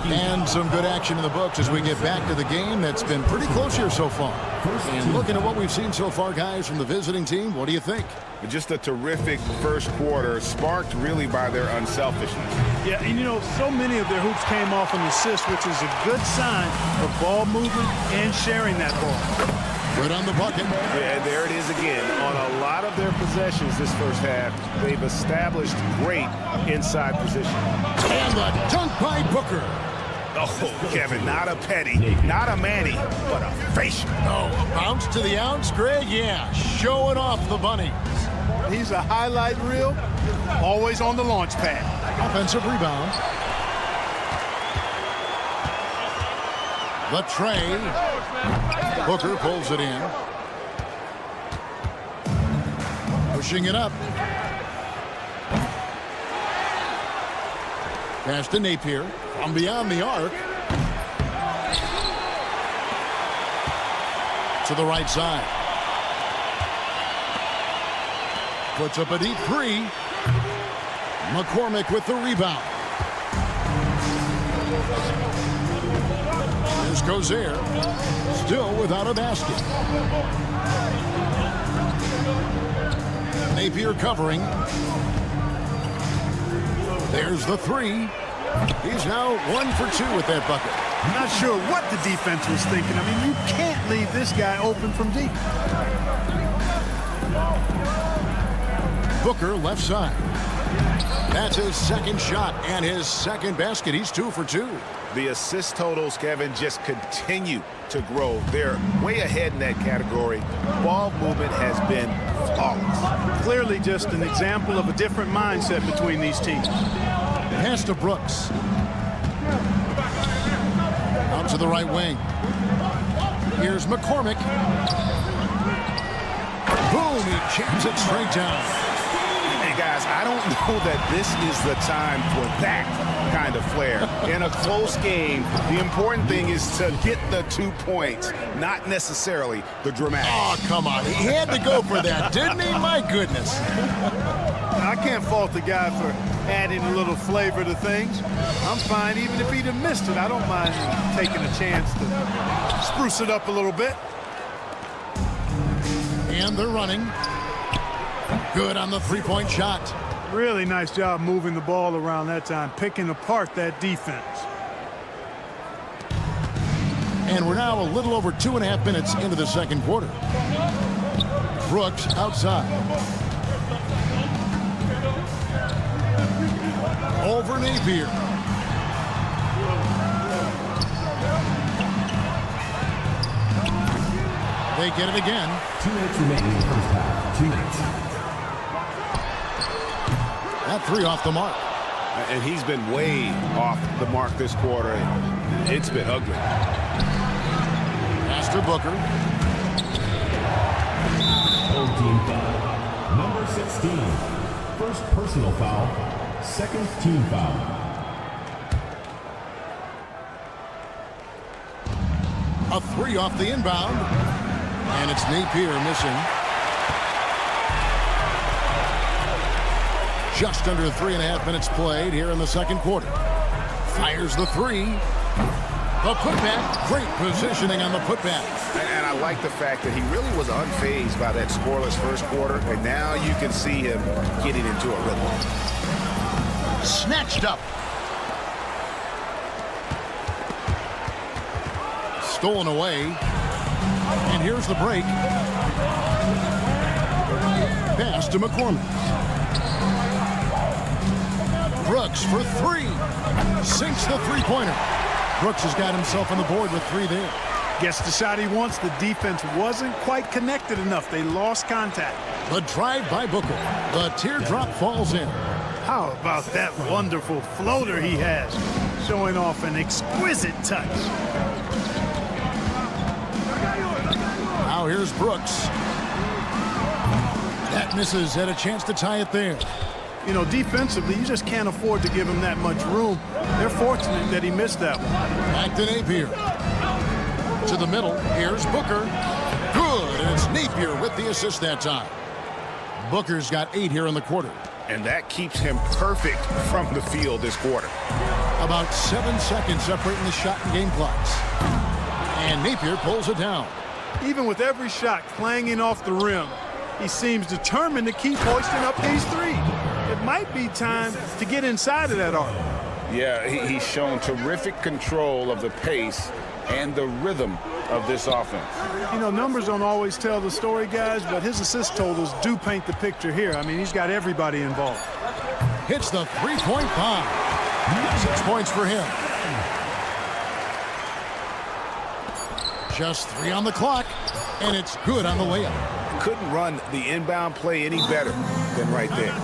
And some good action in the books as we get back to the game that's been pretty close here so far. And looking at what we've seen so far, guys, from the visiting team, what do you think? Just a terrific first quarter, sparked really by their unselfishness. Yeah, and you know, so many of their hoops came off an assist, which is a good sign of ball movement and sharing that ball. Good on the bucket. Yeah, there it is again. On a lot of their possessions this first half, they've established great inside position. And the dunk by Booker. Oh, Kevin, not a petty, not a Manny, but a facial. Oh, bounce to the ounce, Greg? Yeah, showing off the bunny. He's a highlight reel, always on the launch pad. Offensive rebound. The tray. Booker pulls it in. Pushing it up. Pass to Napier from beyond the arc. To the right side. Puts up a deep 3. McCormick with the rebound. Here's Gozer. Still without a basket. Napier covering. There's the 3. He's now 1 for 2 with that bucket. I'm not sure what the defense was thinking. I mean, you can't leave this guy open from deep. Booker left side. That's his second shot and his second basket. He's 2 for 2. The assist totals, Kevin, just continue to grow. They're way ahead in that category. Ball movement has been flawless. Clearly just an example of a different mindset between these teams. Pass to Brooks. Out to the right wing. Here's McCormick. Boom, he jams it straight down. Hey, guys, I don't know that this is the time for that kind of flair. In a close game, the important thing is to get the 2 points, not necessarily the dramatic. Oh, come on. He had to go for that, didn't he? My goodness. I can't fault the guy for adding a little flavor to things. I'm fine even if he'd have missed it. I don't mind taking a chance to spruce it up a little bit. And they're running. Good on the three-point shot. Really nice job moving the ball around that time, picking apart that defense. And we're now a little over 2.5 minutes into the second quarter. Brooks outside. Over Napier. They get it again. 2 minutes remaining in the first half. 2 minutes. That three off the mark. And he's been way off the mark this quarter. It's been ugly. Pass to Booker. Home team foul. Number 16. First personal foul. Second team foul. A three off the inbound. And it's Napier missing. Just under 3.5 minutes played here in the second quarter. Fires the three. The putback. Great positioning on the putback. And I like the fact that he really was unfazed by that scoreless first quarter. And now you can see him getting into a rhythm. Snatched up. Stolen away. And here's the break. Pass to McCormick. Brooks for three. Sinks the three-pointer. Brooks has got himself on the board with three there. Gets the shot he wants. The defense wasn't quite connected enough. They lost contact. The drive by Booker. The teardrop falls in. How about that wonderful floater he has? Showing off an exquisite touch. Now here's Brooks. That misses. Had a chance to tie it there. You know, defensively, you just can't afford to give him that much room. They're fortunate that he missed that one. Back to Napier. To the middle. Here's Booker. Good. And it's Napier with the assist that time. Booker's got 8 here in the quarter. And that keeps him perfect from the field this quarter. About 7 seconds separating the shot and game clocks. And Napier pulls it down. Even with every shot clanging off the rim, he seems determined to keep hoisting up these threes. It might be time to get inside of that arc. Yeah, he's shown terrific control of the pace and the rhythm of this offense. You know, numbers don't always tell the story, guys, but his assist totals do paint the picture here. I mean, he's got everybody involved. Hits the three-point bomb. 6 points for him. Just 3 on the clock, and it's good on the layup. Couldn't run the inbound play any better than right there.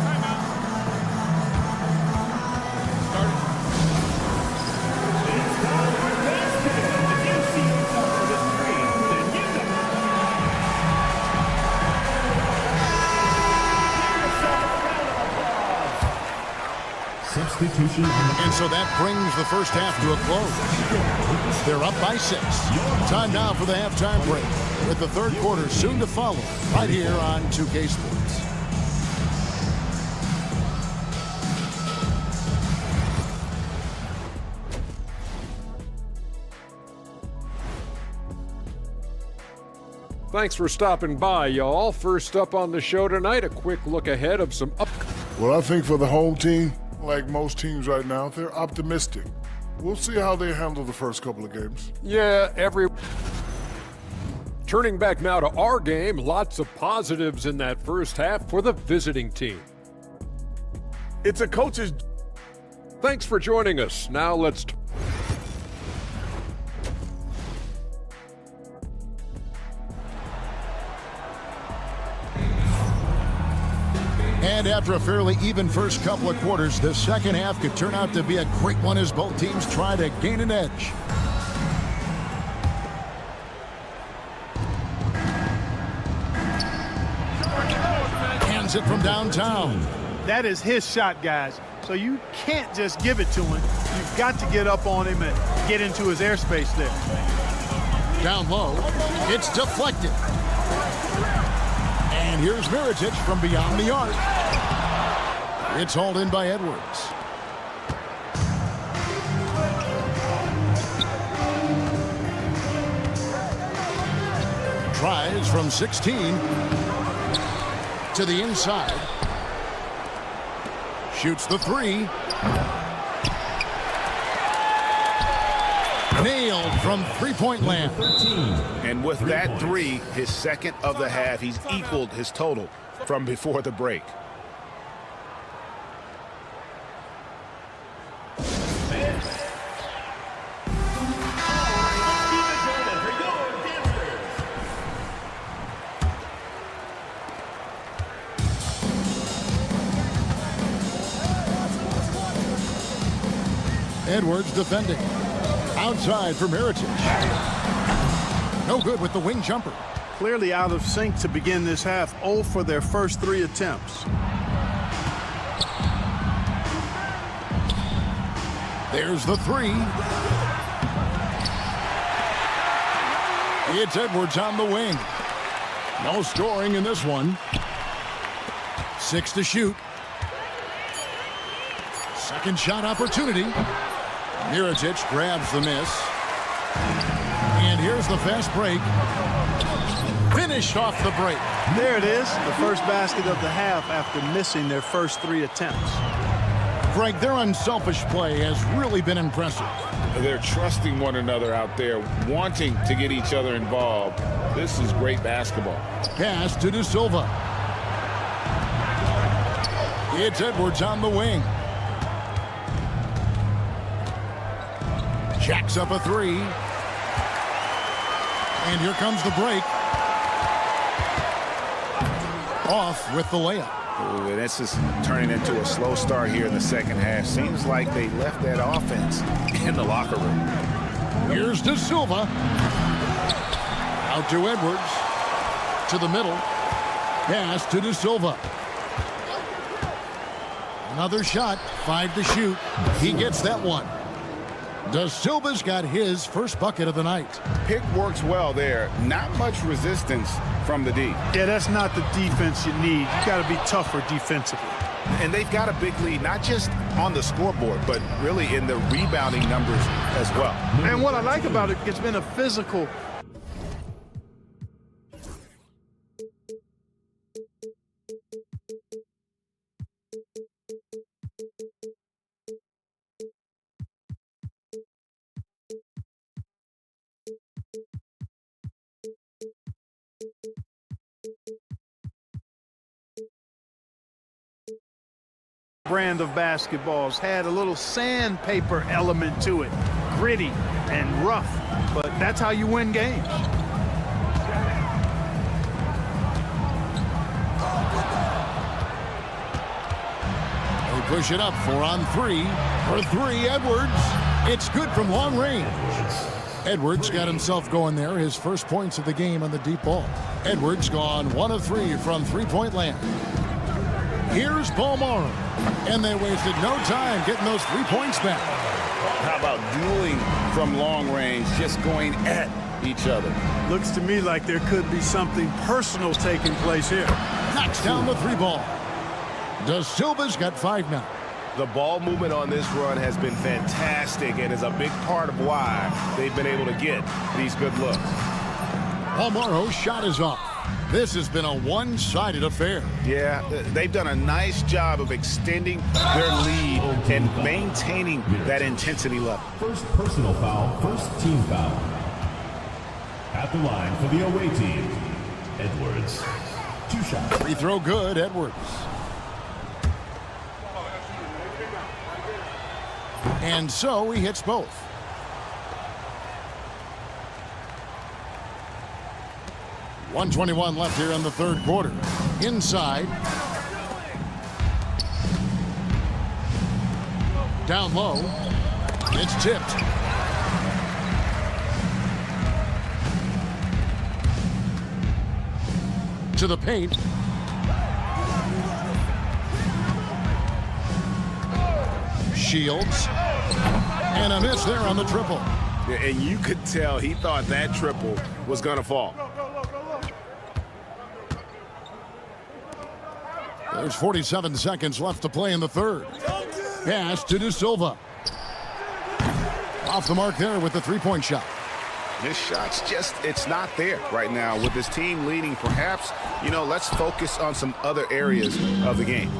Substitution. And so that brings the first half to a close. They're up by 6. Time now for the halftime break, with the third quarter soon to follow, right here on 2K Sports. Thanks for stopping by, y'all. First up on the show tonight, a quick look ahead of some Well, I think for the home team, like most teams right now, they're optimistic. We'll see how they handle the first couple of games. Yeah, Turning back now to our game, lots of positives in that first half for the visiting team. It's a coach's... Thanks for joining us. Now let's... And after a fairly even first couple of quarters, the second half could turn out to be a great one as both teams try to gain an edge. Hands it from downtown. That is his shot, guys. So you can't just give it to him. You've got to get up on him and get into his airspace there. Down low, it's deflected. And here's Mirotic from beyond the arc. It's hauled in by Edwards. Tries from 16 to the inside. Shoots the three. Nailed from three-point land. And with that three, his second of the half, he's equaled his total from before the break. Edwards defending. Outside for Mirotic. No good with the wing jumper. Clearly out of sync to begin this half. 0 for their first 3 attempts. There's the 3. It's Edwards on the wing. No scoring in this one. 6 to shoot. Second shot opportunity. Mirotic grabs the miss. And here's the fast break. Finished off the break. There it is, the first basket of the half after missing their first 3 attempts. Greg, their unselfish play has really been impressive. They're trusting one another out there, wanting to get each other involved. This is great basketball. Pass to De Silva. It's Edwards on the wing. Jacks up a 3. And here comes the break. Off with the layup. Ooh, and this is turning into a slow start here in the second half. Seems like they left that offense in the locker room. Here's De Silva. Out to Edwards. To the middle. Pass to De Silva. Another shot. 5 to shoot. He gets that one. De Silva's got his first bucket of the night. Pick works well there. Not much resistance from the D. Yeah, that's not the defense you need. You got to be tougher defensively. And they've got a big lead, not just on the scoreboard, but really in the rebounding numbers as well. And what I like about it, it's been a physical. Brand of basketballs had a little sandpaper element to it, gritty and rough, but that's how you win games. They push it up 4 on 3. For 3, Edwards. It's good from long range. Edwards got himself going there. His first points of the game on the deep ball. Edwards gone 1 of 3 from three-point land. Here's Balmaro. And they wasted no time getting those 3 points back. How about dueling from long range, just going at each other? Looks to me like there could be something personal taking place here. Knocks down the 3 ball. De Silva's got 5 now. The ball movement on this run has been fantastic and is a big part of why they've been able to get these good looks. Balmaro's shot is off. This has been a one-sided affair. Yeah, they've done a nice job of extending their lead and maintaining that intensity level. First personal foul, first team foul. At the line for the away team, Edwards. 2 shots. Free throw good, Edwards. And so he hits both. .121 left here in the third quarter. Inside. Down low. It's tipped. To the paint. Shields. And a miss there on the triple. Yeah, and you could tell he thought that triple was going to fall. There's 47 seconds left to play in the third. Pass to De Silva. Off the mark there with the three-point shot. This shot's just, it's not there right now. With this team leading, perhaps, let's focus on some other areas of the game.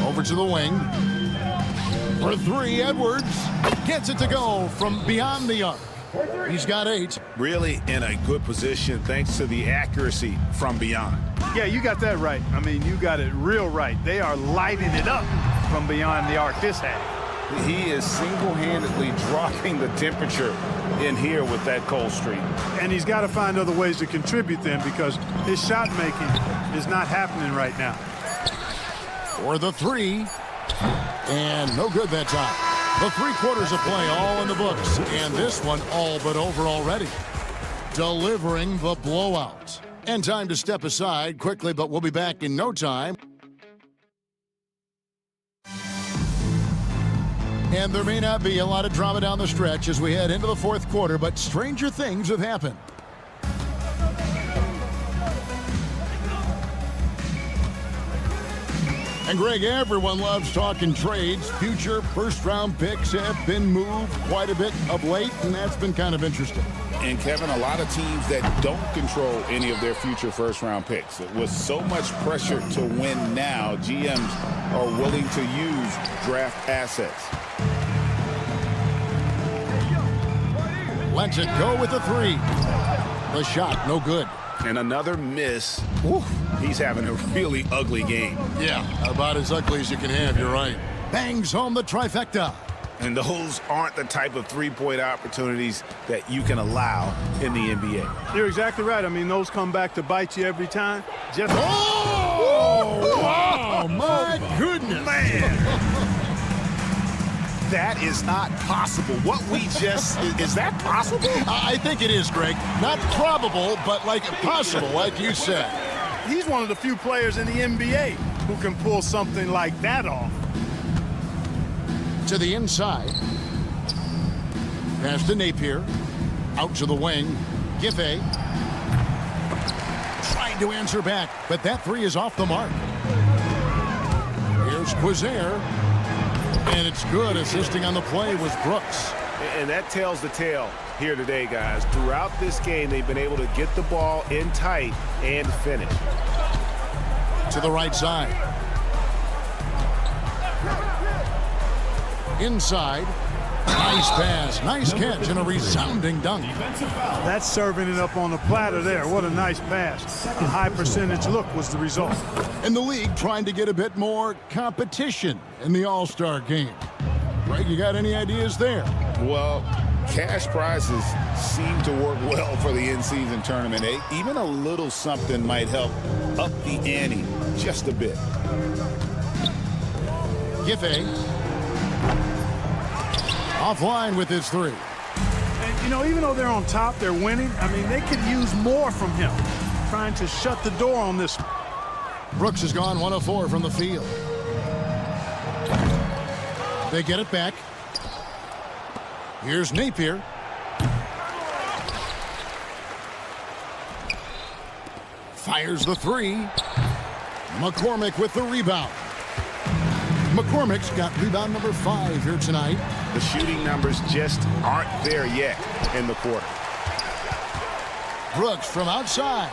Over to the wing. For 3, Edwards gets it to go from beyond the arc. He's got 8. Really in a good position thanks to the accuracy from beyond. Yeah, you got that right. I mean, you got it real right. They are lighting it up from beyond the arc this half. He is single-handedly dropping the temperature in here with that cold streak. And he's got to find other ways to contribute then, because his shot making is not happening right now. 4 for 3. And no good that time. The 3 quarters of play all in the books, and this one all but over already. Delivering the blowout. And time to step aside quickly, but we'll be back in no time. And there may not be a lot of drama down the stretch as we head into the 4th quarter, but stranger things have happened. And Greg, everyone loves talking trades. Future first-round picks have been moved quite a bit of late, and that's been kind of interesting. And Kevin, a lot of teams that don't control any of their future first-round picks. With so much pressure to win now, GMs are willing to use draft assets. Lets it go with a 3. The shot, no good. And another miss. Ooh, he's having a really ugly game. Yeah, about as ugly as you can have, you're right. Bangs home the trifecta. And those aren't the type of three-point opportunities that you can allow in the NBA. You're exactly right. I mean, those come back to bite you every time. Just wow, my goodness. Man. That is not possible. What we just, is that possible? I think it is, Greg. Not probable, but like possible, like you said. He's one of the few players in the NBA who can pull something like that off. To the inside. Pass to Napier. Out to the wing. Giffey. Trying to answer back, but that 3 is off the mark. Here's Quizair. And it's good. Assisting on the play was Brooks. And that tells the tale here today, guys. Throughout this game, they've been able to get the ball in tight and finish. To the right side. Inside. Nice pass. Nice catch and a resounding dunk. That's serving it up on the platter there. What a nice pass. A high percentage look was the result. And the league trying to get a bit more competition in the All-Star game. Greg, you got any ideas there? Well, cash prizes seem to work well for the in-season tournament. Even a little something might help up the ante just a bit. Giffey. Offline with his 3. And, you know, even though they're on top, they're winning. I mean, they could use more from him. Trying to shut the door on this. Brooks has gone 1 of 4 from the field. They get it back. Here's Napier. Fires the 3. McCormick with the rebound. McCormick's got rebound number 5 here tonight. The shooting numbers just aren't there yet in the quarter. Brooks from outside.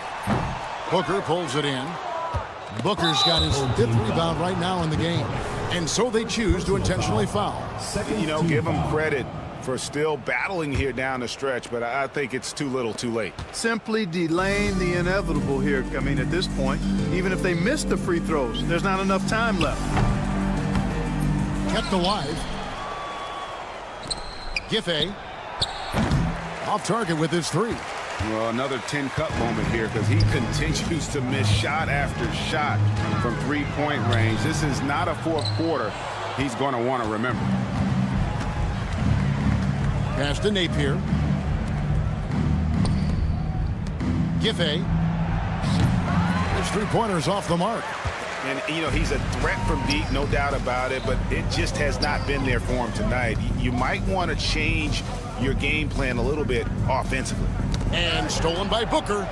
Booker pulls it in. Booker's got his 5th rebound right now in the game. And so they choose to intentionally foul. You know, give them credit for still battling here down the stretch, but I think it's too little too late. Simply delaying the inevitable here. I mean, at this point, even if they miss the free throws, there's not enough time left. Kept alive. Giffey. Off target with his 3. Well, another 10-cut moment here because he continues to miss shot after shot from three-point range. This is not a 4th quarter he's going to want to remember. Pass to Napier. Giffey. His 3-pointer's off the mark. And, you know, he's a threat from deep, no doubt about it, but it just has not been there for him tonight. You might want to change your game plan a little bit offensively. And stolen by Booker.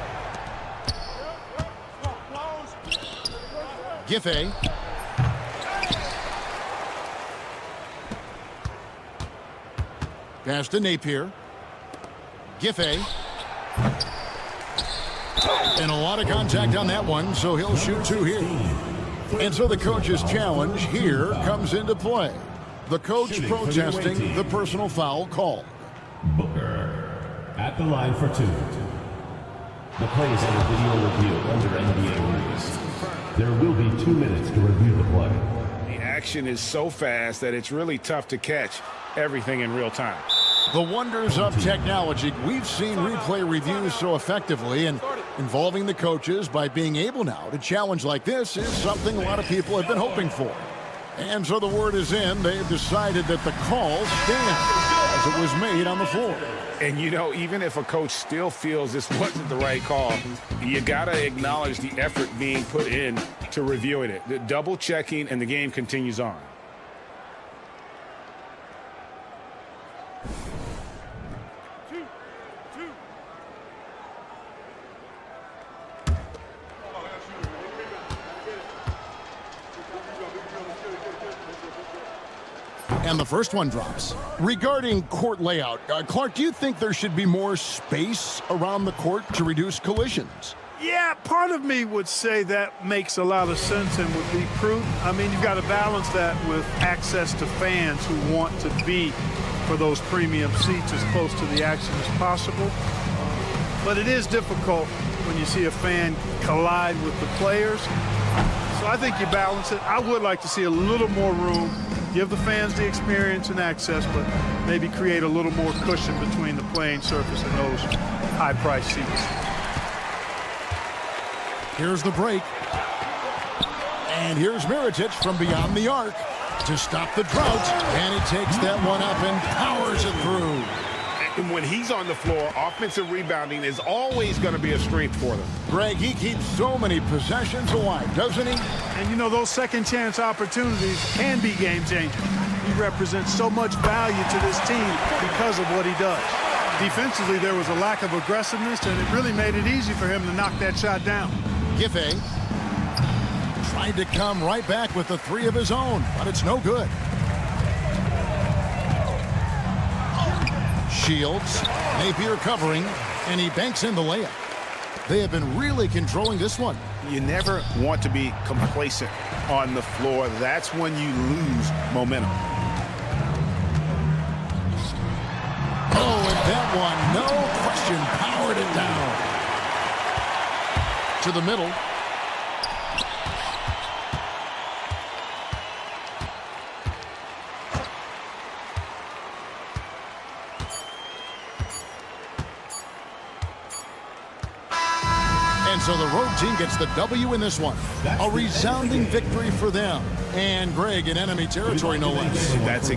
Giffey. Pass to Napier. Giffey. And a lot of contact on that one, so he'll shoot 2 here. And so the coach's challenge here comes into play. The coach protesting the personal foul call. Booker at the line for 2. The play is under video review under NBA rules. There will be 2 minutes to review the play. The action is so fast that it's really tough to catch everything in real time. The wonders of technology. We've seen replay reviews so effectively, and involving the coaches by being able now to challenge like this is something a lot of people have been hoping for. And so the word is in. They've decided that the call stands as it was made on the floor. And, you know, even if a coach still feels this wasn't the right call, you got to acknowledge the effort being put in to reviewing it. The double checking, and the game continues on. And the first one drops. Regarding court layout, Clark, do you think there should be more space around the court to reduce collisions? Yeah, part of me would say that makes a lot of sense and would be prudent. I mean, you've got to balance that with access to fans who want to be for those premium seats as close to the action as possible. But it is difficult when you see a fan collide with the players. So I think you balance it. I would like to see a little more room. Give the fans the experience and access, but maybe create a little more cushion between the playing surface and those high-priced seats. Here's the break. And here's Mirotic from beyond the arc to stop the drought. And he takes that one up and powers it through. And when he's on the floor, offensive rebounding is always going to be a strength for them. Greg, he keeps so many possessions alive, doesn't he? And, you know, those second-chance opportunities can be game-changing. He represents so much value to this team because of what he does. Defensively, there was a lack of aggressiveness, and it really made it easy for him to knock that shot down. Giffey tried to come right back with the three of his own, but it's no good. Shields, Napier covering, and he banks in the layup. They have been really controlling this one. You never want to be complacent on the floor. That's when you lose momentum. Oh, and that one, no question, powered it down. To the middle. And so the road team gets the W in this one. A resounding victory for them. And Greg in enemy territory, no less. That's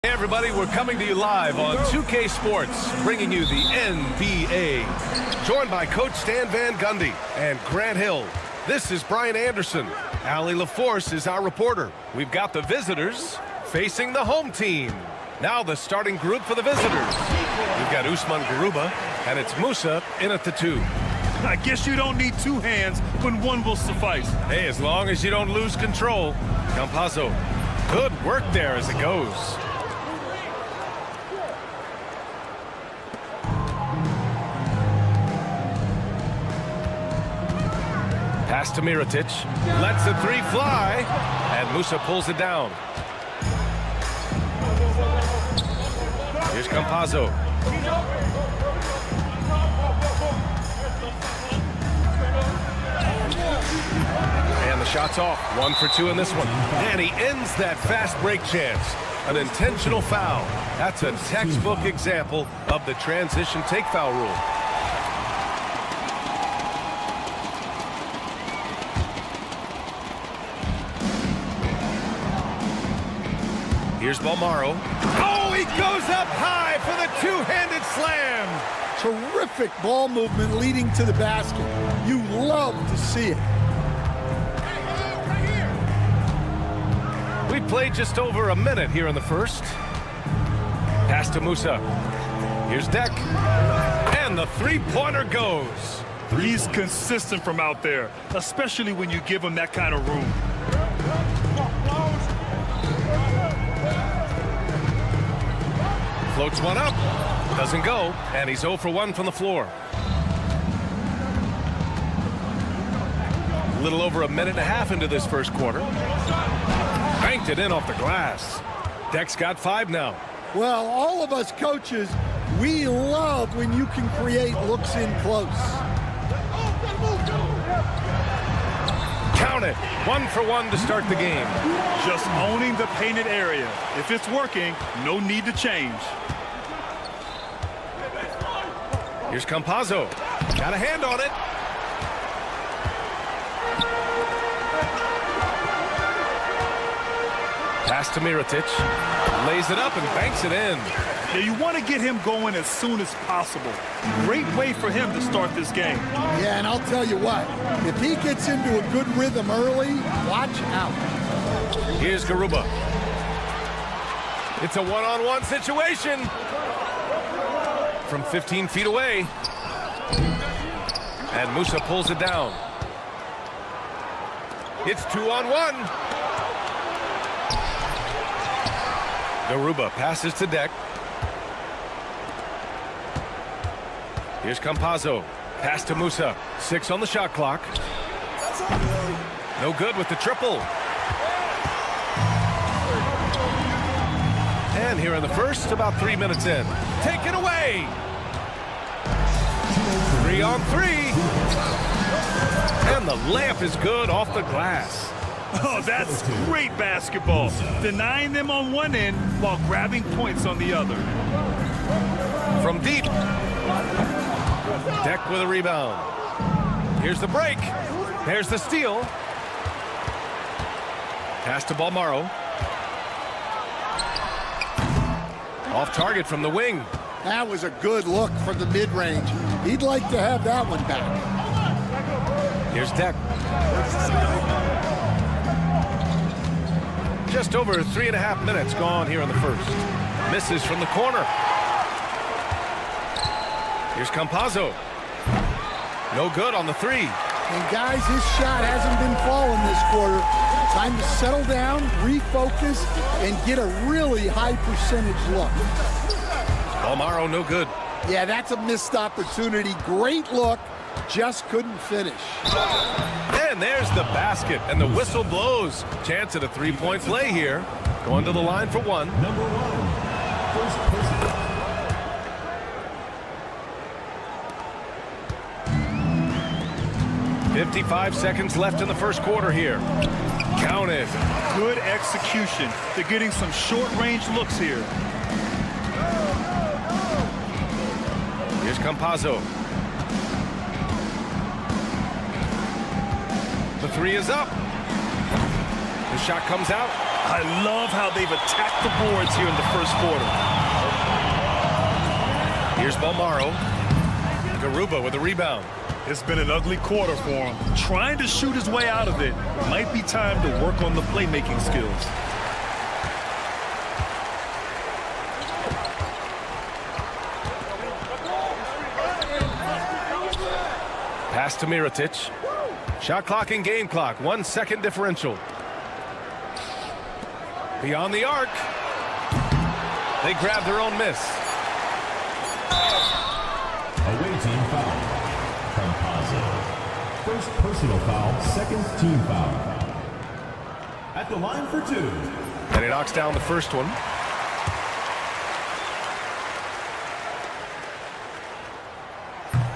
Hey everybody, we're coming to you live on 2K Sports, bringing you the NBA. Joined by Coach Stan Van Gundy and Grant Hill. This is Brian Anderson. Allie LaForce is our reporter. We've got the visitors facing the home team. Now the starting group for the visitors. We've got Usman Garuba, and it's Musa in at the 2. I guess you don't need two hands when one will suffice. Hey, as long as you don't lose control. Campazzo, good work there as it goes. Pass to Mirotic, lets the 3 fly, and Musa pulls it down. Here's Campazzo. And the shot's off. 1 for 2 in this one. And he ends that fast break chance. An intentional foul. That's a textbook example of the transition take foul rule. Here's Balmaro. Oh, he goes up high for the two-handed slam. Terrific ball movement leading to the basket. You love to see it. We played just over a minute here in the first. Pass to Musa. Here's Deck. And the three-pointer goes. He's consistent from out there, especially when you give him that kind of room. Floats one up. Doesn't go. And he's 0 for 1 from the floor. A little over a minute and a half into this first quarter. Banked it in off the glass. Deck's got 5 now. Well, all of us coaches, we love when you can create looks in close. it. 1 for 1 to start the game. Just owning the painted area. If it's working, no need to change. Here's Campazzo. Got a hand on it. Pass to Mirotic. Lays it up and banks it in. Now you want to get him going as soon as possible. Great way for him to start this game. Yeah, and I'll tell you what, if he gets into a good rhythm early, watch out. Here's Garuba. It's a one-on-one situation. From 15 feet away. And Musa pulls it down. It's 2-on-1. Garuba passes to Deck. Here's Campazzo. Pass to Musa. 6 on the shot clock. No good with the triple. And here in the first, about 3 minutes in. Take it away. 3-on-3. And the layup is good off the glass. Oh, that's great basketball. Denying them on one end while grabbing points on the other. From deep. Deck with a rebound. Here's the break. There's the steal. Pass to Balmaro. Off target from the wing. That was a good look from the mid-range. He'd like to have that one back. Here's Deck. Just over 3.5 minutes gone here in the first. Misses from the corner. Here's Campazzo. No good on the 3. And guys, his shot hasn't been falling this quarter. Time to settle down, refocus, and get a really high percentage look. Balmaro no good. Yeah, that's a missed opportunity. Great look, just couldn't finish. And there's the basket, and the whistle blows. Chance at a 3-point play here. Going to the line for 1. Number 1. First person. 55 seconds left in the first quarter here. Counted. Good execution. They're getting some short-range looks here. Here's Campazzo. The 3 is up. The shot comes out. I love how they've attacked the boards here in the first quarter. Here's Balmaro. Garuba with a rebound. It's been an ugly quarter for him. Trying to shoot his way out of it. Might be time to work on the playmaking skills. Pass to Mirotic. Shot clock and game clock. 1 second differential. Beyond the arc. They grab their own miss. Away team foul. Campazzo. First personal foul, second team foul. At the line for 2. And he knocks down the first one.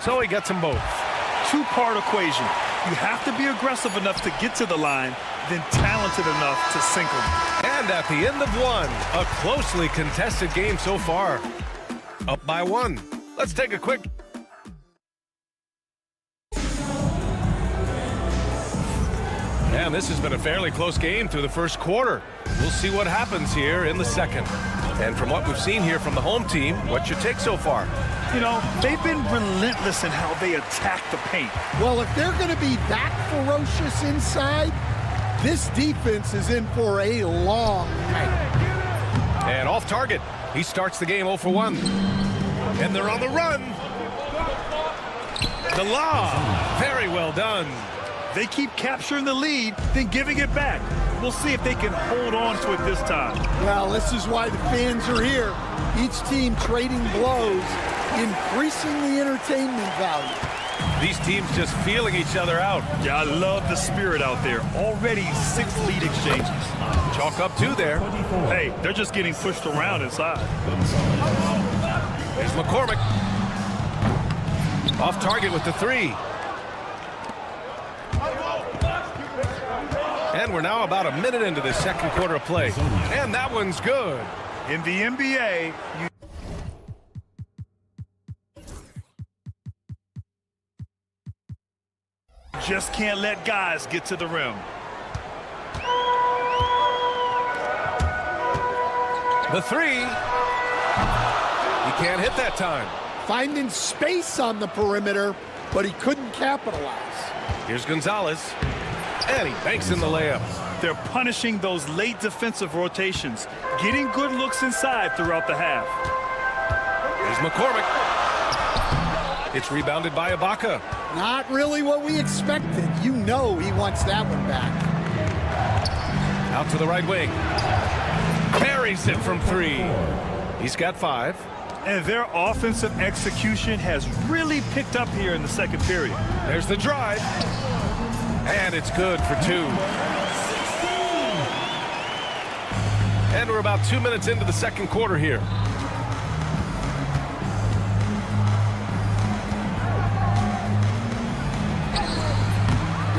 So he gets them both. Two-part equation. You have to be aggressive enough to get to the line, then talented enough to sink them. And at the end of 1, a closely contested game so far. Up by 1. Let's take a quick. And this has been a fairly close game through the first quarter. We'll see what happens here in the second. And from what we've seen here from the home team, what's your take so far? You know, they've been relentless in how they attack the paint. Well, if they're going to be that ferocious inside, this defense is in for a long night. And off target. He starts the game 0 for 1. And they're on the run. The lob. Very well done. They keep capturing the lead, then giving it back. We'll see if they can hold on to it this time. Well, this is why the fans are here. Each team trading blows, increasing the entertainment value. These teams just feeling each other out. Yeah, I love the spirit out there. Already 6 lead exchanges. Chalk up 2 there. Hey, they're just getting pushed around inside. There's McCormick. Off target with the 3. And we're now about a minute into this second quarter of play. And that one's good. In the NBA, you just can't let guys get to the rim. The three. He can't hit that time. Finding space on the perimeter, but he couldn't capitalize. Here's Gonzalez. And he banks in the layup. They're punishing those late defensive rotations, getting good looks inside throughout the half. Here's McCormick. It's rebounded by Ibaka. Not really what we expected. You know he wants that one back. Out to the right wing. Carries it from three. He's got 5. And their offensive execution has really picked up here in the second period. There's the drive. And it's good for 2. And we're about 2 minutes into the second quarter here.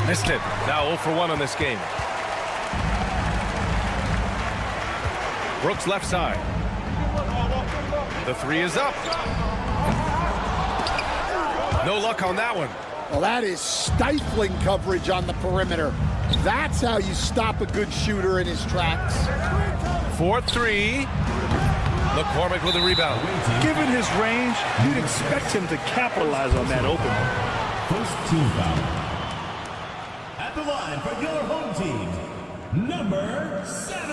Missed it. Now 0 for 1 on this game. Brooks left side. The 3 is up. No luck on that one. Well, that is stifling coverage on the perimeter. That's how you stop a good shooter in his tracks. 4-3. McCormick with a rebound. Given his range, you'd expect him to capitalize on that open. First team foul. At the line for your home team, number 7.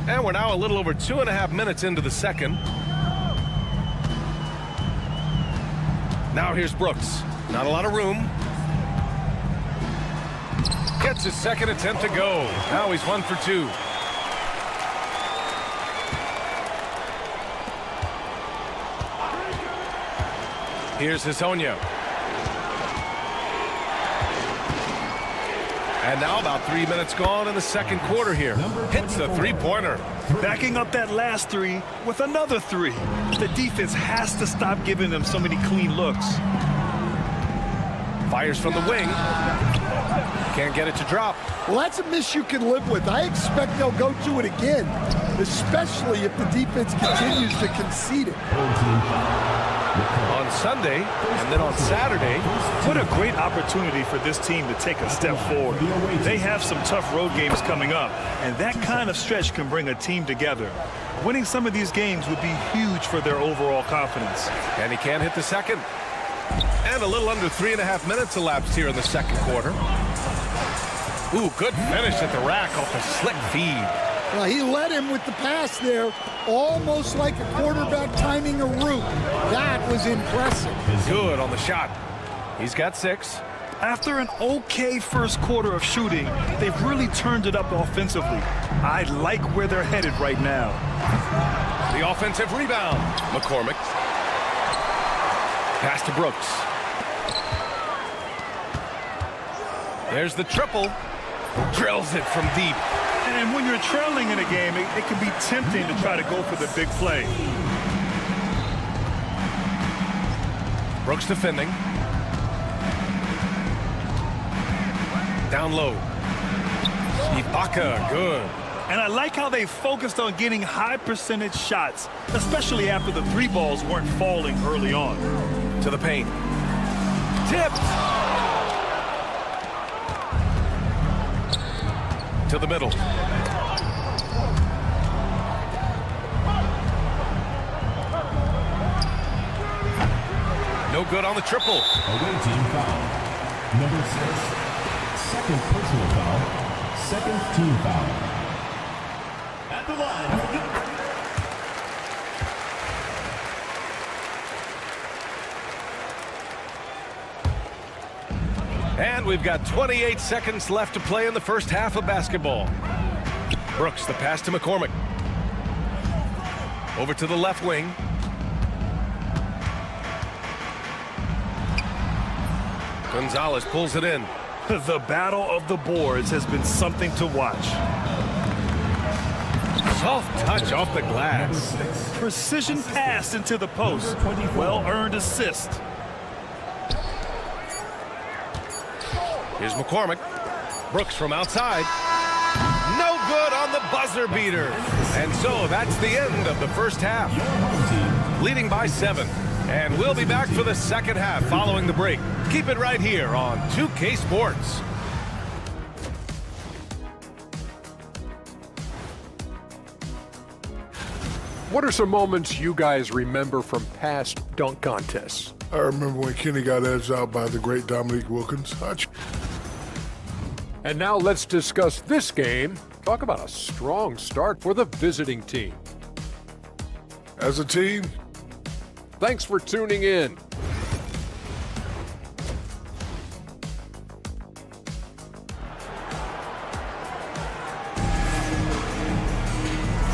And we're now a little over 2.5 minutes into the second. Now here's Brooks. Not a lot of room. Gets his second attempt to go. Now he's 1 for 2. Here's Hezonja. And now about 3 minutes gone in the second quarter here. Hits the three-pointer. Backing up that last 3 with another 3. The defense has to stop giving them so many clean looks. Fires from the wing. Can't get it to drop. Well, that's a miss you can live with. I expect they'll go to it again, especially if the defense continues to concede it. On Sunday, and then on Saturday. What a great opportunity for this team to take a step forward. They have some tough road games coming up, and that kind of stretch can bring a team together. Winning some of these games would be huge for their overall confidence. And he can't hit the second. And a little under 3.5 minutes elapsed here in the second quarter. Ooh, good finish at the rack off a slick feed. Well, he led him with the pass there, almost like a quarterback timing a route. That was impressive. Good on the shot. He's got 6. After an okay first quarter of shooting, they've really turned it up offensively. I like where they're headed right now. The offensive rebound. McCormick. Pass to Brooks. There's the triple. Drills it from deep. And when you're trailing in a game, it can be tempting to try to go for the big play. Brooks defending. Down low. Ibaka, good. And I like how they focused on getting high percentage shots, especially after the 3 balls weren't falling early on. To the paint. Tipped. To the middle. No good on the triple. Away team foul. Number 6. Second personal foul. Second team foul. At the line. And we've got 28 seconds left to play in the first half of basketball. Brooks, the pass to McCormick. Over to the left wing. Gonzalez pulls it in. The battle of the boards has been something to watch. Soft touch off the glass. Precision pass into the post. Well-earned assist. Here's McCormick. Brooks from outside. No good on the buzzer beater. And so that's the end of the first half. Leading by 7. And we'll be back for the second half following the break. Keep it right here on 2K Sports. What are some moments you guys remember from past dunk contests? I remember when Kenny got edged out by the great Dominique Wilkins. And now let's discuss this game. Talk about a strong start for the visiting team. As a team, thanks for tuning in.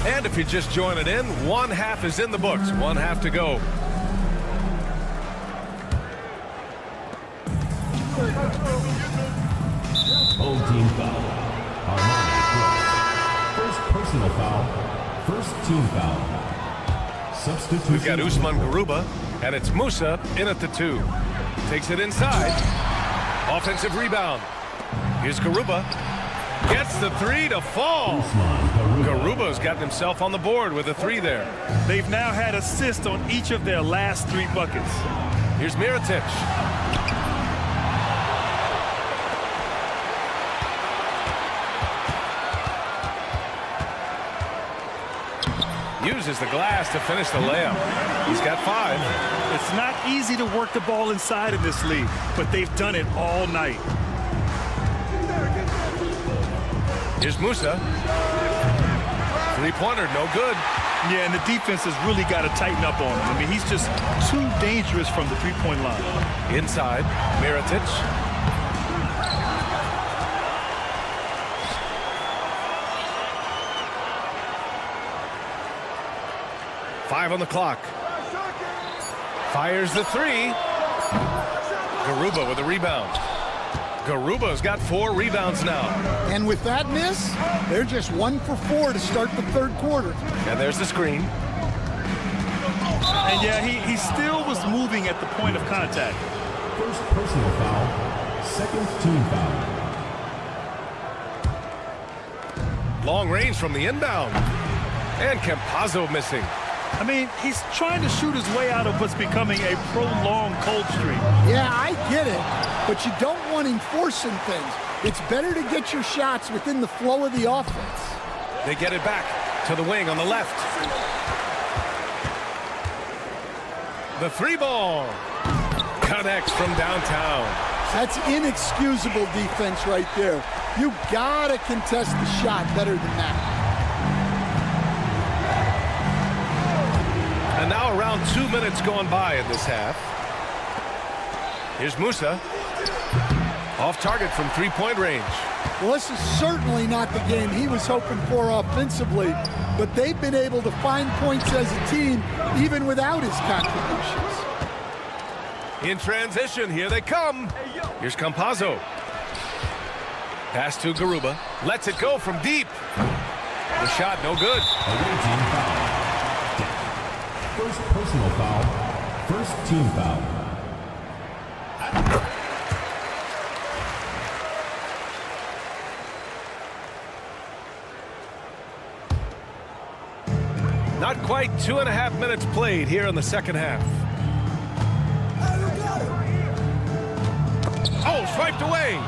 And if you're just joining in, one half is in the books. One half to go. Home team foul. Armani Brooks. First personal foul. First team foul. Substitution. We've got Usman Garuba, and it's Musa in at the 2. Takes it inside. Offensive rebound. Here's Garuba. Gets the 3 to fall. Garuba's gotten himself on the board with a 3 there. They've now had assists on each of their last 3 buckets. Here's Mirotic. Uses the glass to finish the layup. He's got 5. It's not easy to work the ball inside in this league, but they've done it all night. Here's Musa. 3-pointer, no good. Yeah, and the defense has really got to tighten up on him. I mean, he's just too dangerous from the three-point line. Inside, Mirotic. Five on the clock. Fires the 3. Garuba with a rebound. Garuba's got 4 rebounds now. And with that miss, they're just 1 for 4 to start the third quarter. And there's the screen. And yeah, he still was moving at the point of contact. First personal foul. Second team foul. Long range from the inbound. And Campazzo missing. I mean, he's trying to shoot his way out of what's becoming a prolonged cold streak. Yeah, I get it, but you don't want him forcing things. It's better to get your shots within the flow of the offense. They get it back to the wing on the left. The 3-ball connects from downtown. That's inexcusable defense right there. You gotta contest the shot better than that. And now around 2 minutes gone by in this half. Here's Musa. Off target from 3-point range. Well, this is certainly not the game he was hoping for offensively, but they've been able to find points as a team even without his contributions. In transition, here they come. Here's Campazzo. Pass to Garuba. Lets it go from deep. The shot no good. First personal foul. First team foul. Not quite 2.5 minutes played here in the second half. Oh, swiped away.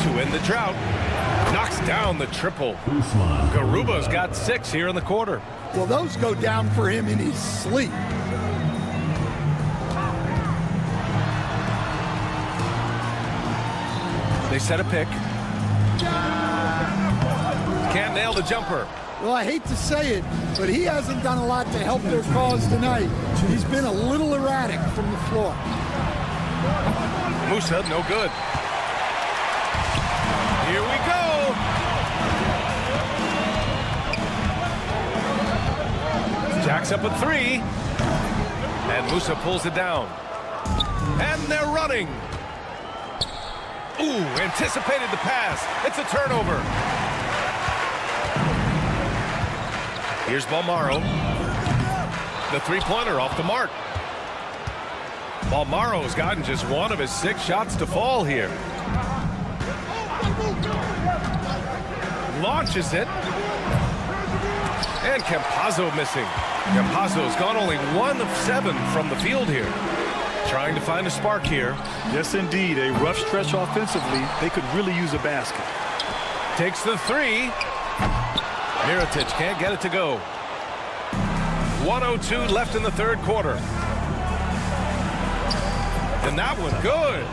To end the drought. Knocks down the triple. Garuba's got 6 here in the quarter. Well, those go down for him in his sleep. They set a pick. Can't nail the jumper. Well, I hate to say it, but he hasn't done a lot to help their cause tonight. He's been a little erratic from the floor. Musa, no good. Here we go. Jacks up a 3. And Musa pulls it down. And they're running. Ooh, anticipated the pass. It's a turnover. Here's Balmaro. The three-pointer off the mark. Balmaro's gotten just one of his 6 shots to fall here. Launches it. And Campazzo missing. Campazzo's gone only 1 of 7 from the field here. Trying to find a spark here. Yes, indeed. A rough stretch offensively. They could really use a basket. Takes the 3. Mirotic can't get it to go. 1:02 left in the third quarter. And that one good.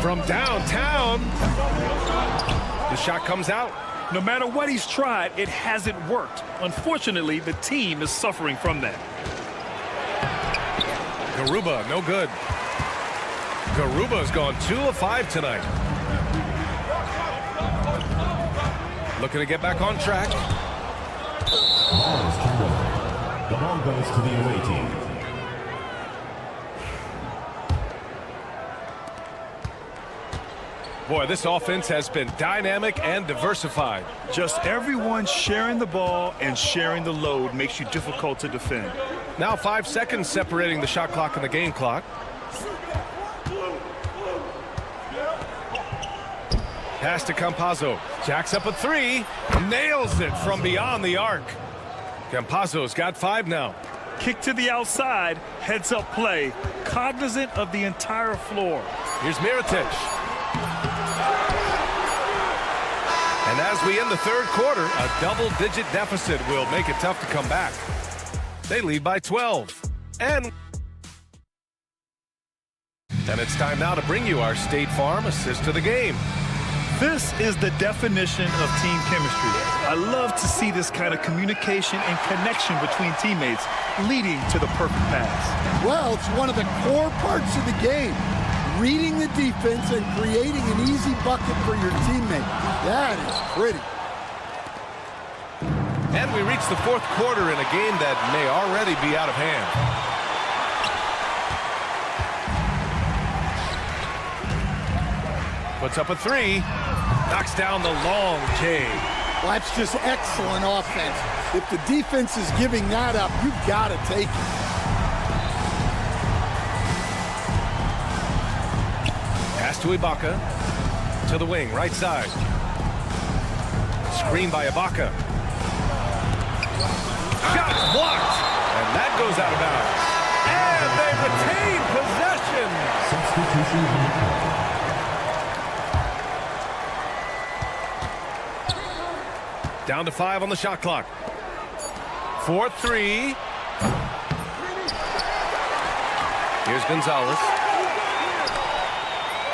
From downtown. The shot comes out. No matter what he's tried, it hasn't worked. Unfortunately, the team is suffering from that. Garuba, no good. Garuba's gone 2 of 5 tonight. Looking to get back on track. Ball is turned over. The ball goes to the away team. Boy, this offense has been dynamic and diversified. Just everyone sharing the ball and sharing the load makes you difficult to defend. Now 5 seconds separating the shot clock and the game clock. Pass to Campazzo. Jacks up a 3. Nails it from beyond the arc. Campazzo's got 5 now. Kick to the outside, heads up play, cognizant of the entire floor. Here's Mirotic. And as we end the third quarter, a double-digit deficit will make it tough to come back. They lead by 12. And it's time now to bring you our State Farm assist to the game. This is the definition of team chemistry. I love to see this kind of communication and connection between teammates leading to the perfect pass. Well, it's one of the core parts of the game. Reading the defense and creating an easy bucket for your teammate. That is pretty. And we reach the fourth quarter in a game that may already be out of hand. Puts up a 3. Knocks down the long J. Well, that's just excellent offense. If the defense is giving that up, you've got to take it. Pass to Ibaka. To the wing, right side. Screen by Ibaka. Shot blocked. And that goes out of bounds. And they retain possession. Substitution on the court. Down to 5 on the shot clock. 4-3. Here's Gonzalez.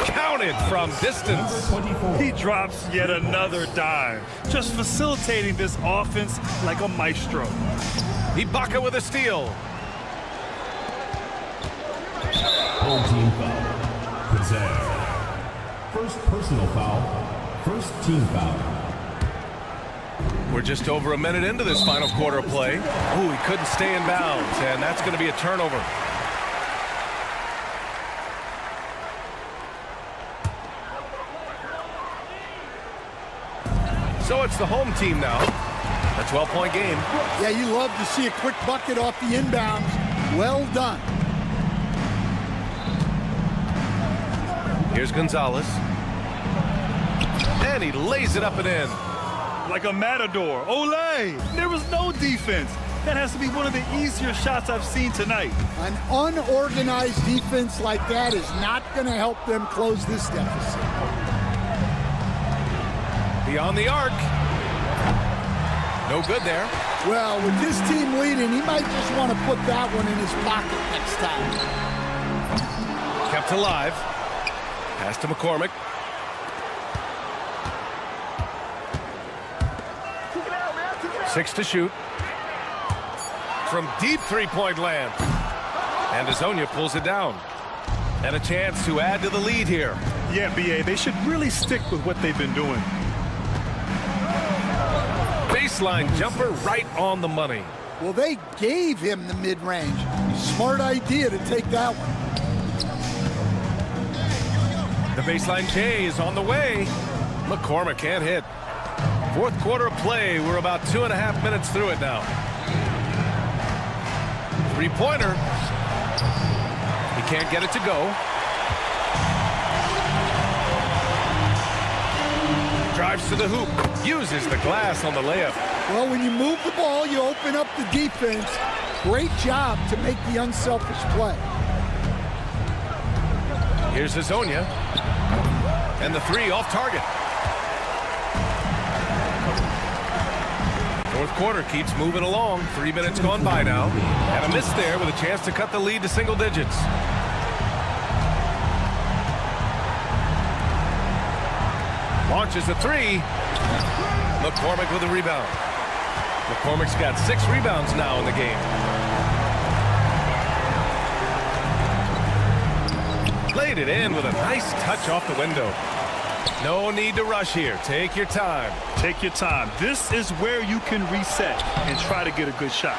Counted from distance. He drops yet another dime, just facilitating this offense like a maestro. Ibaka with a steal. Home team foul. Possess. First personal foul. First team foul. We're just over a minute into this final quarter play. Ooh, he couldn't stay in bounds, and that's going to be a turnover. So it's the home team now. A 12-point game. Yeah, you love to see a quick bucket off the inbounds. Well done. Here's Gonzalez. And he lays it up and in. Like a matador. Olé! There was no defense. That has to be one of the easier shots I've seen tonight. An unorganized defense like that is not going to help them close this deficit. Beyond the arc. No good there. Well, with this team leading, he might just want to put that one in his pocket next time. Kept alive. Pass to McCormick. Six to shoot. From deep three-point land. And Azonia pulls it down. And a chance to add to the lead here. Yeah, BA, they should really stick with what they've been doing. baseline jumper right on the money. Well, they gave him the mid-range. Smart idea to take that one. The baseline J is on the way. McCormick can't hit. Fourth quarter of play. We're about 2.5 minutes through it now. Three-pointer. He can't get it to go. Drives to the hoop. Uses the glass on the layup. Well, when you move the ball, you open up the defense. Great job to make the unselfish play. Here's Hazonia. And the three off target. Fourth quarter keeps moving along. 3 minutes gone by now. And a miss there with a chance to cut the lead to single digits. Launches a three. McCormick with a rebound. McCormick's got 6 rebounds now in the game. Laid it in with a nice touch off the window. No need to rush here. Take your time. Take your time. This is where you can reset and try to get a good shot.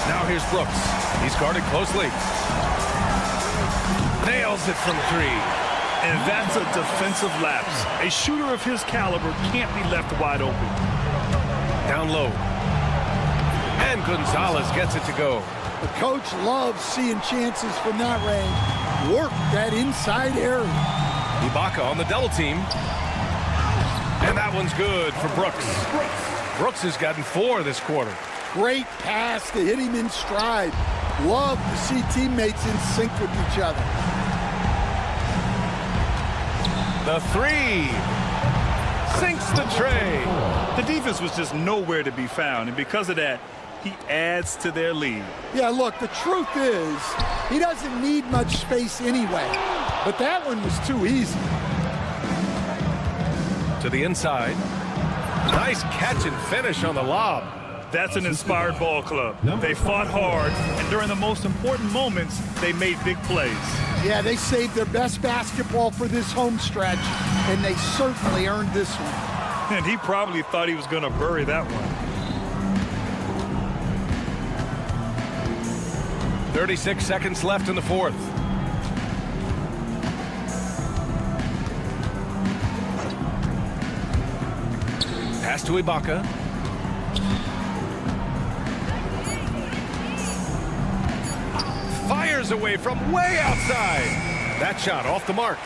Now here's Brooks. He's guarded closely. Nails it from 3. And that's a defensive lapse. A shooter of his caliber can't be left wide open. Down low. And Gonzalez gets it to go. The coach loves seeing chances from that range. Work that inside area. Ibaka on the double team. And that one's good for Brooks. Brooks has gotten 4 this quarter. Great pass to hit him in stride. Love to see teammates in sync with each other. The 3 sinks the tray. The defense was just nowhere to be found, and because of that, he adds to their lead. Yeah, look, the truth is, he doesn't need much space anyway, but that one was too easy. To the inside. Nice catch and finish on the lob. That's an inspired ball club. They fought hard, and during the most important moments, they made big plays. Yeah, they saved their best basketball for this home stretch, and they certainly earned this one. And he probably thought he was going to bury that one. 36 seconds left in the fourth. Pass to Ibaka. Fires away from way outside. That shot off the mark.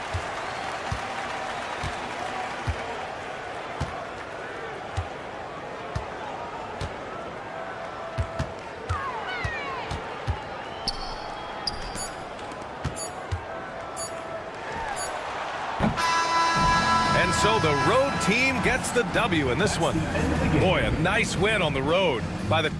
And so the road team gets the W in this one. Boy, a nice win on the road by the...